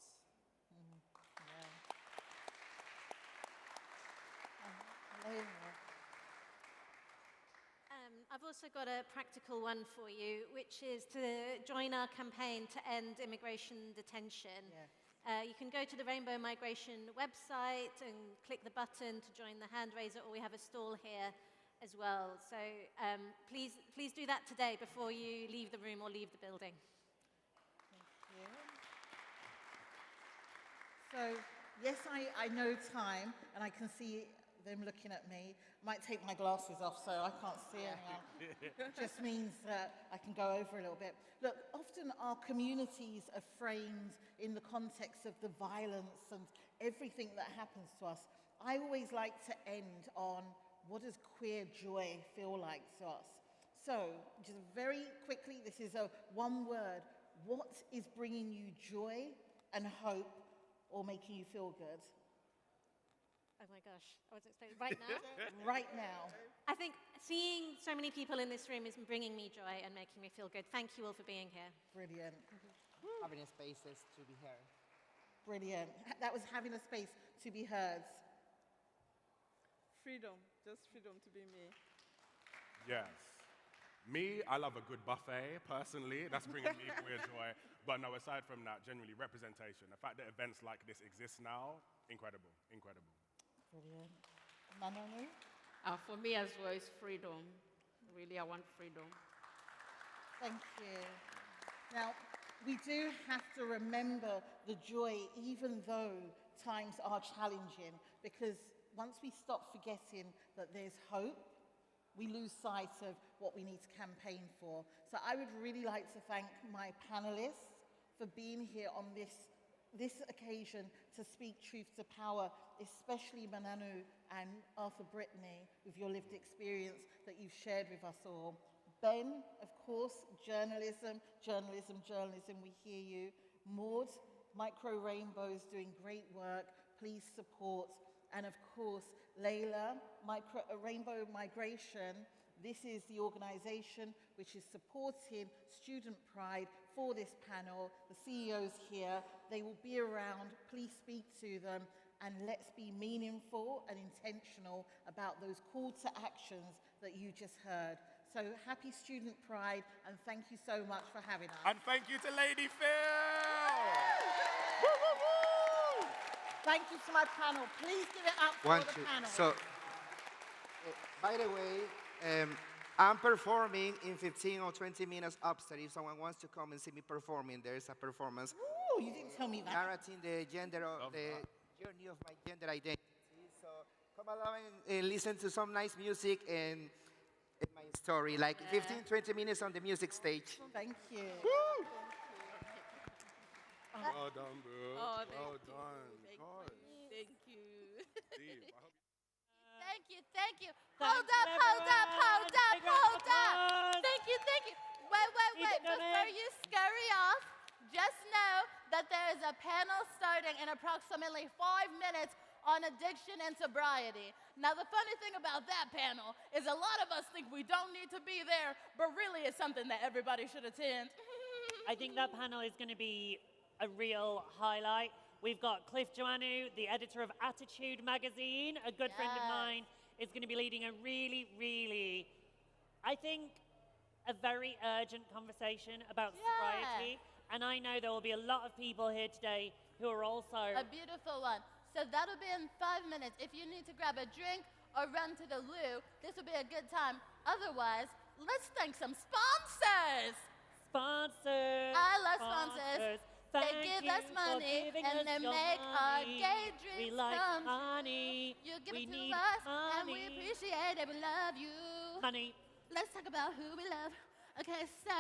I've also got a practical one for you, which is to join our campaign to end immigration detention. You can go to the Rainbow Migration website and click the button to join the hand raiser, or we have a stall here as well. So please do that today before you leave the room or leave the building. So, yes, I know time, and I can see them looking at me. I might take my glasses off so I can't see anything. Just means that I can go over a little bit. Look, often our communities are framed in the context of the violence and everything that happens to us. I always like to end on what does queer joy feel like to us? So, just very quickly, this is a one word. What is bringing you joy and hope or making you feel good? Oh my gosh, I was expecting right now? Right now. I think seeing so many people in this room is bringing me joy and making me feel good. Thank you all for being here. Brilliant. Having spaces to be heard. Brilliant. That was having a space to be heard. Freedom, just freedom to be me. Yes. Me, I love a good buffet, personally. That's bringing me queer joy. But no, aside from that, generally, representation. The fact that events like this exist now, incredible, incredible. Brilliant. Manonu? For me as well, it's freedom. Really, I want freedom. Thank you. Now, we do have to remember the joy, even though times are challenging, because once we stop forgetting that there's hope, we lose sight of what we need to campaign for. So I would really like to thank my panelists for being here on this occasion to speak truth to power, especially Mananu and Arthur Brittany, with your lived experience that you've shared with us all. Ben, of course, journalism, we hear you. Maud, Micro Rainbows, doing great work, please support. And of course, Layla, Rainbow Migration, this is the organization which is supporting Student Pride for this panel. The CEO's here, they will be around, please speak to them, and let's be meaningful and intentional about those call to actions that you just heard. So happy Student Pride, and thank you so much for having us. And thank you to Lady Phil! Thank you to my panel. Please give it up for the panel. So, by the way, I'm performing in 15 or 20 minutes upstairs. If someone wants to come and see me performing, there is a performance. Ooh, you didn't tell me that. Narrating the journey of my gender identity. So come along and listen to some nice music and my story. Like 15, 20 minutes on the music stage. Thank you. Woo! Well done, bro. Oh, well done. Thank you. Steve, I hope Thank you. Hold up. Thank you. Wait. Before you scurry off, just know that there is a panel starting in approximately 5 minutes on addiction and sobriety. Now, the funny thing about that panel is a lot of us think we don't need to be there, but really it's something that everybody should attend. I think that panel is going to be a real highlight. We've got Cliff Joannou, the editor of Attitude magazine, a good friend of mine, is going to be leading a really, I think, a very urgent conversation about sobriety. And I know there will be a lot of people here today who are also... A beautiful one. So that'll be in 5 minutes. If you need to grab a drink or run to the loo, this will be a good time. Otherwise, let's thank some sponsors. Sponsors. I love sponsors. They give us money and they make our gay drinks we like come money. You give we it to need us money. and we appreciate it. We love you. Money. Let's talk about who we love. Okay, so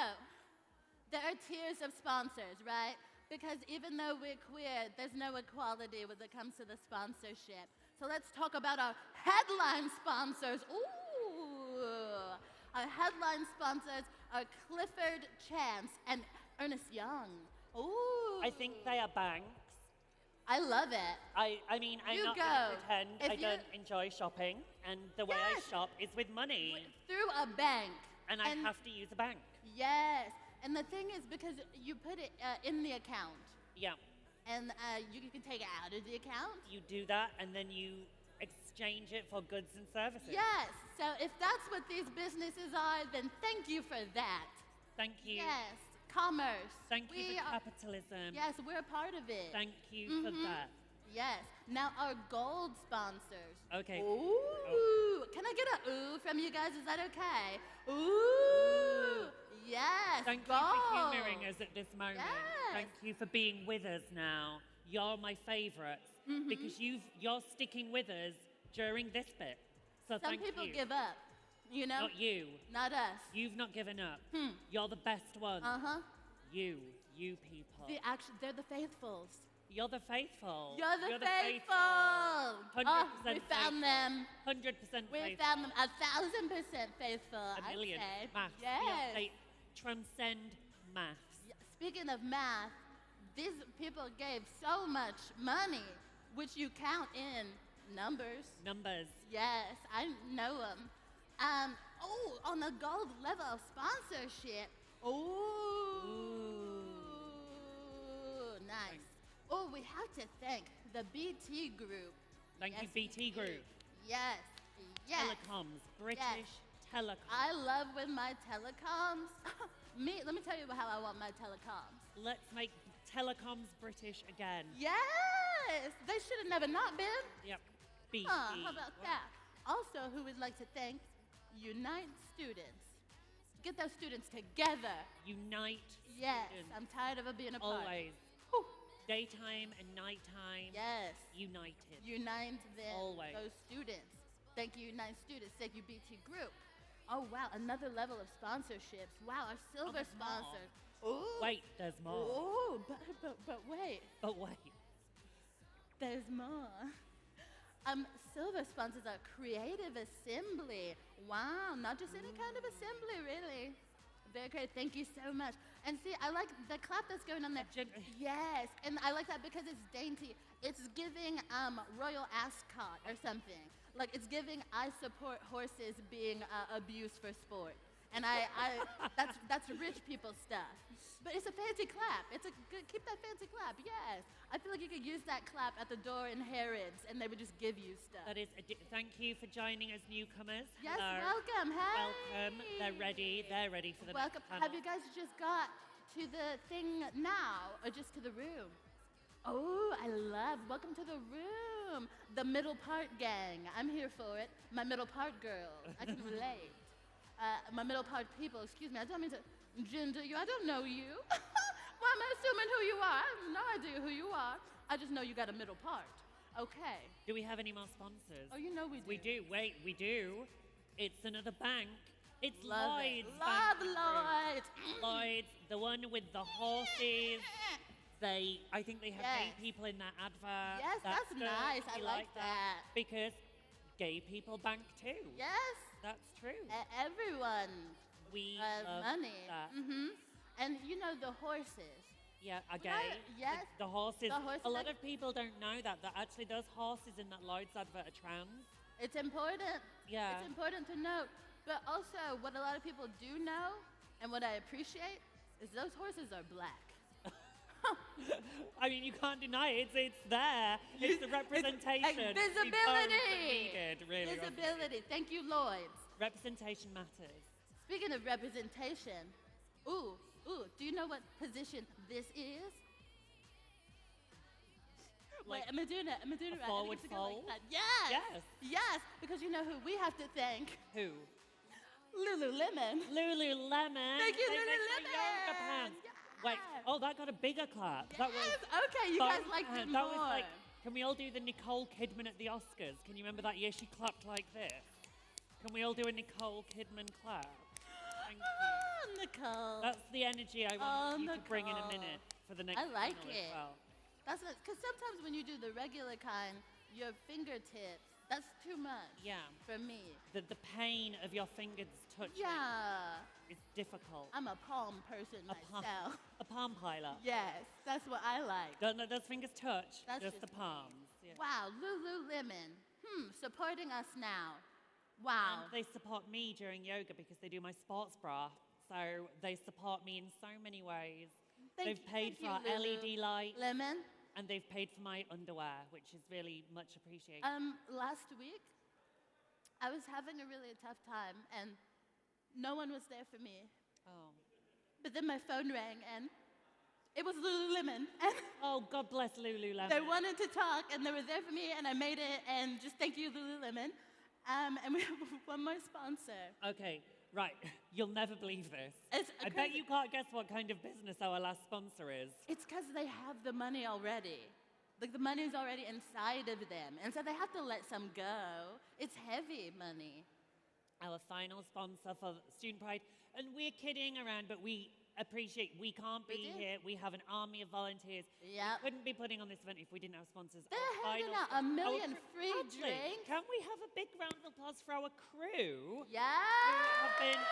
there are tiers of sponsors, right? Because even though we're queer, there's no equality when it comes to the sponsorship. So let's talk about our headline sponsors. Ooh. Our headline sponsors are Clifford Chance and Ernest Young. Ooh. I think they are banks. I love it. I mean, I'm You not go. going to pretend If I you- don't enjoy shopping, and the way I shop is with money, Through a bank. and I have to use a bank. Yes. And the thing is, because you put it in the account, Yeah, and you can take it out of the account. you do that, and then you exchange it for goods and services. Yes. So if that's what these businesses are, then thank you for that. Thank you. Yes. Commerce. Thank you We for are- capitalism. Yes, we're a part of it. Thank you for that. Yes. Now our gold sponsors. Okay. Ooh. Can I get a ooh from you guys? Is that okay? Ooh. Yes. Thank gold. you for humouring us at this moment. Yes. Thank you for being with us now. You're my favourites because you're sticking with us during this bit. So Some thank people you. give up. You know? Not you. Not us. You've not given up. You're the best one. Uh-huh. You people. They're the faithfuls. You're the faithful. You're the faithful. 100% Oh, we found them. 100% We faithful. found them 1,000% faithful. A million. I'd say. Maths. Yes. They transcend maths. Speaking of math, these people gave so much money, which you count in numbers. Numbers. Yes, I know them. On the gold level sponsorship. Ooh. Nice. Oh, we have to thank the BT Group. Thank you, BT Group. Yes. Yes. Telecoms. British Telecoms. I love with my telecoms. Let me tell you how I want my telecoms. Let's make telecoms British again. Yes! They should have never not been. Yep. BT. How about that? Also, who would like to thank Unite Students. Get those students together. Unite Yes, students. I'm tired of it being apart. Always. Daytime and nighttime. Yes. United. Unite them. Always. Those students. Thank you, Unite Students. Thank you, BT Group. Oh, wow, another level of sponsorships. Wow, our silver there's more. sponsors. Ooh. Wait, there's more. Oh, but wait. But wait. There's more. Silver sponsors are Creative Assembly. Wow, not just any kind of assembly, really. Very great. Thank you so much. And see, I like the clap that's going on there. Yes, and I like that because it's dainty. It's giving Royal Ascot or something. Like it's giving I support horses being abused for sport. And that's rich people stuff. But it's a fancy clap. It's a good, keep that fancy clap, yes. I feel like you could use that clap at the door in Harrods and they would just give you stuff. That is, thank you for joining us newcomers. Yes, Hello. welcome. Hey. Welcome. They're ready for the Welcome. next panel. Have you guys just got to the thing now or just to the room? Oh, I love, welcome to the room. The middle part gang. I'm here for it. My middle part girls. I can relate. My middle part people, excuse me, I don't mean to gender you. I don't know you. Well, I'm assuming who you are. I have no idea who you are. I just know you got a middle part. Okay. Do we have any more sponsors? Oh, you know we do. We do. Wait, we do. It's another bank. It's Love it. Lloyd's. Love Bank Group. Lloyd's. Lloyd's, the one with the horses. I think they have gay Yes. people in that advert. Yes, that's good. nice. I We like that. Because gay people bank too. Yes. That's true. Everyone We has love money. that. And you know the horses. Yeah, are When I- gay. yes. The horses. The horses A lot are- of people don't know that actually those horses in that Lloyd's advert are trans. It's important. Yeah. It's important to note. But also, what a lot of people do know, and what I appreciate, is those horses are black. I mean, you can't deny it. It's there. It's the representation. And we both visibility. needed, really. wasn't it? Visibility. Thank you, Lloyd's. Representation matters. Speaking of representation, do you know what position this is? Wait, am I doing it? Am I doing it right? I think forward it's to go like fold? that. Yes. Yes. Yes, because you know who we have to thank? Who? Lululemon. Lululemon. Thank you, They make the Lululemon. yoga pants. Wait, oh, that got a bigger clap. That was. Yes, okay, you guys liked it That was more. like, can we all do the Nicole Kidman at the Oscars? Can you remember that year she clapped like this? Can we all do a Nicole Kidman clap? Thank you. Nicole. That's the energy I want you to bring in a Nicole. minute for the next I like panel it. as well. That's because sometimes when you do the regular kind, your fingertips That's too much. Yeah. For me. The pain of your fingers touching Yeah. is difficult. I'm a palm person myself. A palm piler. Yes, that's what I like. Don't let those fingers touch, That's just the just me. palms. Yeah. Wow, Lululemon. Supporting us now. Wow. And they support me during yoga because they do my sports bra. So they support me in so many ways. They've paid for our LED lights. Lemon. And they've paid for my underwear, which is really much appreciated. Last week, I was having a really tough time, and no one was there for me. Oh. But then my phone rang, and it was Lululemon. And oh, God bless Lululemon. They wanted to talk, and they were there for me, and I made it, and just thank you, Lululemon. And we have one more sponsor. Okay, right. You'll never believe this. I bet crazy. you can't guess what kind of business our last sponsor is. It's because they have the money already. Like, the money's already inside of them, and so they have to let some go. It's heavy money. Our final sponsor for Student Pride. And we're kidding around, but we appreciate we can't be here. We have an army of volunteers. Yep. We couldn't be putting on this event if we didn't have sponsors. They're handing out a million free drinks. Can we have a big round of applause for our crew? Yeah. Who have been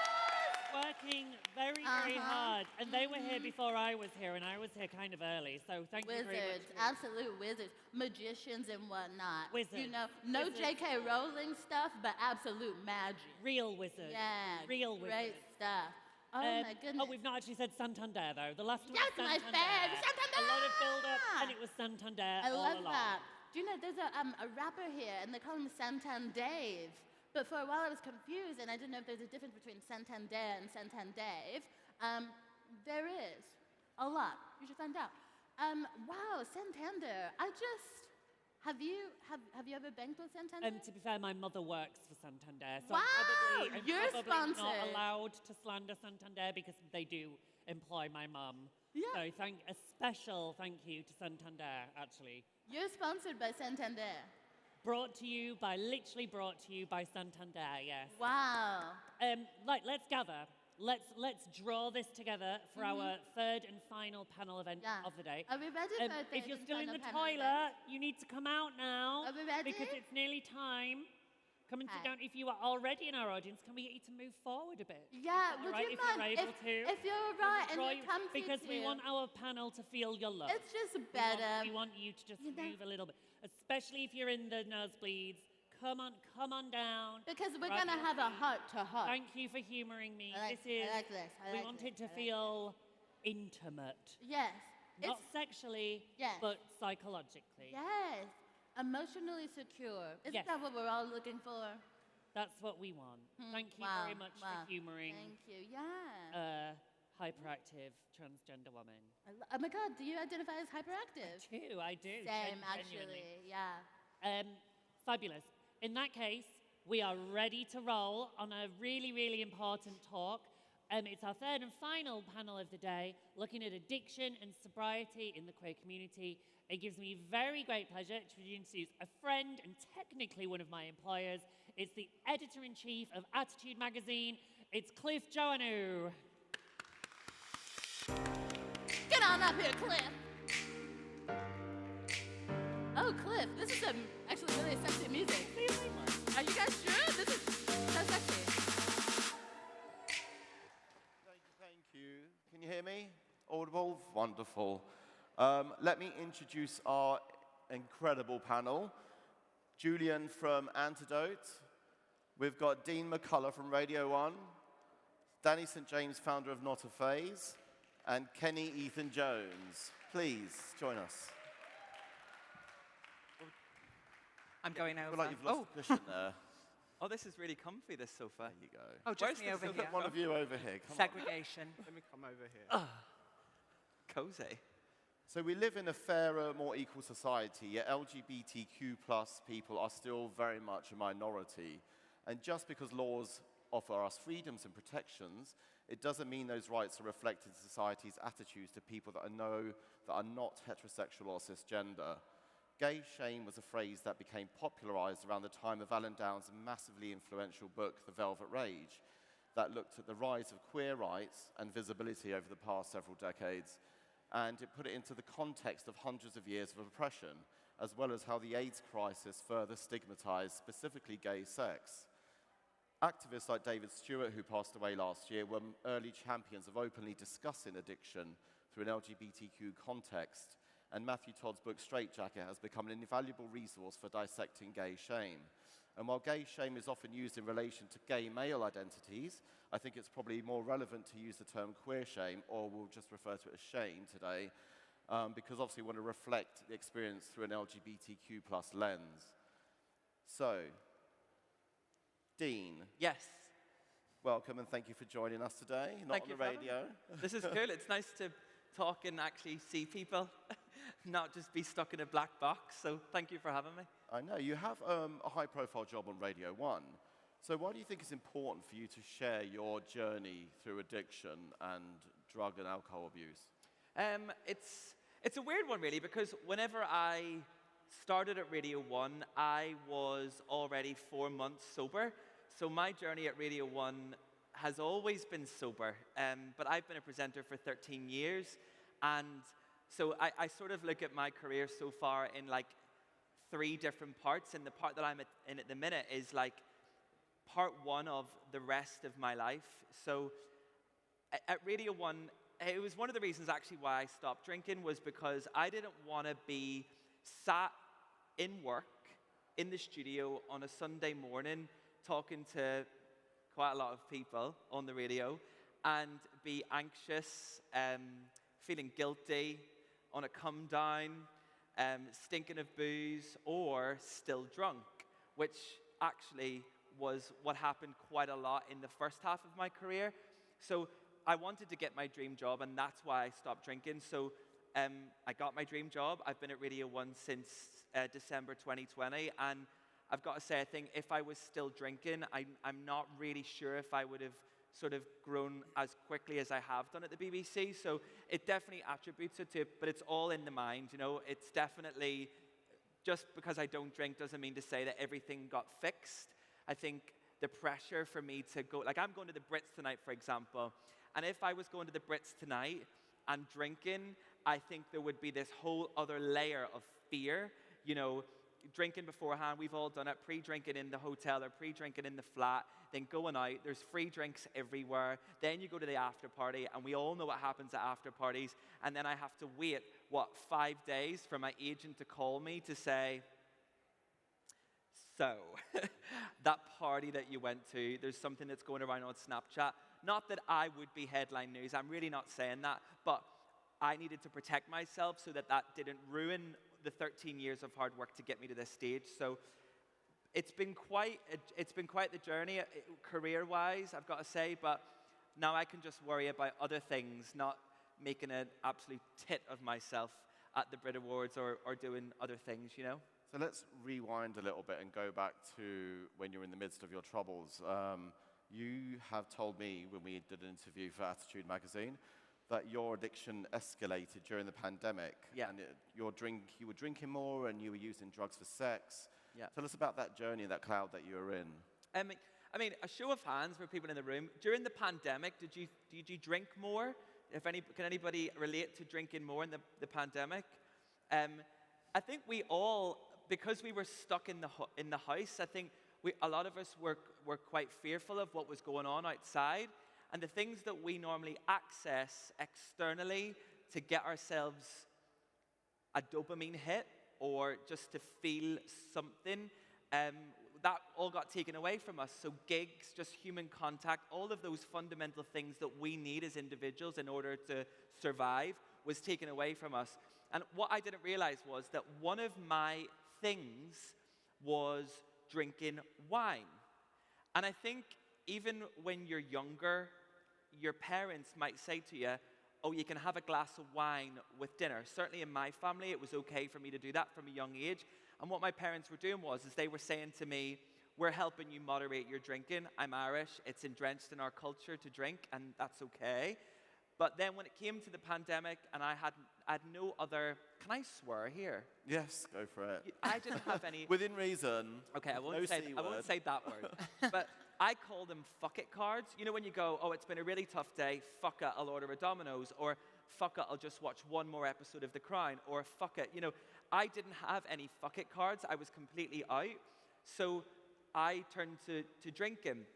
working very, very hard. And they were here before I was here, and I was here kind of early. So thank you very much. Wizards, absolute wizards, magicians and whatnot. Wizards. You know, no Wizards. J.K. Rowling stuff, but absolute magic. Real wizards. Yeah. Real wizards. Great stuff. Oh my goodness. Oh, we've not actually said Santander, though. The last one That's was my Santander. fave, Santander! A lot of build-up, and it was Santander I all love along. that. Do you know, there's a rapper here, and they call him Santandave. But for a while I was confused, and I didn't know if there's a difference between Santander and Santandave. There is. A lot. You should find out. Wow, Santander. Have you ever banked with Santander? To be fair, my mother works for Santander, so Wow, I'm you're probably not sponsored. allowed to slander Santander because they do employ my mum. Yeah. So a special thank you to Santander, actually. You're sponsored by Santander. Literally brought to you by Santander, yes. Wow. Let's gather. Let's draw this together for our third and final panel event of the day. Are we ready for a If you're third still and in the final panel toilet, you need to come out now. Are we ready? Because it's nearly time. Come and sit Okay. down. If you are already in our audience, can we get you to move forward a bit? Yeah, All would right, you if mind you're able to? if you're right and Draw you're comfy Because we too. want our panel to feel your love. It's just better. We want you to just move a little bit, especially if you're in the nosebleeds. Come on down. Because we're Right. gonna have a heart-to-heart. Thank you for humoring me. I like this. I We like want this. it to I like feel intimate. Yes. Not sexually, Yes. but psychologically. Yes. Emotionally secure. Isn't Yes. that what we're all looking for? That's what we want. Thank you Wow, very much wow. for humoring Thank you. Yeah. hyperactive transgender woman. Oh my God, do you identify as hyperactive? I do. Same, genuinely. actually. Yeah. Fabulous. In that case, we are ready to roll on a really, really important talk. It's our third and final panel of the day, looking at addiction and sobriety in the queer community. It gives me very great pleasure to introduce a friend and technically one of my employers. It's the editor-in-chief of Attitude magazine. It's Cliff Joannou. Get on up here, Cliff. Oh, Cliff, this is some actually really sexy music. Are you guys sure? This is so sexy. Thank you. Can you hear me? Audible? Wonderful. Let me introduce our incredible panel. Julian from Antidote. We've got Dean McCullough from Radio 1. Danny St. James, founder of Not a Phase. And Kenny Ethan Jones. Please join us. I'm going I over. feel like you've lost a cushion there. Oh, this is really comfy, this sofa. There you go. Oh, just Where's me the over sofa? here. One of you over here. Come on. Segregation. Let me come over here. Cozy. So we live in a fairer, more equal society, yet LGBTQ plus people are still very much a minority. And just because laws offer us freedoms and protections, it doesn't mean those rights are reflected in society's attitudes to people that are not heterosexual or cisgender. Gay shame was a phrase that became popularized around the time of Alan Downs' massively influential book, The Velvet Rage, that looked at the rise of queer rights and visibility over the past several decades. And it put it into the context of hundreds of years of oppression. as well as how the AIDS crisis further stigmatized specifically gay sex. Activists like David Stewart, who passed away last year, were early champions of openly discussing addiction through an LGBTQ context, and Matthew Todd's book Straitjacket has become an invaluable resource for dissecting gay shame. And while gay shame is often used in relation to gay male identities, I think it's probably more relevant to use the term queer shame, or we'll just refer to it as shame today, because obviously we want to reflect the experience through an LGBTQ plus lens. So, Dean. Yes. Welcome and thank you for joining us today, not on the radio. This is cool. It's nice to talk and actually see people, not just be stuck in a black box. So thank you for having me. I know. You have a high-profile job on Radio 1. So why do you think it's important for you to share your journey through addiction and drug and alcohol abuse? It's a weird one, really, because whenever I started at Radio 1, I was already 4 months sober. So my journey at Radio 1 has always been sober, but I've been a presenter for 13 years. And so I sort of look at my career so far in like 3 different parts. And the part that I'm in at the minute is like part 1 of the rest of my life. So at Radio 1, it was one of the reasons actually why I stopped drinking, was because I didn't want to be sat in work in the studio on a Sunday morning talking to quite a lot of people on the radio and be anxious, feeling guilty, on a come down, stinking of booze, or still drunk, which actually was what happened quite a lot in the first half of my career. So I wanted to get my dream job, and that's why I stopped drinking. So I got my dream job. I've been at Radio 1 since December 2020, and I've got to say, I think if I was still drinking, I'm not really sure if I would have sort of grown as quickly as I have done at the BBC. So it definitely attributes it to it, but it's all in the mind, you know. It's definitely, just because I don't drink doesn't mean to say that everything got fixed. I think the pressure for me to go, like I'm going to the Brits tonight, for example, and if I was going to the Brits tonight and drinking, I think there would be this whole other layer of fear, you know, drinking beforehand. We've all done it, pre-drinking in the hotel or pre-drinking in the flat, then going out, there's free drinks everywhere, then you go to the after party, and we all know what happens at after parties, and then I have to wait, 5 days for my agent to call me to say, so, that party that you went to, there's something that's going around on Snapchat. Not that I would be headline news, I'm really not saying that, but I needed to protect myself so that that didn't ruin the 13 years of hard work to get me to this stage. So it's been quite the journey, career-wise, I've got to say, but now I can just worry about other things, not making an absolute tit of myself at the Brit Awards or doing other things, you know? So let's rewind a little bit and go back to when you were in the midst of your troubles. You have told me when we did an interview for Attitude magazine that your addiction escalated during the pandemic. Yeah. And you were drinking more and you were using drugs for sex. Yeah. Tell us about that journey, that cloud that you were in. I mean, a show of hands for people in the room. During the pandemic, did you drink more? Can anybody relate to drinking more in the pandemic? I think we all, because we were stuck in the house, I think a lot of us were quite fearful of what was going on outside. And the things that we normally access externally to get ourselves a dopamine hit or just to feel something, that all got taken away from us. So gigs, just human contact, all of those fundamental things that we need as individuals in order to survive was taken away from us. And what I didn't realize was that one of my things was drinking wine. And I think even when you're younger, your parents might say to you, oh, you can have a glass of wine with dinner. Certainly in my family, it was okay for me to do that from a young age. And what my parents were doing was they were saying to me, we're helping you moderate your drinking. I'm Irish. It's entrenched in our culture to drink, and that's okay. But then when it came to the pandemic and I had no other, can I swear here? Yes, go for it. I didn't have any. Within reason. Okay, I won't say that word. But I call them fuck it cards. You know when you go, oh, it's been a really tough day, fuck it, I'll order a Domino's. Or fuck it, I'll just watch one more episode of The Crown, or fuck it. You know, I didn't have any fuck it cards. I was completely out. So I turned to drinking.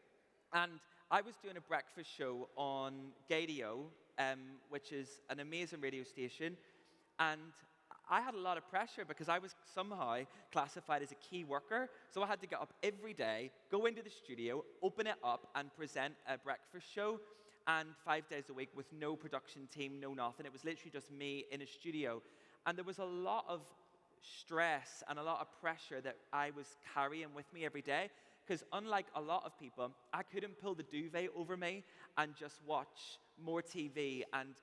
And I was doing a breakfast show on Gadio, which is an amazing radio station. And I had a lot of pressure because I was somehow classified as a key worker. So I had to get up every day, go into the studio, open it up, and present a breakfast show. And 5 days a week with no production team, no nothing. It was literally just me in a studio. And there was a lot of stress and a lot of pressure that I was carrying with me every day. Because unlike a lot of people, I couldn't pull the duvet over me and just watch more TV and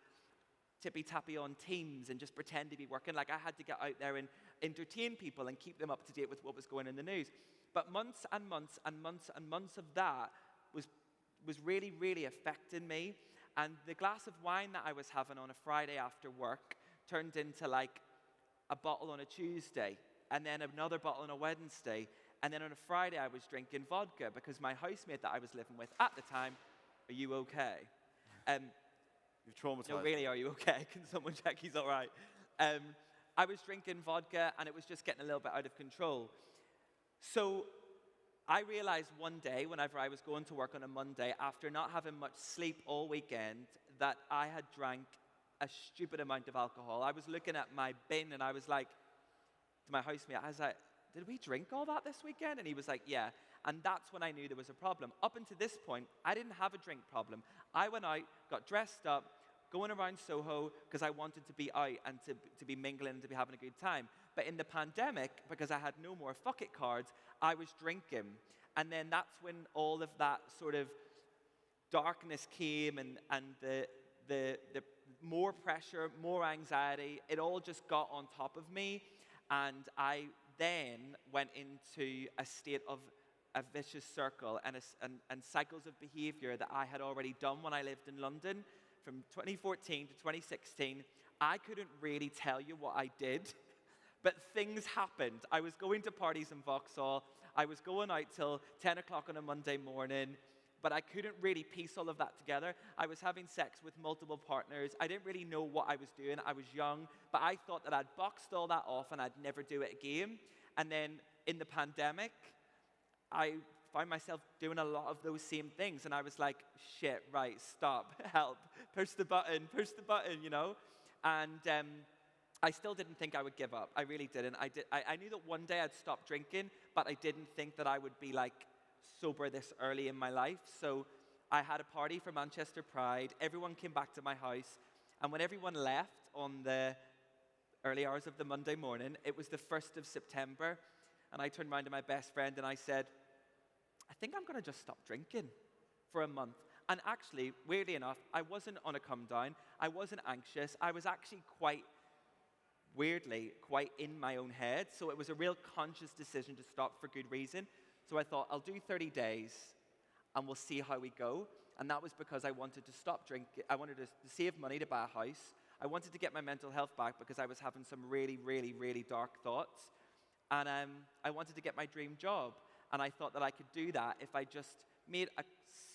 tippy-tappy on Teams and just pretend to be working. Like, I had to get out there and entertain people and keep them up to date with what was going on in the news. But months and months and months and months of that was really, really affecting me. And the glass of wine that I was having on a Friday after work turned into like a bottle on a Tuesday, and then another bottle on a Wednesday. And then on a Friday, I was drinking vodka because my housemate that I was living with at the time, are you okay? You've traumatized No, really, are you okay? Can someone check he's all right? I was drinking vodka, and it was just getting a little bit out of control. So I realized one day, whenever I was going to work on a Monday, after not having much sleep all weekend, that I had drank a stupid amount of alcohol. I was looking at my bin, and I was like, to my housemate, I was like, did we drink all that this weekend? And he was like, yeah. And that's when I knew there was a problem. Up until this point, I didn't have a drink problem. I went out, got dressed up, going around Soho because I wanted to be out and to be mingling and to be having a good time. But in the pandemic, because I had no more fuck it cards, I was drinking. And then that's when all of that sort of darkness came and the more pressure, more anxiety, it all just got on top of me. And I then went into a state of a vicious circle and cycles of behavior that I had already done when I lived in London from 2014 to 2016. I couldn't really tell you what I did, but things happened. I was going to parties in Vauxhall. I was going out till 10 o'clock on a Monday morning, but I couldn't really piece all of that together. I was having sex with multiple partners. I didn't really know what I was doing. I was young, but I thought that I'd boxed all that off and I'd never do it again. And then in the pandemic, I found myself doing a lot of those same things. And I was like, shit, right, stop, help, push the button, you know? And I still didn't think I would give up. I really didn't. I knew that one day I'd stop drinking, but I didn't think that I would be like sober this early in my life. So I had a party for Manchester Pride. Everyone came back to my house. And when everyone left on the early hours of the Monday morning, it was the 1st of September. And I turned around to my best friend and I said, I think I'm going to just stop drinking for a month. And actually, weirdly enough, I wasn't on a come down. I wasn't anxious. I was actually quite in my own head. So it was a real conscious decision to stop for good reason. So I thought, I'll do 30 days and we'll see how we go. And that was because I wanted to stop drinking. I wanted to save money to buy a house. I wanted to get my mental health back because I was having some really, really, really dark thoughts. And I wanted to get my dream job. And I thought that I could do that if I just made a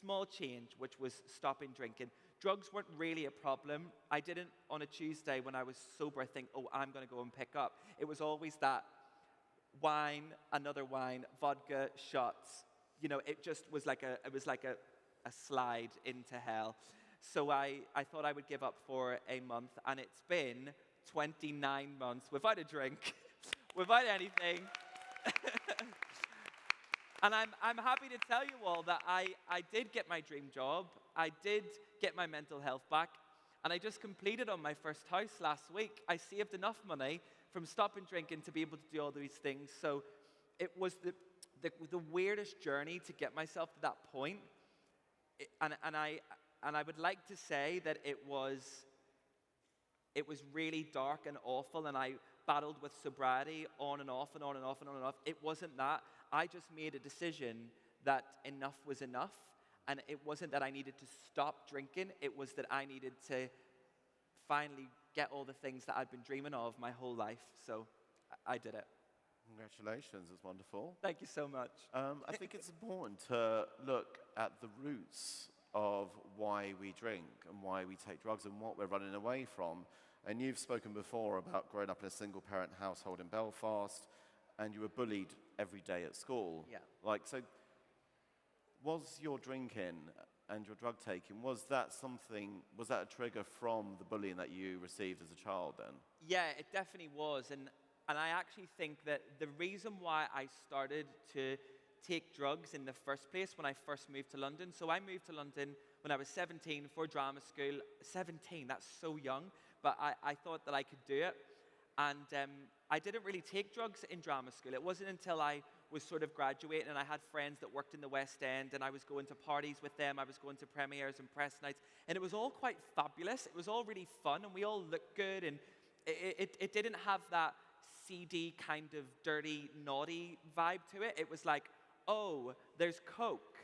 small change, which was stopping drinking. Drugs weren't really a problem. I didn't, on a Tuesday when I was sober, think, oh, I'm going to go and pick up. It was always that wine, another wine, vodka, shots. You know, it just was like a slide into hell. So I thought I would give up for a month, and it's been 29 months without a drink, without anything. And I'm happy to tell you all that I did get my dream job. I did get my mental health back. And I just completed on my first house last week. I saved enough money from stopping drinking to be able to do all these things. So it was the weirdest journey to get myself to that point. And I would like to say that it was really dark and awful, and I battled with sobriety on and off and on and off and on and off. It wasn't that. I just made a decision that enough was enough, and it wasn't that I needed to stop drinking. It was that I needed to finally get all the things that I'd been dreaming of my whole life. So I did it. Congratulations, it's wonderful. Thank you so much. I think it's important to look at the roots of why we drink and why we take drugs and what we're running away from. And you've spoken before about growing up in a single-parent household in Belfast, and you were bullied every day at school. Yeah. Like, so was your drinking and your drug taking, was that a trigger from the bullying that you received as a child then? Yeah, it definitely was. And I actually think that the reason why I started to take drugs in the first place when I first moved to London, so I moved to London when I was 17 for drama school. 17, that's so young, but I thought that I could do it. And I didn't really take drugs in drama school. It wasn't until I was sort of graduating and I had friends that worked in the West End and I was going to parties with them, I was going to premieres and press nights, and it was all quite fabulous. It was all really fun and we all looked good, and it didn't have that seedy kind of dirty, naughty vibe to it. It was like, oh, there's Coke.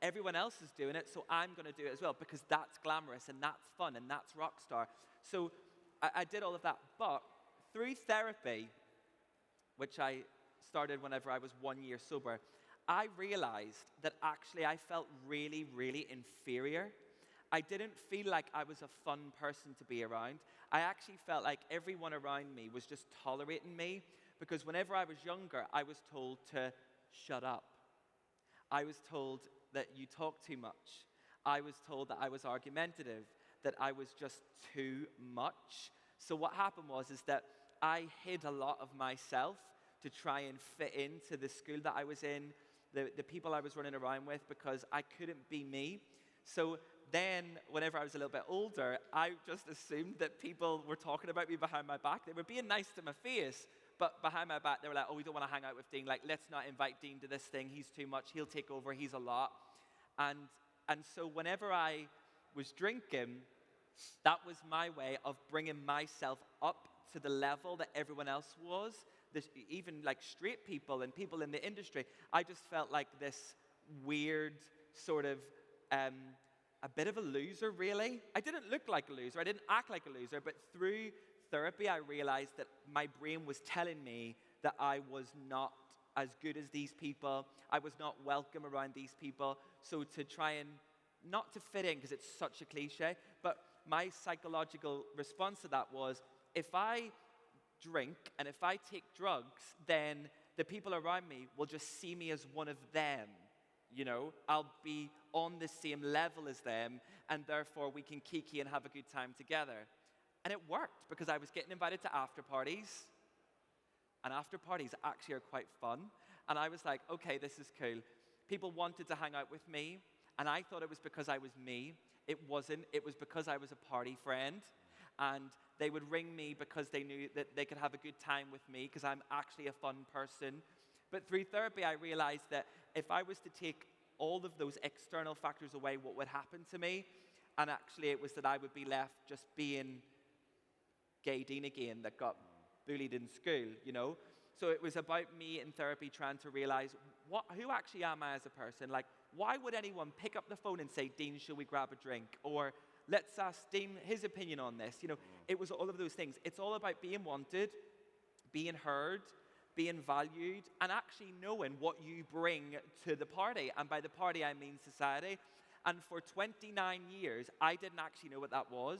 Everyone else is doing it, so I'm going to do it as well because that's glamorous and that's fun and that's rock star. So I did all of that, but through therapy, which I started whenever I was 1 year sober, I realized that actually I felt really, really inferior. I didn't feel like I was a fun person to be around. I actually felt like everyone around me was just tolerating me because whenever I was younger, I was told to shut up. I was told that you talk too much. I was told that I was argumentative, that I was just too much. So what happened was that I hid a lot of myself to try and fit into the school that I was in, the people I was running around with, because I couldn't be me. So then, whenever I was a little bit older, I just assumed that people were talking about me behind my back. They were being nice to my face, but behind my back, they were like, oh, we don't want to hang out with Dean. Like, let's not invite Dean to this thing. He's too much. He'll take over. He's a lot. And so whenever I was drinking, that was my way of bringing myself up to the level that everyone else was. Even like straight people and people in the industry. I just felt like this weird sort of, a bit of a loser, really. I didn't look like a loser. I didn't act like a loser. But through therapy, I realized that my brain was telling me that I was not as good as these people. I was not welcome around these people. So to try and, not to fit in, because it's such a cliche, but my psychological response to that was, if I drink and if I take drugs, then the people around me will just see me as one of them. You know, I'll be on the same level as them, and therefore we can kiki and have a good time together. And it worked because I was getting invited to after parties, and after parties actually are quite fun. And I was like, okay, this is cool. People wanted to hang out with me, and I thought it was because I was me. It wasn't. It was because I was a party friend, and they would ring me because they knew that they could have a good time with me because I'm actually a fun person. But through therapy, I realized that if I was to take all of those external factors away, what would happen to me? And actually, it was that I would be left just being gay Dean again that got bullied in school, you know? So it was about me in therapy trying to realize, who actually am I as a person? Like, why would anyone pick up the phone and say, Dean, shall we grab a drink? Or let's ask Dean his opinion on this. You know, it was all of those things. It's all about being wanted, being heard, being valued, and actually knowing what you bring to the party. And by the party, I mean society. And for 29 years, I didn't actually know what that was.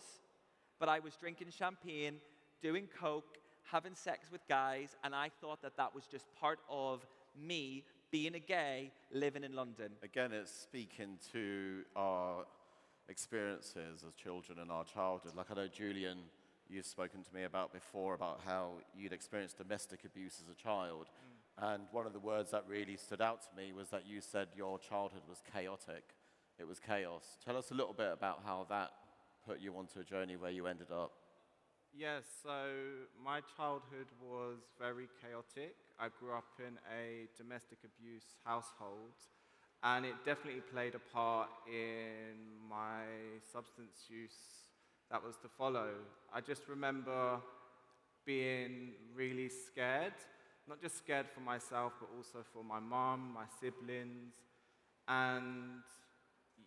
But I was drinking champagne, doing coke, having sex with guys, and I thought that that was just part of me being a gay living in London. Again, it's speaking to our experiences as children and our childhood. Like I know, Julian, you've spoken to me about before about how you'd experienced domestic abuse as a child. And one of the words that really stood out to me was that you said your childhood was chaotic. It was chaos. Tell us a little bit about how that put you onto a journey where you ended up. Yes, so my childhood was very chaotic. I grew up in a domestic abuse household, and it definitely played a part in my substance use that was to follow. I just remember being really scared, not just scared for myself, but also for my mom, my siblings, and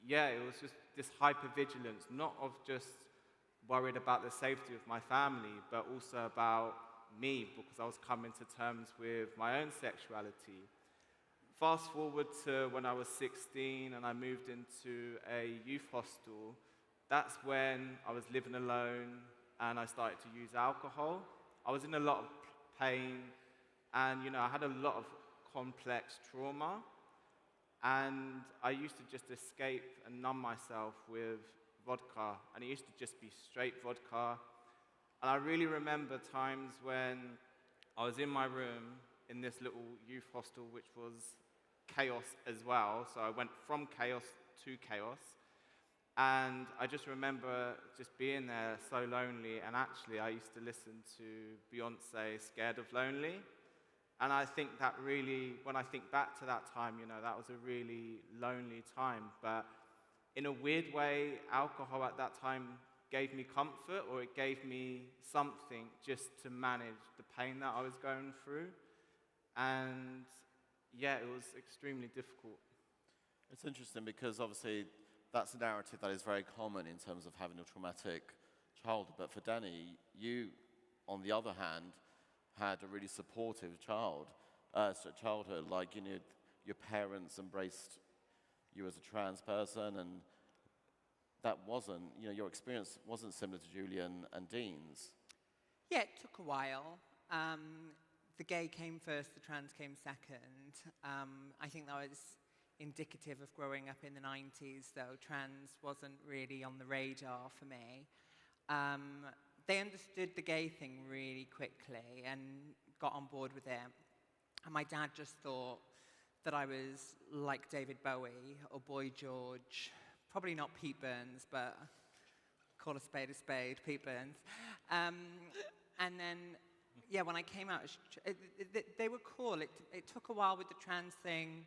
yeah, it was just this hypervigilance, not of just worried about the safety of my family, but also about me, because I was coming to terms with my own sexuality. Fast forward to when I was 16 and I moved into a youth hostel. That's when I was living alone and I started to use alcohol. I was in a lot of pain and, I had a lot of complex trauma. And I used to just escape and numb myself with vodka. And it used to just be straight vodka. And I really remember times when I was in my room in this little youth hostel, which was chaos as well. So I went from chaos to chaos. And I just remember just being there so lonely. And actually, I used to listen to Beyonce, Scared of Lonely. And I think that really, when I think back to that time, that was a really lonely time. But in a weird way, alcohol at that time gave me comfort, or it gave me something just to manage the pain that I was going through. And yeah, it was extremely difficult. It's interesting because obviously that's a narrative that is very common in terms of having a traumatic childhood. But for Danny, you, on the other hand, had a really supportive childhood. Like, your parents embraced you as a trans person, and that wasn't, your experience wasn't similar to Julian and Dean's. Yeah, it took a while. The gay came first, the trans came second. I think that was indicative of growing up in the 90s, though trans wasn't really on the radar for me. They understood the gay thing really quickly and got on board with it. And my dad just thought that I was like David Bowie or Boy George. Probably not Pete Burns, but call a spade, Pete Burns. And then, yeah, when I came out, they were cool. It took a while with the trans thing.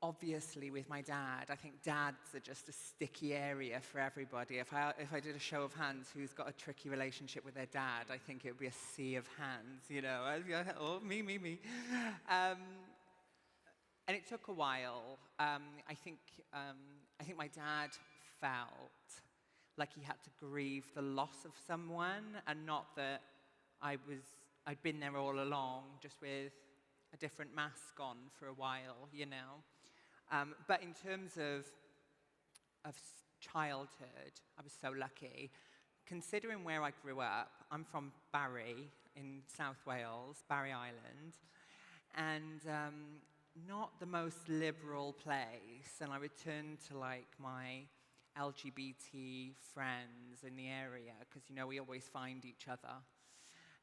Obviously, with my dad, I think dads are just a sticky area for everybody. If I did a show of hands, who's got a tricky relationship with their dad, I think it would be a sea of hands, Oh, me. And it took a while. I think my dad felt like he had to grieve the loss of someone, and not that I'd been there all along, just with a different mask on for a while, But in terms of childhood, I was so lucky. Considering where I grew up, I'm from Barry in South Wales, Barry Island, and not the most liberal place. And I returned to my LGBT friends in the area, because we always find each other.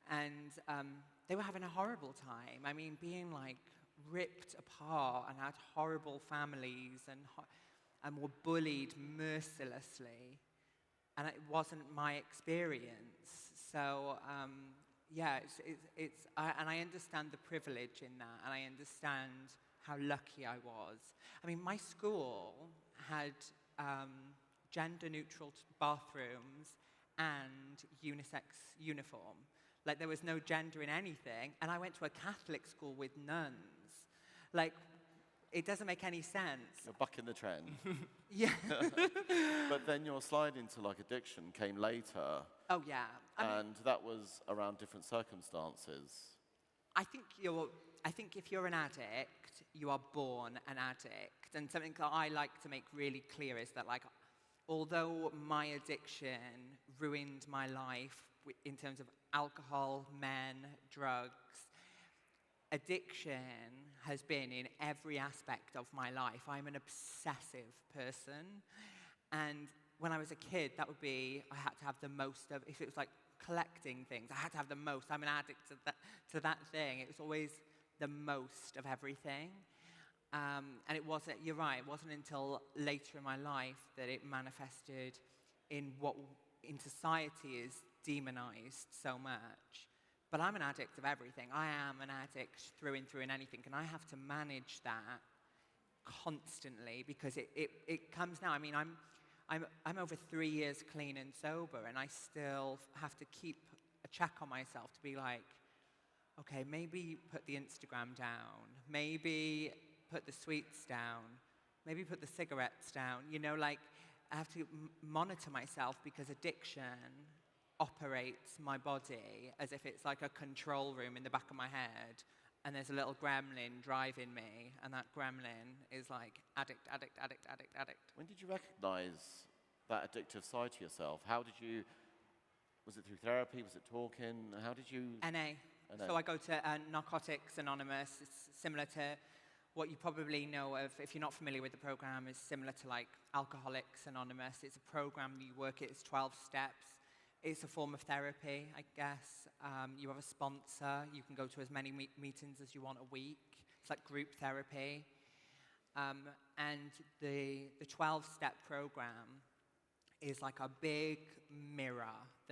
And they were having a horrible time. I mean, being ripped apart and had horrible families and were bullied mercilessly. And it wasn't my experience. So, yeah, and I understand the privilege in that, and I understand how lucky I was. I mean, my school had gender-neutral bathrooms and unisex uniform. There was no gender in anything, and I went to a Catholic school with nuns. It doesn't make any sense. You're bucking the trend. Yeah. But then your slide into addiction came later. Oh, yeah. And that was around different circumstances. I think if you're an addict, you are born an addict. And something that I like to make really clear is that, although my addiction ruined my life in terms of alcohol, men, drugs, addiction has been in every aspect of my life. I'm an obsessive person. And when I was a kid, that would be, I had to have the most of, if it was collecting things, I had to have the most. I'm an addict to that thing. It was always the most of everything. And it wasn't, you're right, it wasn't until later in my life that it manifested in what in society is demonized so much. But I'm an addict of everything. I am an addict through and through in anything, and I have to manage that constantly because it comes now. I mean, I'm over 3 years clean and sober, and I still have to keep a check on myself to be okay, maybe put the Instagram down, maybe put the sweets down, maybe put the cigarettes down. I have to monitor myself because addiction operates my body as if it's like a control room in the back of my head, and there's a little gremlin driving me, and that gremlin is like addict, addict, addict, addict, addict. When did you recognize that addictive side to yourself? How did you, was it through therapy? Was it talking? How did you? NA. So I go to Narcotics Anonymous. It's similar to what you probably know of, if you're not familiar with the program, is similar to like Alcoholics Anonymous. It's a program, you work it, it's 12 steps. It's a form of therapy, I guess. You have a sponsor. You can go to as many meetings as you want a week. It's like group therapy. And the 12-step program is like a big mirror that